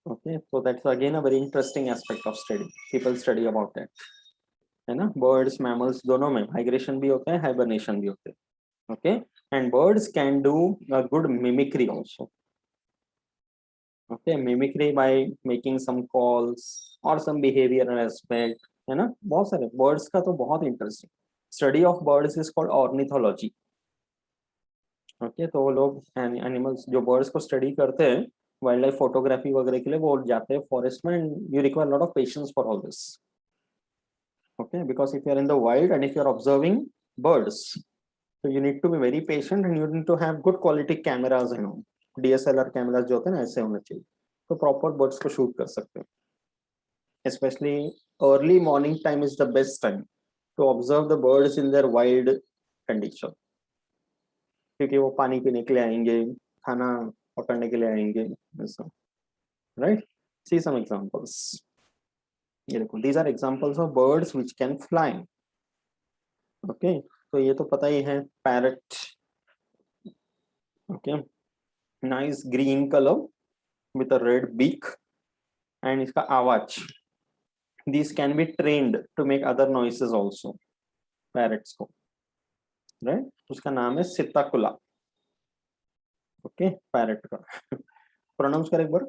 Okay, so that's again a very interesting aspect of study. People study about that, है ना. बर्ड्स मैमल्स दोनों में माइग्रेशन भी होता है, हाइबरनेशन भी होते हैं. Okay, and birds can do a good mimicry also. Okay, mimicry by making some calls और सम बिहेवियरल एस्पेक्ट, है ना. बहुत सारे बर्ड्स का तो बहुत interesting study of birds is called ornithology. Okay, तो वो लोग एनिमल्स जो बर्ड्स को स्टडी करते हैं वाइल्ड लाइफ फोटोग्राफी वगैरह के लिए, वो जाते हैं फॉरेस्ट में, and you require lot of patience for all this. Okay, because if you are in the wild and if you are observing birds, so you need to be very patient and you need to have good quality cameras, you know, DSLR cameras जो होते हैं ना ऐसे होने चाहिए, तो proper birds को shoot कर सकते हैं. Specially early morning time is the best time to observe the birds in their wild condition, क्योंकि वो पानी पीने के लिए आएंगे, खाना पकड़ने के लिए आएंगे, ऐसा. राइट, सी सम एग्जांपल्स. ये देखो, these are examples of birds which can fly. Okay, तो ये तो पता ही है, parrot. Okay, nice green colour with a red beak, and इसका आवाज, this can be trained to make other noises also, parrots को. राइट, उसका नाम है सिताकुला. ओके, पैरट का प्रोनाउंस कर एक बार.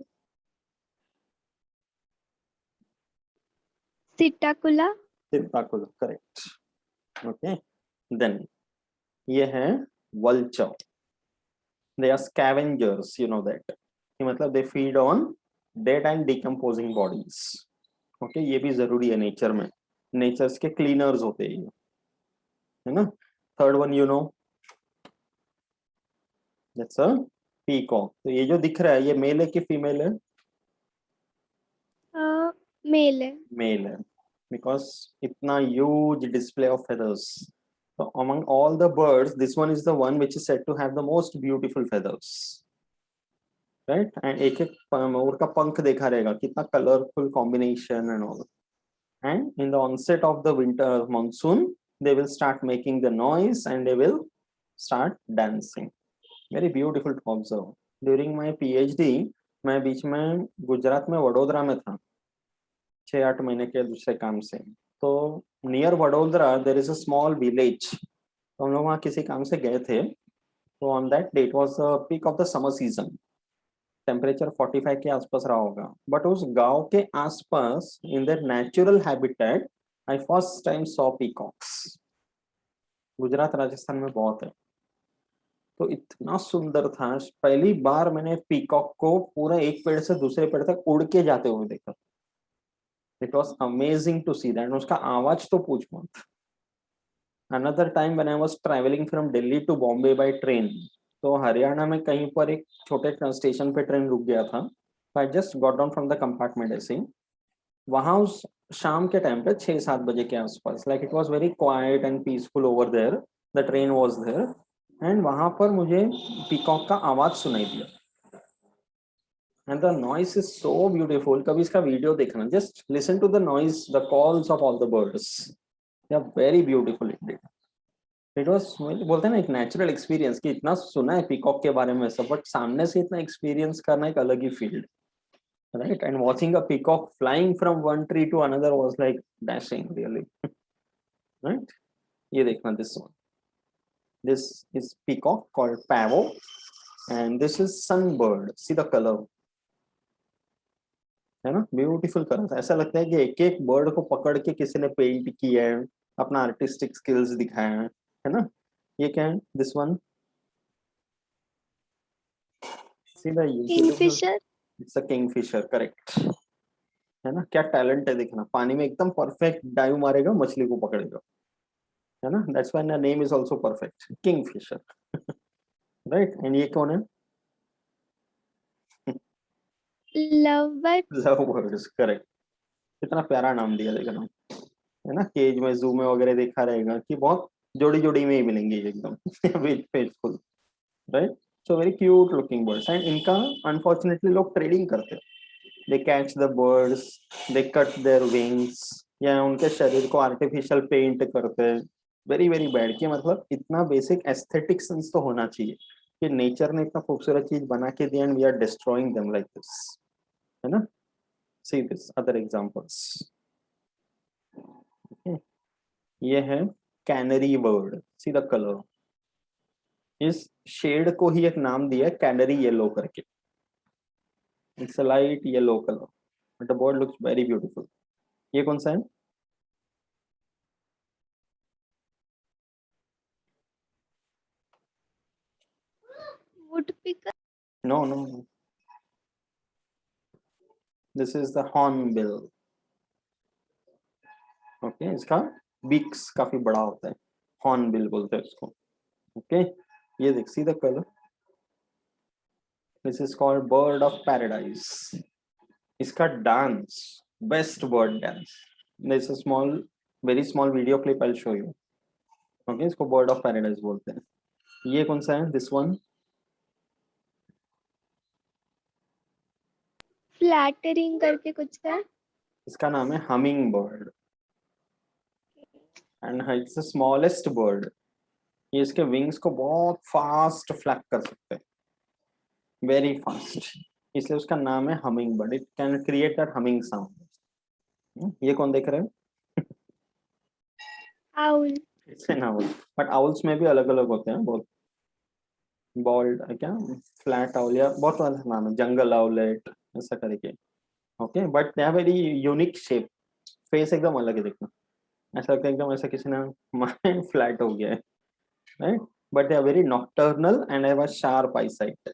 Psittacula. Psittacula, correct. Okay, then ये है vulture. They are scavengers, you know that. कि मतलब they feed on dead and decomposing bodies. Okay, ये भी जरूरी है नेचर में, नेचर्स के क्लीनर्स होते हैं, है ना. Third one, you no, that's a peacock. तो ये जो दिख रहा है ये मेल है कि फीमेल है? मेल है। मेल है, because इतना huge display of feathers. So among all the birds, this one is the one which is said to have the most beautiful feathers, right? And एक एक मोर का पंख देखा रहेगा कितना colorful combination and all. And in the onset of the winter monsoon, they will start making the noise and they will start dancing. Very beautiful to observe. During my PhD, मैं बीच में गुजरात में वडोदरा में था 6-8 महीने के दूसरे काम से। तो near Vadodara there is a small village, तो हम लोग वहाँ किसी काम से गए थे। तो on that day it was the peak of the summer season, temperature 45 के आसपास रहा होगा। बट उस गांव के आसपास in their natural habitat I first time saw peacocks. Gujarat Rajasthan में बहुत है, तो इतना सुंदर था। पहली बार मैंने पीकॉक को पूरा एक पेड़ से दूसरे पेड़ तक उड़ के जाते हुए देखा। It was amazing to see that. उसका आवाज तो पूछ मत। Another time when I was travelling from Delhi to Bombay by train, तो हरियाणा में कहीं पर एक छोटे स्टेशन पे ट्रेन रुक गया था। I just got down from the compartment ऐसे ही। वहां उस शाम के टाइम पे 6-7 बजे के आसपास, like it was very quiet and peaceful over there, the train was there, and वहां पर मुझे पीकॉक का आवाज सुनाई दिया। And the noise is so beautiful. कभी इसका वीडियो देखना, just listen to the noise, the calls of all the birds. They are very beautiful indeed. It was, बोलते हैं ना, एक नेचुरल एक्सपीरियंस कि इतना सुना है पीकॉक के बारे में सब, बट सामने से इतना एक्सपीरियंस करना एक अलग ही field, right? And watching a peacock flying from one tree to another was like dashing really, right? ये देखना, this is peacock called pavo, and this is sunbird. See the colour, है ना, ब्यूटीफुल कलर। ऐसा लगता है कि एक एक बर्ड को पकड़ के किसी ने पेंट किया है, अपना आर्टिस्टिक स्किल्स दिखाया है ना। ये क्या है, this one, see the beautiful, Kingfisher. It's a Kingfisher, correct. है ना, क्या टैलेंट है देखना, पानी में एकदम परफेक्ट डाइव मारेगा, मछली को पकड़ेगा, है ना। That's why the name is also perfect, Kingfisher, right? And ये कौन है? Love birds. Love birds, correct. कितना प्यारा नाम दिया देखना, है ना। केज में, जू में वगैरह देखा रहेगा कि बहुत जोड़ी जोड़ी में ही मिलेंगे ये एकदम faithful, right? So very cute looking birds, and इनका अनफॉर्चुनेटली लोग ट्रेडिंग करते हैं। They catch the birds, they cut their wings, या उनके शरीर को आर्टिफिशियल पेंट करते हैं। Very very bad. कि मतलब इतना बेसिक एस्थेटिक सेंस तो होना चाहिए कि नेचर ने इतना खूबसूरत चीज बना के दिया and we are destroying them like this, है ना। See this other examples. ये है canary bird, see the colour. इस शेड को ही एक नाम दिया, कैनरी येलो करके। It's a light yellow colour, but the bird looks very beautiful. ये कौन सा है? Woodpecker. No no, this is the hornbill. Okay, इसका बीक्स काफी बड़ा होता है, हॉर्नबिल बोलते हैं इसको। ओके, ये देख, see the colour, this is called bird of paradise. इसका dance, best bird dance. This small, very small video clip I will show you. Okay, इसको बर्ड ऑफ पैराडाइज बोलते हैं। ये कौन सा है, दिस वन? फ्लैटरिंग करके कुछ है। इसका नाम है humming bird, and it's the smallest bird. ये इसके विंग्स को बहुत फास्ट फ्लैप कर सकते हैं, वेरी फास्ट, इसलिए उसका नाम है humming bird. It can create that humming sound. ये कौन देख रहे हैं? Owl. It's an owl, but owls में भी अलग अलग होते हैं बहुत। बॉल्ड क्या, फ्लैट आउल, या बहुत अलग नाम है, जंगल आउलेट, ऐसा करके। Okay, but they have very unique shape. Face एकदम अलग है देखना, ऐसा लगता है एकदम ऐसा किसी ने माइंड फ्लैट हो गया है, right? But they are very nocturnal and have a sharp eye sight.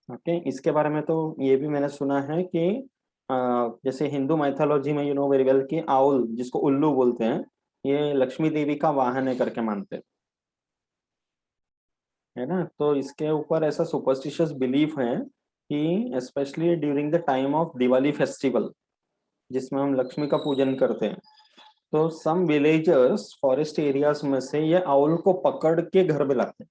Okay, इसके बारे में तो ये भी मैंने सुना है कि जैसे हिंदू माइथोलॉजी में, यू नो वेरी वेल, कि आउल जिसको उल्लू बोलते हैं, ये लक्ष्मी देवी का वाहन है करके मानते हैं। है ना। तो इसके ऊपर ऐसा सुपरस्टिशियस बिलीफ है कि specially during the time of Diwali festival, जिसमें हम लक्ष्मी का पूजन करते हैं, तो सम विलेजर्स फॉरेस्ट एरियाज में से ये आउल को पकड़ के घर में लाते हैं।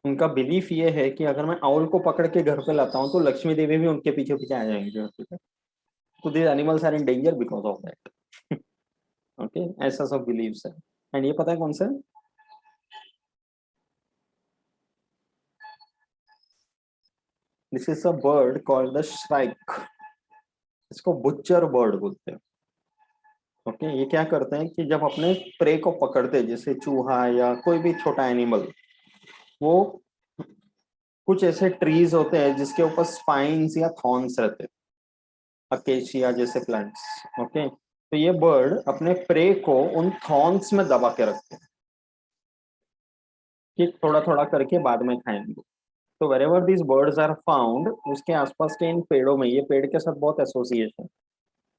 उनका बिलीफ ये है कि अगर मैं आउल को पकड़ के घर पे लाता हूँ तो लक्ष्मी देवी भी उनके पीछे पीछे आ जाएंगे। तो these animals are in danger because of that. Okay, ऐसा सब बिलीव्स है। एंड ये पता है कौन सा है? This is a bird called the shrike. इसको बुच्चर बर्ड बोलते हैं। ओके, ये क्या करते हैं कि जब अपने प्रे को पकड़ते हैं, जैसे चूहा या कोई भी छोटा एनिमल, वो कुछ ऐसे ट्रीज होते हैं जिसके ऊपर स्पाइन्स या थॉर्न्स रहते हैं, अकेशिया जैसे प्लांट्स। ओके, तो ये बर्ड अपने प्रे को उन थॉर्न्स में दबा के रखते हैं कि थोड़ा थोड़ा करके बाद में खाएंगे। तो wherever these birds are found, उसके आसपास के इन पेड़ों में, ये पेड़ के साथ बहुत एसोसिएशन,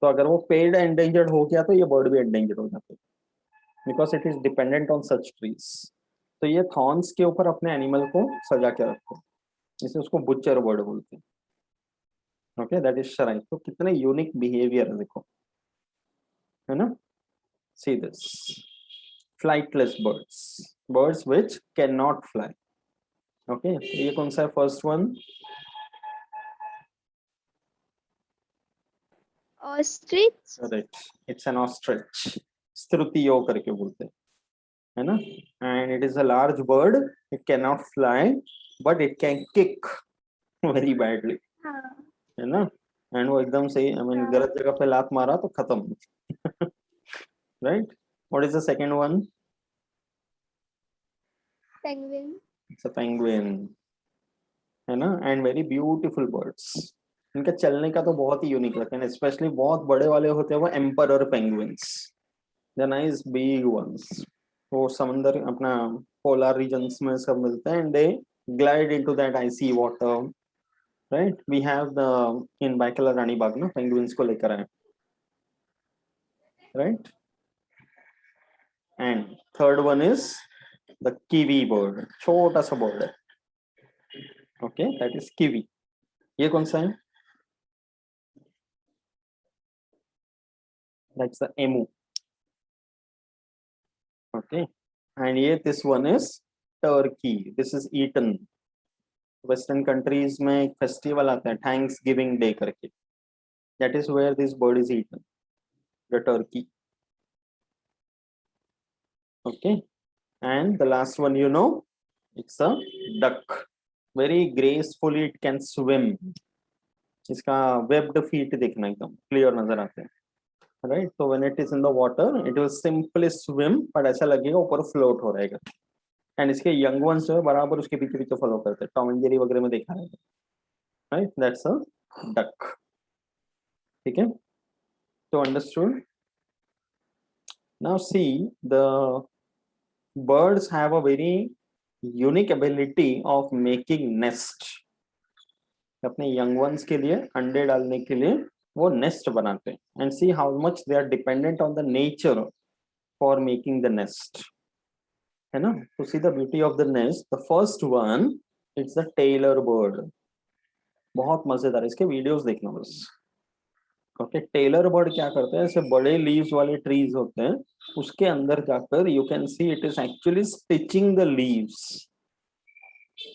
तो अगर वो पेड़ एंडेंजर्ड हो गया तो ये बर्ड भी एंडेंजर्ड हो जाते हैं, because it is dependent on such trees. तो ये थॉर्न्स के ऊपर अपने एनिमल को सजा के रखते हैं, इसे उसको बुच्चर बर्ड बोलते हैं। Okay, that is shrike. तो कितने यूनिक बिहेवियर है देखो, है ना। See this flightless birds, birds which can not fly. Okay, ये कौन सा है first one? Ostrich. Correct, it's an ostrich. Struthio करके बोलते हैं, है ना। And it is a large bird, it can not fly but it can kick very badly, हाँ है ना। एंड वो एकदम सही, आई मीन हाँ। गलत जगह पे लात मारा तो खत्म। Right. What is the second one? Penguin. It's a penguin, है ना। And very beautiful birds. इनका चलने का तो बहुत ही यूनिक लगता है, स्पेशली बहुत बड़े वाले होते हैं वो emperor penguins, the nice big ones. वो समंदर अपना पोलर रीजन्स में सब मिलते हैं, and they glide into that icy water. Right, we have the in Byculla Rani Bagh ना पेंगुइन्स को लेकर आए, राइट। And third one is the kiwi bird, छोटा सा बर्ड है। Okay, that is kiwi. ये कौन सा है? That's the emu. Okay, and ये this one is turkey, this is eaten. Western countries में एक फेस्टिवल आता है थैंक्स गिविंग डे करके, that is where this bird is eaten, the turkey. Okay, and the last one you know, it's a duck. Very gracefully it can swim. इसका webbed feet देखना एकदम clear नजर आते हैं, right. तो when it is in the water it will simply swim, but ऐसा लगेगा ऊपर फ्लोट हो रहेगा। एंड इसके यंग वंस जो है बराबर उसके पीछे पीछे फॉलो करते हैं, टॉम एंड जेरी वगैरह में देखा है, राइट। That's a duck. ठीक है, तो understood. Now see, the birds have a very unique ability of making nest। अपने यंग वंस के लिए, अंडे डालने के लिए वो नेस्ट बनाते हैं। And see how much they are dependent on the nature for making the nest, है ना। तो see the beauty of the nest, the first one it's the tailor bird. बहुत मजेदार, इसके वीडियोस देखना बस। ओके, टेलर बर्ड क्या करते हैं, ऐसे बड़े लीव्स वाले ट्रीज होते हैं, उसके अंदर जाकर you can see it is actually stitching the leaves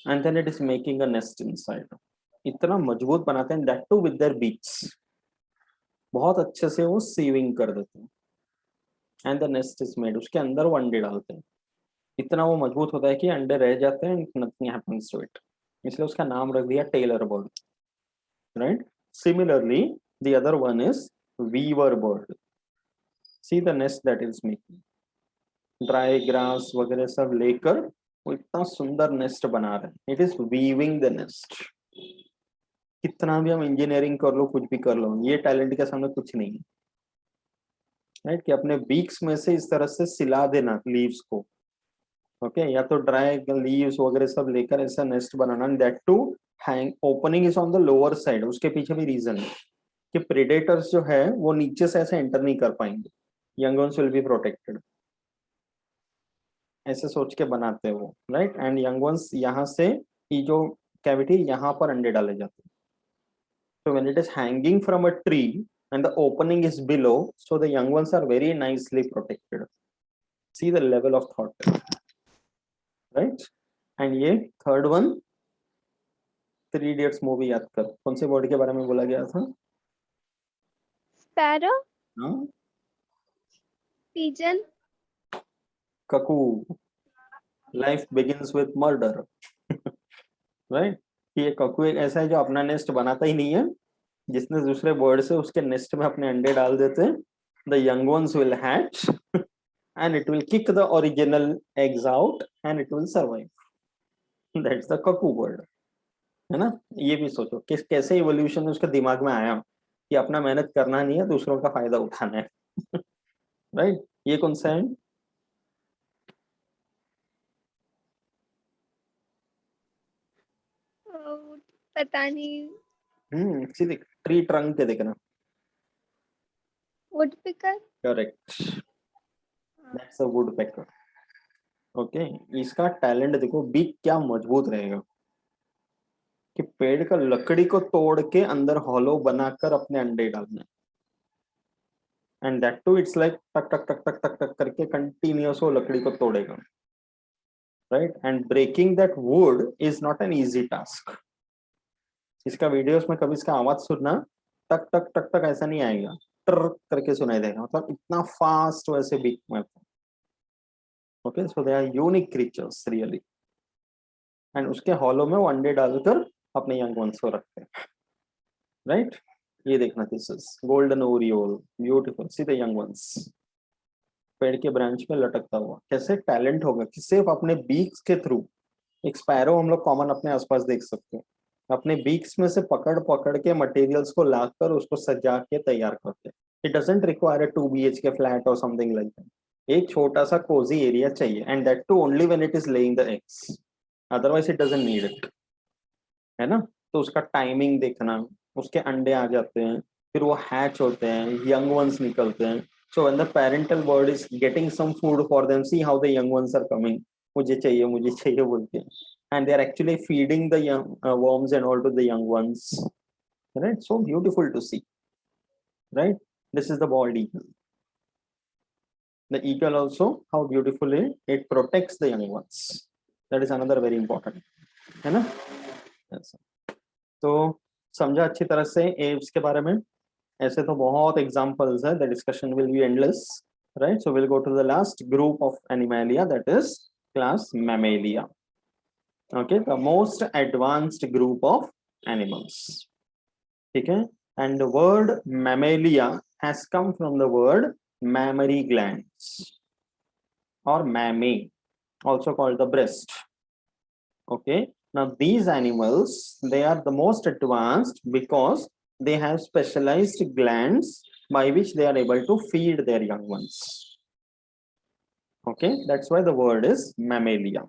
and then it is making a nest inside. इतना मजबूत बनाते हैं, that too with their beaks. बहुत अच्छे से वो सीविंग कर देते हैं, and the nest is made. उसके अंदर वो अंडे डालते हैं, इतना वो मजबूत होता है कि अंडे रह जाते हैं, नथिंग हैपेंस टू इट। इसलिए उसका नाम रख दिया tailor bird, right. Similarly the other one is weaver bird. See the nest that is making, dry grass वगैरह सब लेकर वो इतना सुंदर नेस्ट बना रहे हैं, it is weaving the nest. कितना भी हम इंजीनियरिंग कर लो, कुछ भी कर लो, ये टैलेंट के सामने कुछ नहीं है, राइट। कि अपने बीक्स में से इस तरह से सिला देना लीव्स को। ओके, या तो ड्राई लीव्स वगैरह सब लेकर ऐसा नेस्ट बनाना, that too hang opening is on the lower side. उसके पीछे भी रीजन है कि प्रेडेटर्स जो है वो नीचे से ऐसे एंटर नहीं कर पाएंगे, young ones will be protected. ऐसे सोच के बनाते हैं वो, राइट। एंड यंग वंस यहाँ से, ये जो कैविटी यहाँ पर अंडे डाले जाते हैं. So when it is hanging from a tree and the opening is below, so the young ones are very nicely protected. See the level of thought, right? And ये third one, three idiots movie याद कर, कौन से bird के बारे में बोला गया था? स्पैरो, हाँ, pigeon, ककू. Life begins with murder, right. ये ककू एक ऐसा है जो अपना नेस्ट बनाता ही नहीं है, जिसने दूसरे बर्ड से उसके नेस्ट में अपने अंडे डाल देते हैं. The young once will hatch and it will kick the original eggs out and it will survive. That's the cuckoo bird. है ना. ये भी सोचो कि कैसे इवोल्यूशन उसके दिमाग में आया कि अपना मेहनत करना नहीं है, दूसरों का फायदा उठाना है. राइट. ये कौन सा है? पता नहीं, सीधे ट्री ट्रंक के देखना. Woodpecker. Correct, that's a woodpecker. Okay, इसका टैलेंट देखो, बीक क्या मजबूत रहेगा कि पेड़ का लकड़ी को तोड़ के अंदर हॉलो बनाकर अपने अंडे डालने. And that too it's like टक टक टक टक टक टक करके कंटिन्यूअस वो लकड़ी को तोड़ेगा, right. And breaking that wood is not an easy task. इसका वीडियोस में कभी इसका आवाज सुनना, टक टक टक टक ऐसा नहीं आएगा, टर करके सुनाई देगा, मतलब इतना फास्ट वैसे बीक मारता है. Okay, so they are unique creatures really. And उसके हॉलो में वो अंडे डालकर अपने यंग वंस को रखते हैं, राइट. ये देखना, this is golden oriole, beautiful. See the young ones पेड़ के ब्रांच में लटकता हुआ. कैसे टैलेंट होगा कि सिर्फ अपने बीक्स के थ्रू, एक स्पैरो हम लोग कॉमन अपने आसपास देख सकते हैं, अपने बीक्स में से पकड़ पकड़ के मटेरियल्स को लाकर उसको सजा के तैयार करते हैं. It doesn't require a 2 BHK flat और समथिंग लाइक दैट. एक छोटा सा कोजी एरिया चाहिए, and that too only when it is laying the eggs, otherwise it doesn't need it. है ना. तो उसका टाइमिंग देखना, उसके अंडे आ जाते हैं, फिर वो हैच होते हैं, यंग वंस निकलते हैं. So when the parental bird is getting some food for them, see how the young ones are coming. मुझे चाहिए बोलते हैं. And they are actually feeding the young worms and all to the young ones. Right? So beautiful to see. Right? This is the bald eagle. The eagle also, how beautifully it protects the young ones. That is another very important. है ना? Yes. तो समझा अच्छी तरह से Aves के बारे में. ऐसे तो बहुत एग्जांपल्स है, the discussion will be endless, right. So will go to the last group of animalia, that is class mammalia. Okay, the most advanced group of animals. ठीक है. And the word mammalia has come from the word mammary glands or mammae, also called the breast. Okay, now these animals, they are the most advanced because they have specialized glands by which they are able to feed their young ones. Okay, that's why the word is mammalia.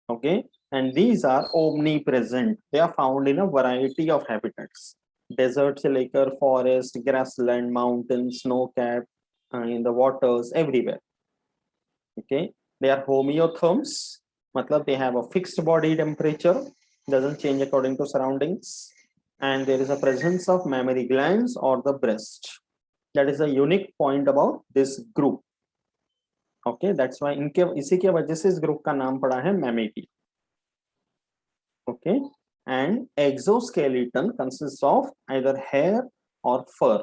Okay, and these are omnipresent. They are found in a variety of habitats: desert se lekar forest, grassland, mountains, snow cap, in the waters, everywhere. Okay, they are homeotherms, matlab they have a fixed body temperature, doesn't change according to surroundings, and there is a presence of mammary glands or the breast. That is a unique point about this group. Okay, that's why इनके इसी के वजह से इस group का नाम पड़ा है Mammalia. Okay, and exoskeleton consists of either hair or fur.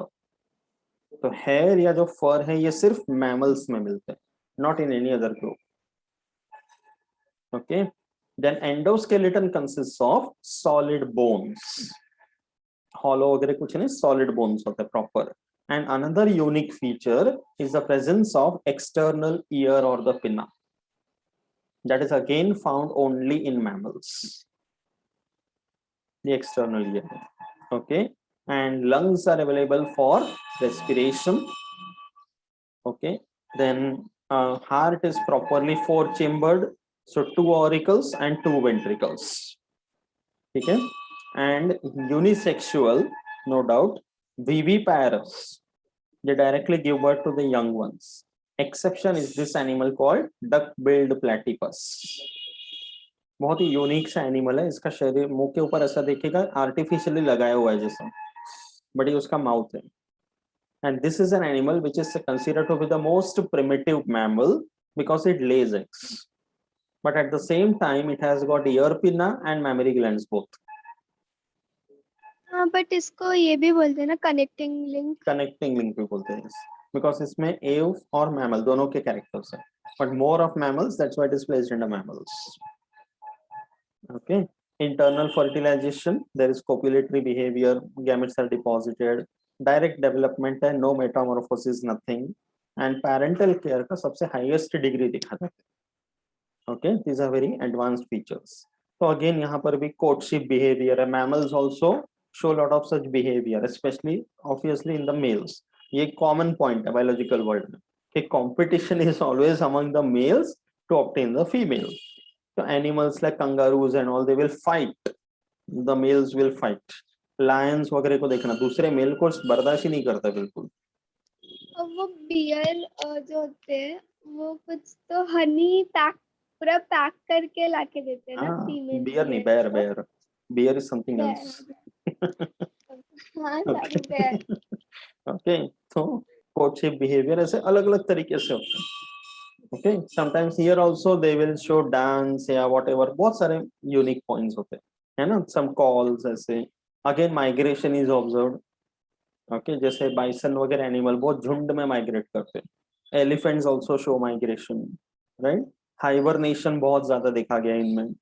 तो hair या जो fur है ये सिर्फ mammals में मिलते हैं, not in any other group. Okay, then endoskeleton consists of solid bones. Hollow वगैरह कुछ नहीं, solid bones होते हैं proper. And another unique feature is the presence of external ear or the pinna. That is again found only in mammals. The external ear. Okay, and lungs are available for respiration. Okay, then heart is properly 4-chambered, so 2 auricles and 2 ventricles. Okay, and unisexual, no doubt. Viviparous, they directly give birth to the young ones. Exception is this animal called duck billed platypus. बहुत ही unique सा animal है, इसका शरीर मुंह के ऊपर ऐसा देखिएगा आर्टिफिशियली लगाया हुआ है जैसा, बट ये उसका माउथ है। And this is an animal which is considered to be the most primitive mammal because it lays eggs, but at the same time it has got ear pinna and mammary glands both. हाँ but इसको ये भी बोलते हैं ना connecting link. Connecting link भी बोलते हैं बिकॉज इसमें एव और मैमल दोनों के कैरेक्टर्स हैं, but more of mammals, that's why it is placed in the mammals. Okay, internal fertilization, there is copulatory behavior, gametes are deposited, direct development है, no metamorphosis, nothing, and parental care का सबसे highest degree दिखा जाता है। Okay, these are very advanced features. So again यहाँ पर भी courtship behavior है, mammals also show a lot of such behavior, especially obviously in the males. ये common point है biological world में कि competition is always among the males to obtain the female. So animals like kangaroos and all, they will fight, the males will fight. Lions वगैरह को देखना, दूसरे mail को बर्दाश्त ही नहीं करता बिल्कुल। और वो बियर जो होते हैं वो कुछ तो हनी पैक पूरा पैक करके लाके देते हैं ना फीमेल बियर नहीं, bear, bear, beer is something else. हाँ सॉरी बेयर। ओके, तो कोर्टशिप बिहेवियर ऐसे अलग अलग तरीके से होते हैं। Okay, sometimes here also they will show dance या व्हाटएवर, बहुत सारे यूनिक पॉइंट्स होते हैं, है ना, सम कॉल्स ऐसे। Again migration is observed. Okay, जैसे बाइसन वगैरह एनिमल बहुत झुंड में माइग्रेट करते हैं। Elephants also show migration, right. Hibernation बहुत ज्यादा देखा गया इनमें।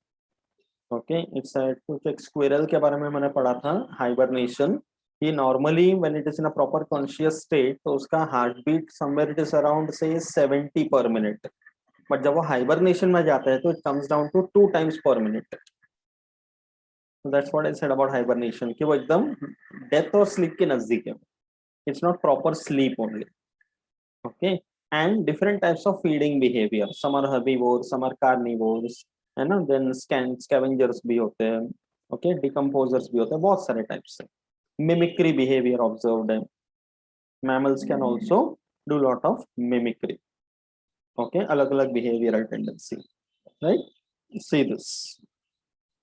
ओके, इट्स कुछ एक स्क्विरल के बारे में मैंने पढ़ा था, हाइबरनेशन। ये normally when it is in a proper conscious state तो उसका heart beat somewhere it is around से 70 पर मिनट, बट जब वो हाइबरनेशन में जाता है तो it comes down to 2 times per minute. That's what I said about hibernation कि वो एकदम डेथ और स्लीप के नजदीक है, it's not proper sleep only. Okay, and different types of feeding behaviour, some are herbivore, some are carnivores, है ना, then scavengers भी होते हैं। ओके, डिकम्पोजर्स भी होते हैं, बहुत सारे टाइप्स से। मिमिक्री बिहेवियर ऑब्जर्व्ड है, mammals can also do lot of mimicry. Okay, अलग अलग behavioural tendency, right. See this,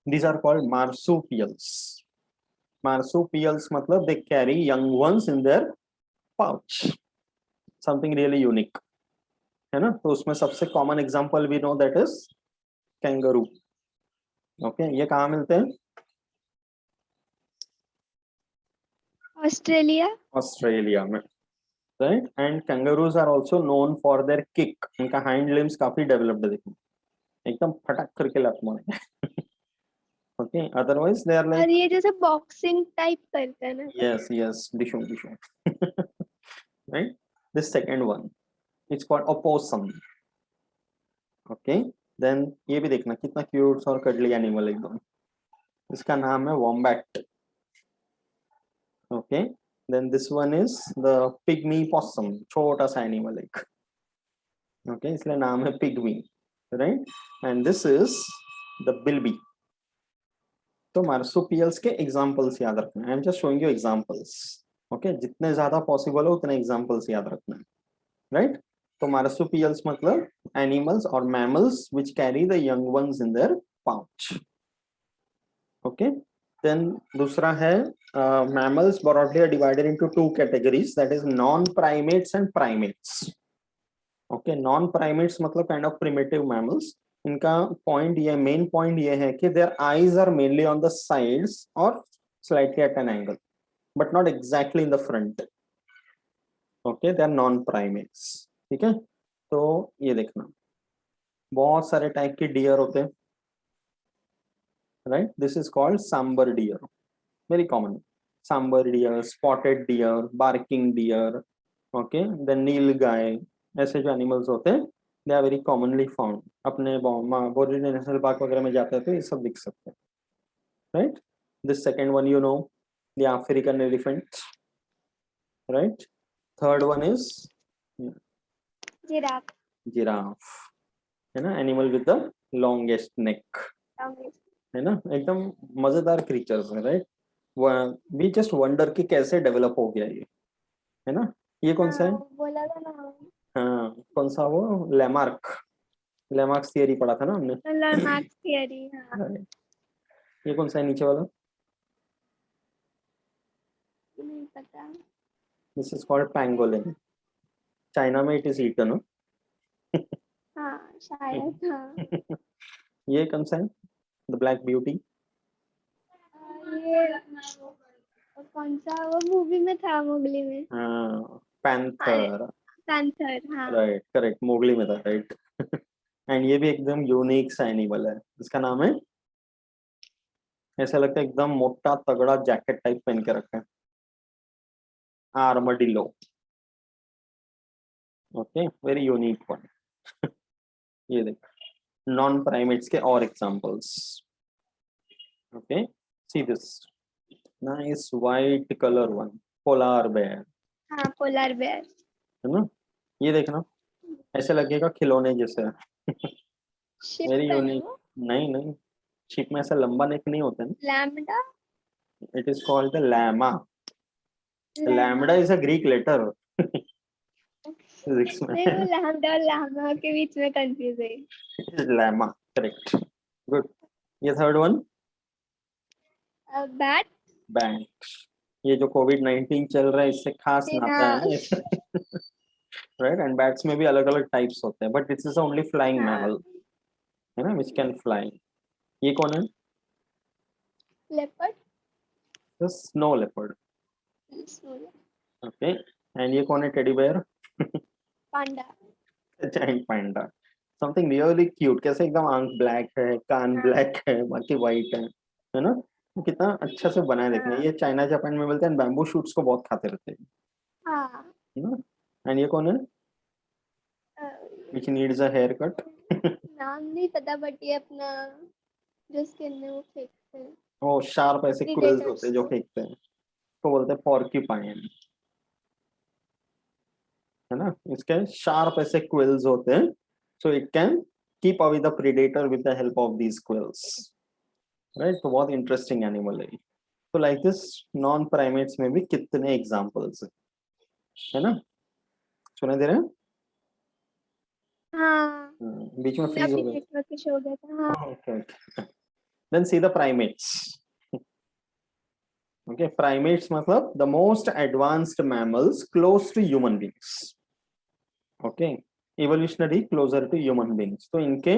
these are called marsupials. Marsupials मतलब they carry young ones in their pouch, something really unique, है ना। तो उसमें सबसे common example we know that is kangaroo. Okay, ये कहाँ मिलते हैं? ऑस्ट्रेलिया। ऑस्ट्रेलिया में, right. And kangaroos are also known for their kick, इनका हाइंड लिम्स काफी डेवलप्ड है, देखो एकदम फटक करके लत मारे। Okay, otherwise they are like, और ये जैसे बॉक्सिंग टाइप करते हैं ना। यस यस, डिशो डिशो, right. This second one it's called opossum. Okay, then ये भी देखना कितना क्यूट और कडली एनिमल एकदम, इसका नाम है wombat. Okay, then this one is the pygmy possum, छोटा सा एनिमल एक। ओके, इसलिए नाम है pygmy, right. And this is the bilby. तो मार्सुपियल्स के एग्जांपल्स याद रखना, I am just showing you examples. Okay, जितने ज्यादा पॉसिबल हो उतने एग्जांपल्स याद रखना है, राइट। तो मार्सुपियल्स मतलब एनिमल्स और mammals which carry the young ones in their pouch. Okay, then दूसरा है mammals broadly are divided into 2 categories, that is non primates and primates. Okay, non primates मतलब kind of primitive mammals. इनका point ये, main point ये है कि their eyes are mainly on the sides or slightly at an angle but not exactly in the front. Okay, they are non primates. ठीक है, तो ये देखना बहुत सारे टाइप के डियर होते हैं, right. This is called sambar deer, very common. Sambar deer, spotted deer, barking deer, okay, the nilgai, ऐसे जो एनिमल्स होते हैं they are very commonly found. अपने बोरिडे नेशनल पार्क वगैरह में जाते हैं तो ये सब दिख सकते हैं, right. This second one you no, the African elephant, right. Third one is giraffe. Giraffe, है ना, एनिमल विद द लॉन्गेस्ट नेक, है ना, एकदम मजेदार क्रीचर्स है, राइट। वी जस्ट वंडर कि कैसे डेवलप हो गया ये, है ना। ये कौन सा है? बोला था ना हाँ, कौन सा वो लेमार्क थियरी पढ़ा था ना हमने। लेमार्क थियरी, हाँ। ये कौन सा है नीचे वाला? नहीं पता। This is called pangolin. China में इट इज ईटन। हाँ शायद, हाँ। ये कौन सा है? The black beauty. ये कौन सा वो मूवी में था, मोगली में? हाँ, हाँ, पैंथर। पैंथर, हाँ। राइट, करेक्ट, मोगली में था, राइट। एंड ये भी एकदम यूनिक सा एनिमल है। इसका नाम है, ऐसा लगता है एकदम मोटा तगड़ा जैकेट टाइप पहन के रखा है, armadillo. Okay, very unique one. ये देख, नॉन प्राइमेट्स के और examples. Okay, see this nice white colour one, polar bear, हाँ, पोलर बेयर। है ना? ये देखना, ऐसे लगेगा खिलौने जैसे। शिप वेरी है ना यूनिक। वो? नहीं नहीं, शिप में ऐसा लंबा नेक नहीं होता ना। Lambda. It is called the llama. Llama. Lambda is a Greek letter physics में। नहीं, वो लैम्बडा और लैमा के बीच में कंफ्यूज है। Llama, correct, good. ये थर्ड वन, बैट। बैंक। ये जो कोविड-19 चल रहा है, इससे खास बिना। नाता है ना इसका। राइट, एंड बैट्स में भी अलग अलग टाइप्स होते हैं, but this is only flying हाँ। मैमल, है ना, विच कैन फ्लाई। ये कौन है? Leopard. Snow leopard. Okay, and ये कौन है? Teddy bear. Panda. Giant panda. Something really cute, कैसे एकदम आंख ब्लैक है, कान हाँ। ब्लैक है, बाकी वाइट है ना? वो कितना अच्छा से बनाया देखना। हाँ। ये चाइना जापान में मिलते हैं, बैम्बू शूट्स को बहुत खाते रहते हैं, हाँ। है ना? एंड ये कौन है? Uh, which needs a hair cut. नाम नहीं पता, बट ये अपना जो स्किन में वो फेंकते हैं। वो शार्प ऐसे क्विल्स होते प्रीडेटर्स हैं जो को। फेंकते हैं, तो बोलते हैं पॉर्क्यूपाइन, है ना? इसके शार्प ऐसे क्विल्स होते हैं, so it can keep away the predator with the help of these quills. Right, तो बहुत इंटरेस्टिंग एनिमल है। तो लाइक दिस, नॉन प्राइमेट्स में भी कितने एग्जांपल्स है ना? सुना दे रहे हैं? हाँ। बीच में फ्रीज अभी हो गए। नेटवर्क इशू हो गया था, हाँ। Okay, then see the primates. Okay, primates मतलब the most advanced mammals close to human beings. Okay, evolutionary closer to human beings, तो इनके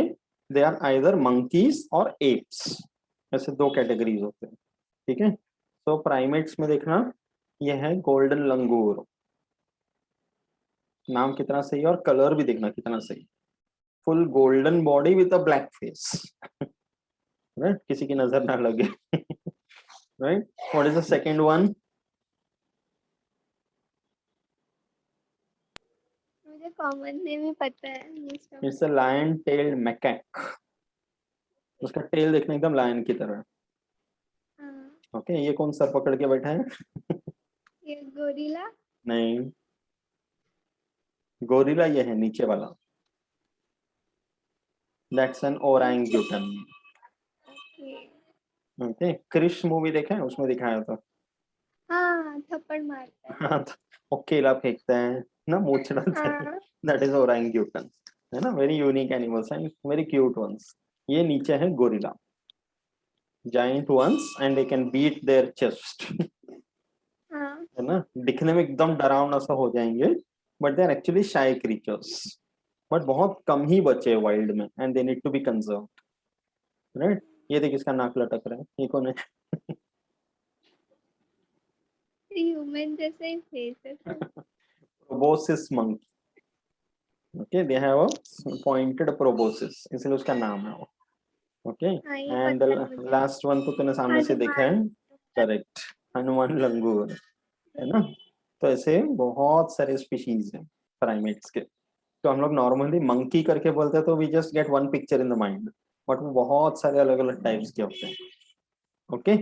दे आर आइदर मंकीज और एप्स, ऐसे दो कैटेगरीज होते हैं, ठीक है? तो प्राइमेट्स में देखना, यह है गोल्डन लंगूर। नाम कितना सही है, और कलर भी देखना कितना सही, full golden body with a black face. Right, किसी की नजर ना लगे। Right, what is the second one? मुझे कॉमन नेम ही पता है most of it's a lion tailed macaque. it। उसका टेल देखना एकदम लायन की तरह। हाँ। ओके, ये कौन सर पकड़ के बैठा है? ये गोरिल्ला। नहीं, गोरिल्ला ये है नीचे वाला, दैट्स एन नीचे। ओरंगुटन। ओके। ओके, क्रिश मूवी देखा है, उसमें दिखाया था। हाँ, थप्पड़ मारता है। हाँ, तो वो केला फेंकता है ना, मूंछ चढ़ाता है, हाँ। दैट इज ओरंगुटन, है ना? Very unique animals and very cute ones. ये नीचे है gorilla, giant ones, and they can beat their chest. हाँ। है ना? दिखने में एकदम डरावना सा हो जाएंगे, but they are actually shy creatures, but बहुत कम ही बचे वाइल्ड में, and they need to be conserve. Right, ये देख इसका नाक लटक रहा है, ये कौन है? ह्यूमन जैसा ही फेस है सब। Proboscis monkey. Okay, they have a pointed proboscis, इसलिए उसका नाम है वो। ओके, हाँ, ये एंड पता है मुझे। लास्ट वन तो तूने सामने से देखा हनुमान। है, करेक्ट, हनुमान लंगूर, है ना? तो ऐसे बहुत सारे स्पीशीज हैं प्राइमेट्स के, तो हम लोग नॉर्मली मंकी करके बोलते हैं, तो we just get one picture in the mind, but वो बहुत सारे अलग अलग टाइप्स के होते हैं। ओके,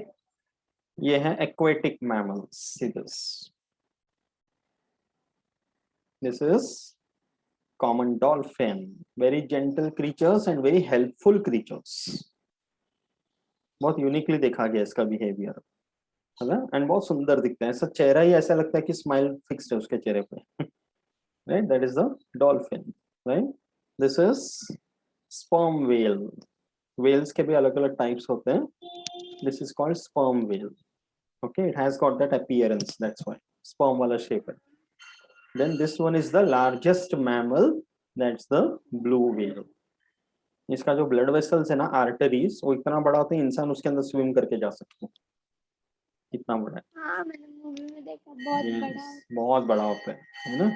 ये है aquatic mammals. This is common dolphin, very gentle creatures and very helpful creatures. बहुत यूनिकली देखा गया इसका बिहेवियर, है ना? एंड बहुत सुंदर दिखते हैं, ऐसा चेहरा ही ऐसा लगता है कि स्माइल फिक्स्ड है उसके चेहरे पे। right? That is the dolphin, right? This is sperm whale. Whales के भी अलग अलग types होते हैं. This is called sperm whale. Okay, it has got that appearance, that's why sperm वाला shape है. Then this one is the largest mammal, that's the blue whale. इसका जो ब्लड वेसल्स है ना, आर्टरीज, वो इतना बड़ा होता है इंसान उसके अंदर स्विम करके जा सकते हैं, इतना बड़ा है. हाँ मैंने मूवी में देखा, बहुत Yes, बड़ा है। बहुत बड़ा होता है ना.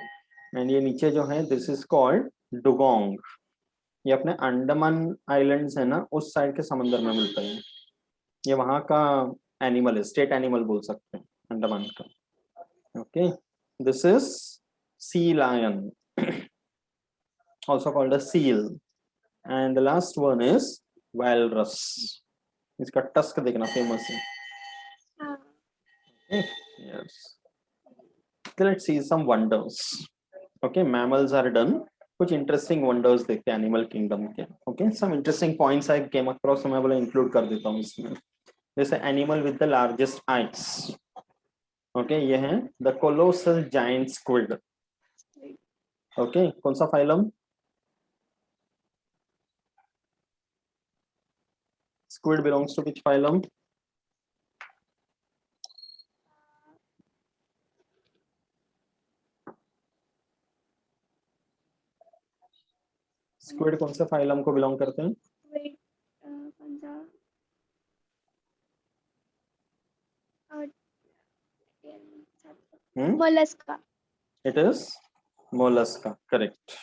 एंड ये नीचे जो है, दिस इज कॉल्ड डुगोंग. ये अपने अंडमान आइलैंड्स है ना, उस साइड के समंदर में मिलता है. ये वहां का एनिमल है, स्टेट एनिमल बोल सकते हैं अंडमान का. Okay, this is sea lion, also called a seal. And the last one is walrus. इसका टस्क देखना फेमस है. हाँ Okay, yes. So let's see some wonders. Okay, mammals are done. कुछ interesting wonders देखते हैं animal kingdom के. Okay, some interesting points I came across, मैं बोला include कर देता हूँ इसमें. जैसे animal with the largest eyes. Okay, ये है the colossal giant squid. Okay, कौन सा phylum? Squid belongs to which phylum? Squid कौन से phylum को belong करते हैं? वेट कौन सा Mollusca. It is mollusca, correct.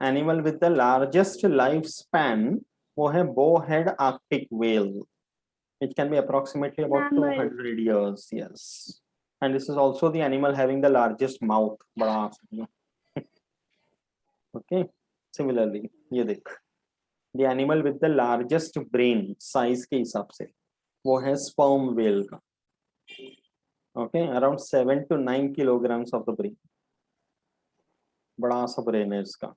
Animal with the largest lifespan, वो है bowhead Arctic whale. It can be approximately about Mammal. 200 years. Yes, and this is also the animal having the largest mouth. बड़ा सा. Okay. Similarly, ये देख. The animal with the largest brain size के हिसाब से वो है sperm whale का. Okay, around 7 to 9 kilograms of the brain. बड़ा सा brain है इसका.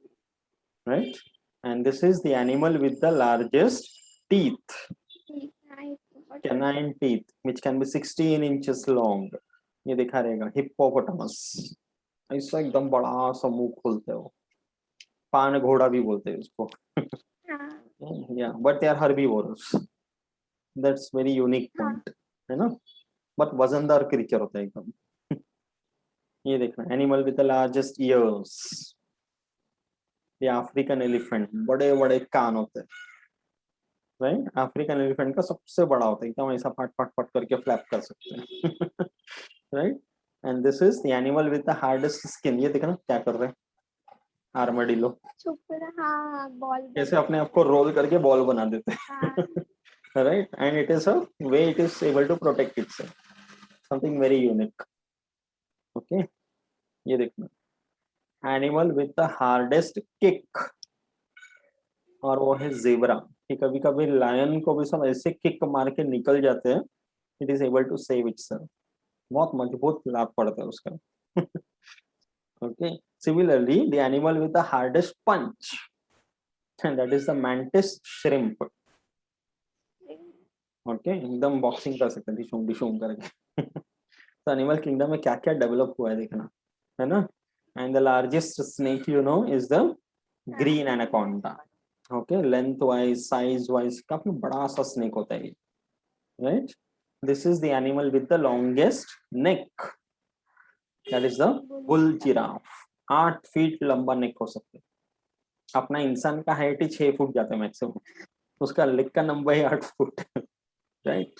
Right? And this is the animal with the largest teeth, canine teeth, which can be 16 inches long. ये दिखा रहेगा हिप्पोपोटामस. ऐसा एकदम बड़ा सा मुंह खोलते हो, पान घोड़ा भी बोलते हैं उसको. Yeah, but they are herbivores. That's very unique point, है ना. But वजनदार creature होता है एकदम. ये देखना, animal with the largest ears. The African elephant, बड़े बड़े कान होते हैं. Right? African elephant का सबसे बड़ा होता है, एकदम ऐसा फट फट फट करके फ्लैप कर सकते हैं. Right? And this is the animal with the hardest skin. ये देखना क्या कर रहे हैं, आर्माडिलो. हाँ बॉल कैसे अपने आप को रोल करके बॉल बना देते हैं. Right? And it is a way it is able to protect itself. Something very unique. Okay? ये देखना, animal with the hardest kick, और वो है zebra. कि कभी कभी लायन को भी सब ऐसे किक मार के निकल जाते हैं. It is able to save itself. बहुत मजबूत लाभ पड़ता है उसका. Okay, similarly the animal with the hardest punch, and that is the mantis shrimp. Okay, एकदम बॉक्सिंग कर सकते हैं डिशूम डिशूम करके. तो एनिमल किंगडम में क्या क्या डेवलप हुआ है देखना, है ना. And the largest snake you know is the green anaconda. Okay, length wise size wise काफी बड़ा सा स्नेक होता है ये. Right, this is the animal with the longest neck, that is the bull giraffe. 8 feet लंबा नेक हो सकता है. अपना इंसान का हाइट ही 6 फुट जाता है मैक्सिमम, उसका लेग का नंबर है 8 foot. Right,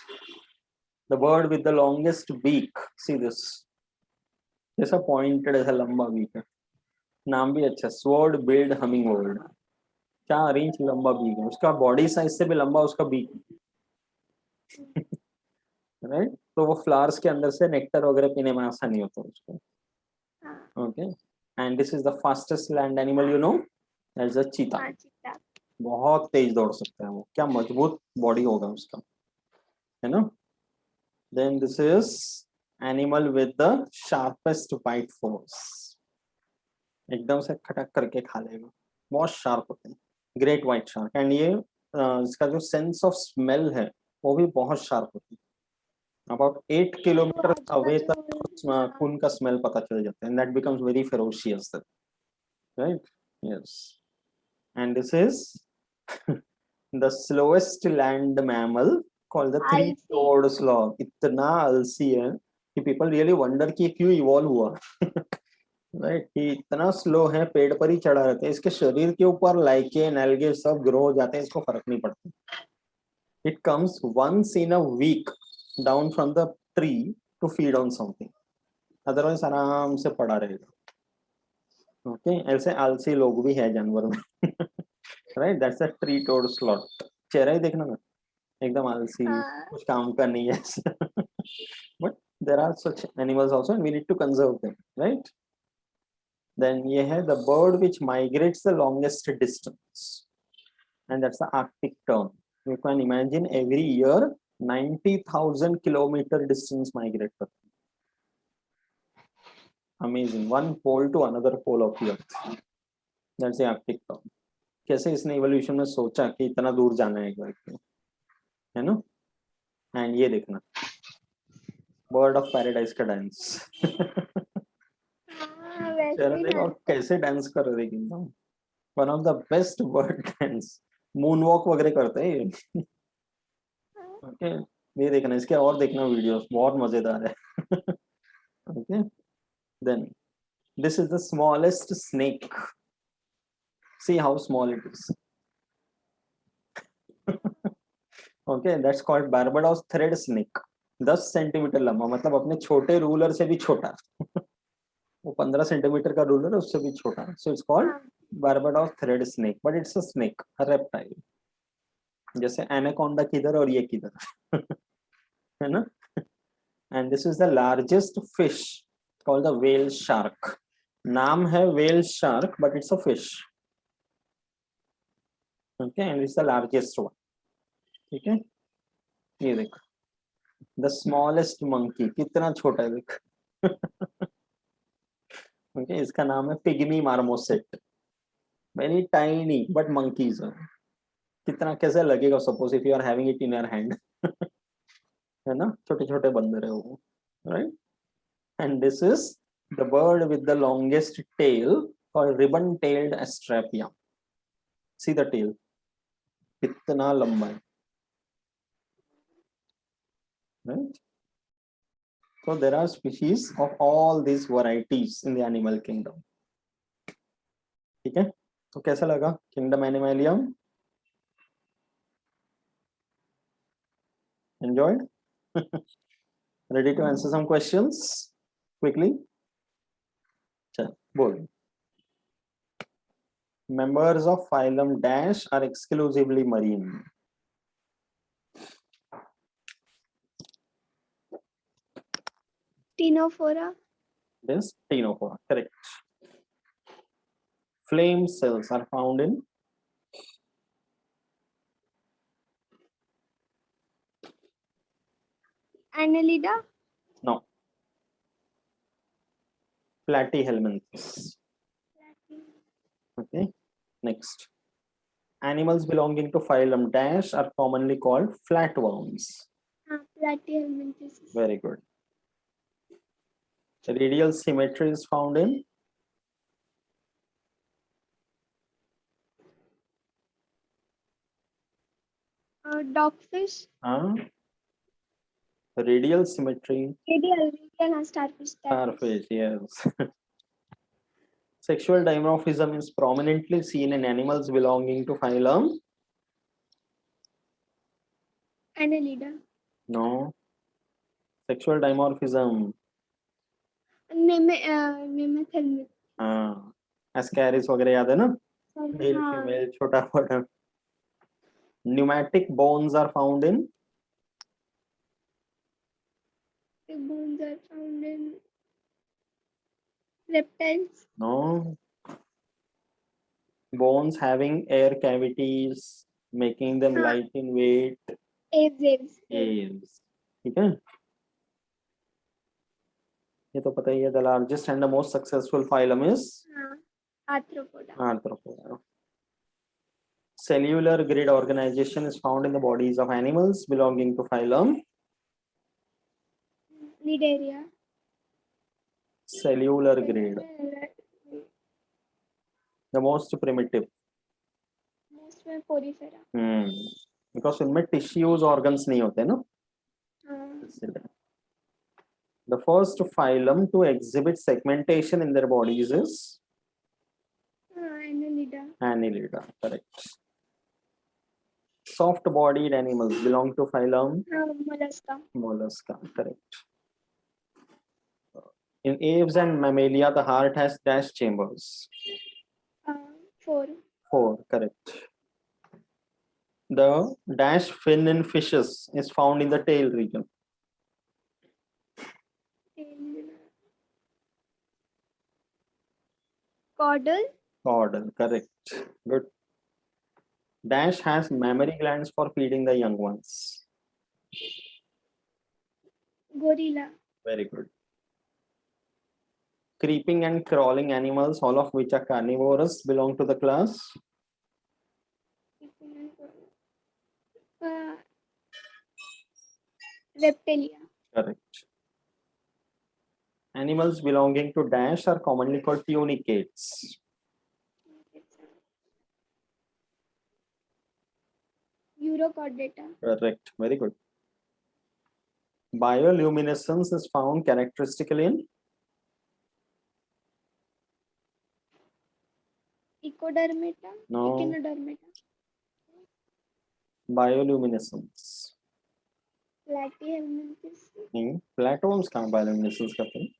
the bird with the longest beak, see this, जैसा पॉइंटेड ऐसा लंबा बीक है. नाम भी अच्छा, sword billed hummingbird. 4 inch लंबा बीक है उसका, बॉडी साइज से भी लंबा उसका बीक. राइट, तो वो फ्लावर्स के अंदर से नेक्टर वगैरह पीने में आसानी होता है उसको. Okay, and this is the fastest land animal you know, that is a चीता. बहुत तेज दौड़ सकता है वो, क्या मजबूत बॉडी होगा उसका, है ना. Then this is animal with the sharpest bite force. एकदम से खटक करके खा लेगा, बहुत शार्प होते हैं. Great white shark. एंड ये इसका जो सेंस ऑफ स्मेल है वो भी बहुत शार्प होती है. अबाउट 8 वो किलोमीटर अवे आजू-बाजू तक खून का स्मेल पता चल जाता है, and that becomes very ferocious, right? Yes, and this is the slowest land mammal called the three आलसी। Toed sloth. इतना आलसी है कि पीपल रियली वंडर कि क्यों इवॉल्व हुआ। राइट, कि इतना स्लो है, पेड़ पर ही चढ़ा रहता है, इसके शरीर के ऊपर लाइकेन एल्गे सब ग्रो हो जाते हैं, इसको फर्क नहीं पड़ता। It comes once in a week down from the tree to feed on something, otherwise आराम से पड़ा रहेगा। ओके, ऐसे आलसी लोग भी है जानवर में। Right, that's a tree toad sloth. चेहरा ही देखना ना, एकदम आलसी, हाँ। कुछ काम का नहीं है। But there are such animals also and we need to conserve them, right? Then ये है the bird which migrates the longest distance, and that's the Arctic tern. You can imagine every year 90,000 kilometer distance migrate करते हैं. Amazing, one pole to another pole of the earth. That's the Arctic tern. कैसे इसने evolution में सोचा कि इतना दूर जाना है करके, है ना? And ये देखना, bird of paradise का dance. हाँ, वैसे चलो ही देखो डांस कैसे डांस कर रहे हैं एकदम, one of the best bird dance, moon walk वगैरह करते हैं ये। ओके, ये देखना, इसके और देखना वीडियोस, बहुत मजेदार है। Okay, then this is the smallest snake, see how small it is. Okay, that's called Barbados thread snake. 10 centimetre लंबा, मतलब अपने छोटे रूलर से भी छोटा। वो 15 सेंटीमीटर का रूलर है, उससे भी छोटा, सो इट्स कॉल्ड हाँ। Barbados thread snake, but it's a snake, a reptile. जैसे एनाकोंडा किधर और ये किधर। है ना? And this is the largest fish called the whale shark. नाम है whale shark but it's a fish. Okay, and it's the largest one. ठीक है, ये देख, द स्मॉलेस्ट मंकी, कितना छोटा है देख। ओके, इसका नाम है pygmy marmoset, very tiny but monkeys. कितना कैसे लगेगा, suppose if you are having it in your hand. है ना, छोटे छोटे बंदर है वो, right? And this is the bird with the longest tail called ribbon-tailed astrapia. See the tail, कितना लंबा है, right? So there are species of all these varieties in the animal kingdom. ठीक है, तो कैसा लगा kingdom एनिमलियम? Enjoyed? Ready to answer some questions quickly? चल बोल. Members of phylum Dash are exclusively marine. Ctenophora. This Ctenophora, correct. Flame cells are found in Annelida. no, Platyhelminthes. Okay, next. Animals belonging to phylum Dash are commonly called flatworms. हाँ, प्लैटिहेल्मिन्थेस। Very good. Radial symmetry is found in dogfish. radial symmetry. Radial हाँ, starfish. Starfish, yes. Sexual dimorphism is prominently seen in animals belonging to phylum. Annelida. No. Sexual dimorphism. नेमेथेल्मिस। हाँ, Ascaris वगैरह याद है ना? Male, हाँ, female, छोटा बड़ा. Pneumatic bones are found in bones are found in reptiles. no, bones having air cavities, making them हाँ, light in weight. aves। Caves. ठीक है, ये तो पता ही है. The largest and the most successful phylum is हाँ, arthropoda. Arthropoda. Cellular grid organization is found in the bodies of animals belonging to phylum Nidaria. Cellular grade, the most primitive. Most में porifera. Because उनमें tissues organs नहीं होते ना. हाँ. The first phylum to exhibit segmentation in their bodies is Annelida. Annelida, correct. Soft bodied animals belong to phylum Mollusca. Mollusca, correct. In aves and mammalia, the heart has dash chambers. 4. 4, correct. The dash fin in fishes is found in the tail region. Caudal. Caudal, correct. Good. Dash has mammary glands for feeding the young ones. Gorilla. Very good. Creeping and crawling animals, all of which are carnivorous, belong to the class Reptilia. correct. Animals belonging to dash are commonly called tunicates. Urochordata. Correct. Very good. Bioluminescence is found characteristically in Ecodermata. No. Echinodermata. bioluminescence. Platyhelminthes. Plateaus कहाँ bioluminescence करते हैं?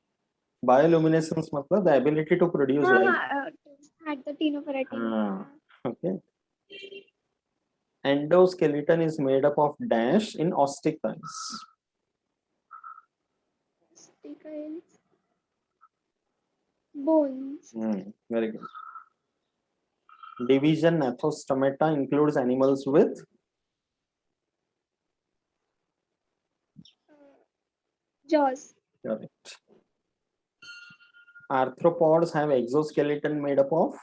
Bioluminescence मतलब the ability to produce light. Actinophyretin. Okay. Endoskeleton is made up of dash in ossificans. Bones. Very good. Division Athostomata includes animals with Jaws. correct. Arthropods have exoskeleton made up of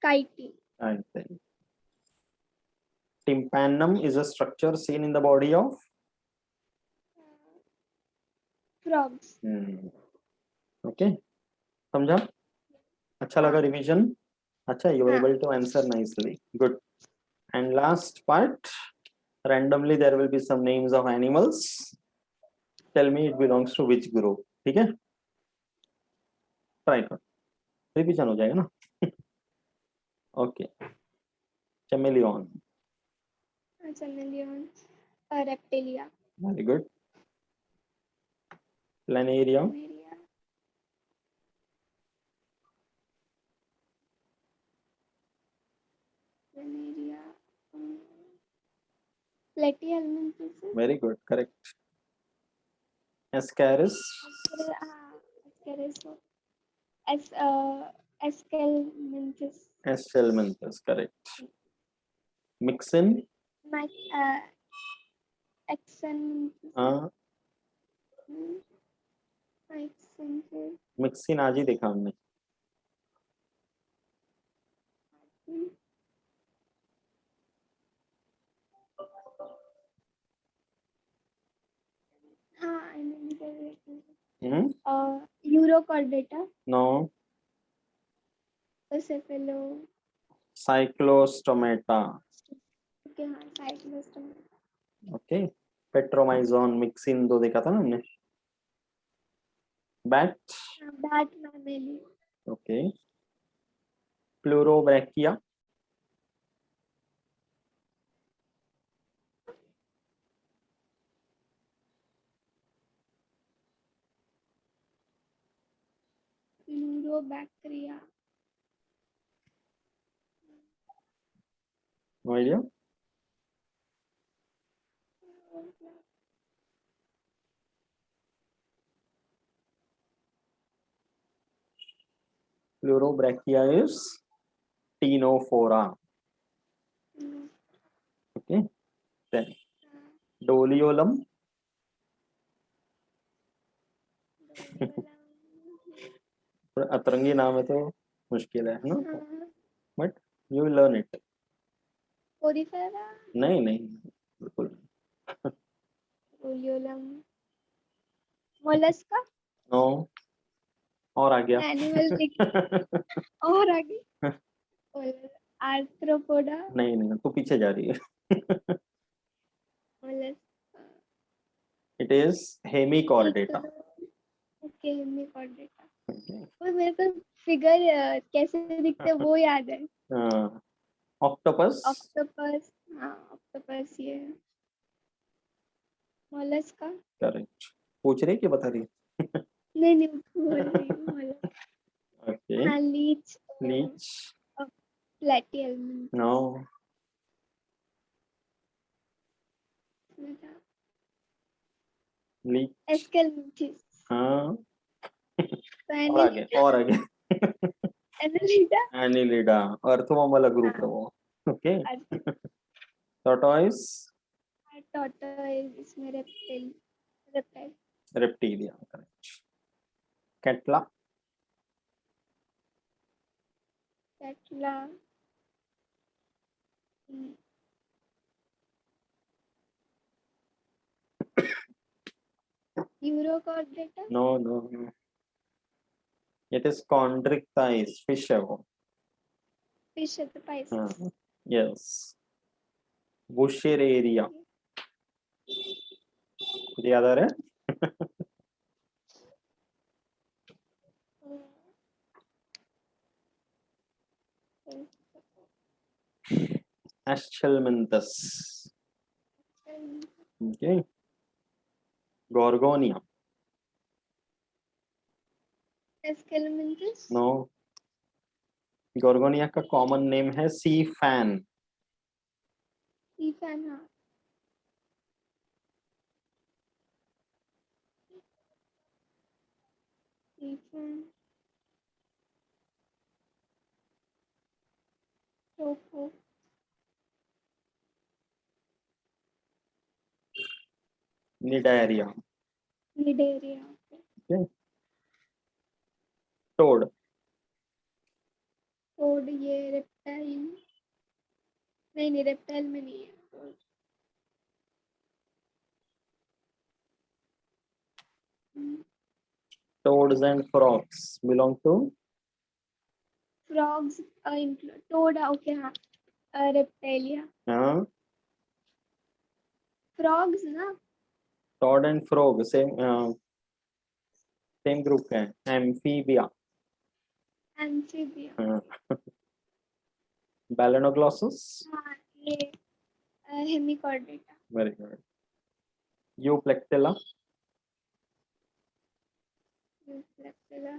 Chitin. I think. Tympanum is a structure seen in the body of Frogs. Okay. समझा? अच्छा लगा revision? अच्छा, you were able to answer nicely. Good. And last part, randomly there will be some names of animals. Tell me it belongs to which group. ठीक है? Try कर. Revision हो जाएगा ना? Okay. Chameleon. Chameleon. Reptilia. Very good. Planaria. Platyhelminthes. Very good. Correct. Ascaris. Escalmenthes. Estelminthes. Correct. Mixin. Exanthes. Mixing आज ही देखा हमने. Urochordata. No. Cephalo. Cyclostomata. Okay, cyclostomata. Okay. Petromyzon, mixin दो देखा था ना हमने. Bat. Bat mammalia. Okay. Pleurobrachia. Plurobacteria. No idea. Pleurobrachia is Ctenophora. Okay. Then Doliolum. अतरंगी नाम है तो मुश्किल है ना, but you will learn it. Porifera. नहीं बिल्कुल. सेलुलम, मोलस्का, नो, और आ गया। एनिमल और आगे आर्थ्रोपोडा, नहीं नहीं, तू पीछे जा रही है। Mollusca, it is Hemichordata. Okay, Hemichordata. और मेरे को फिगर कैसे दिखते हैं वो याद है। ऑक्टोपस। ऑक्टोपस, हाँ ऑक्टोपस ये है। Mollusca, correct. पूछ रही कि बता रही? नहीं नहीं बोल रही हूँ मोलस्का। ओके। हाँ लीच, लीच, प्लेटियम, नो। लीच, एस्केलमिंथिस, हाँ। और आगे, एनिलिडा, और आगे। एनिलिडा, एनिलिडा, अर्थवर्म वाला ग्रुप है वो। ओके। टॉर्टोइस, टॉर्टोइज, इसमें reptile, reptilia, correct. Catla, catla, urochordata, no no no, it is chondrichthyes, fish है वो। फिश है तो हाँ, पाइसेस, यस। बुशेरेरिया, कुछ याद आ रहा है? एस्चेलमिंथस, ओके। गोर्गोनिया, एस्केलमिंथिस, नो। गोर्गोनिया का कॉमन नेम है सी फैन। ईफैन, हाँ ईफैन, टोफो, निडायरिया, निडेरिया, ओके। टोड, टोड ये रेप्टाइल, नहीं नहीं रेप्टाइल में नहीं है। toads and frogs belong to? Frogs toad, okay हाँ, रेप्टाइलिया, हाँ, फ्रॉग्स ना, toad and frog same group है, एम्फीबिया। एम्फीबिया, हाँ, बैलेनोग्लॉसस, हाँ ये hemichordata, very good. Euplectella, euplectella,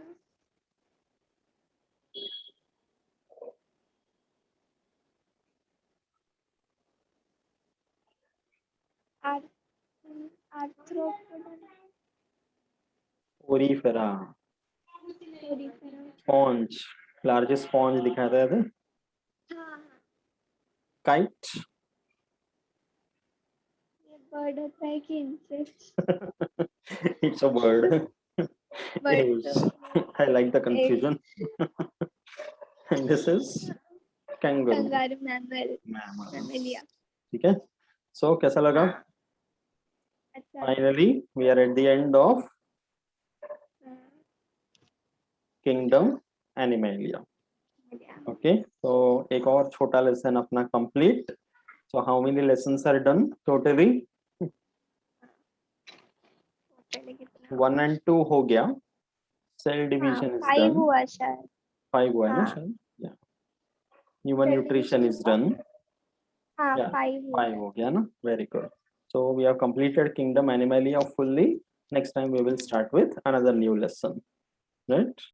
arthropoda, porifera, porifera, sponge, largest sponge दिखाया था। हाँ काइट, ये बर्ड होता है कि insect, it's a bird. Bird I like the एक confusion. And this is kangaroo. Kangaroo, mammal, Mammals. Mammalia, ठीक है। So कैसा लगा? हाँ अच्छा, Finally, we are at the end of Kingdom Animalia. Okay. So एक और छोटा लेसन अपना complete. So how many lessons are done totally? 1 and 2 हो गया. Cell हाँ division is 5 done. हुआ शायद, 5 हुआ है ना हाँ शायद? Yeah. Human cell nutrition division is हुआ, done. हाँ Yeah, 5 हुआ 5 हो गया ना? Very good. So we have completed Kingdom Animalia fully. Next time we will start with another new lesson, right?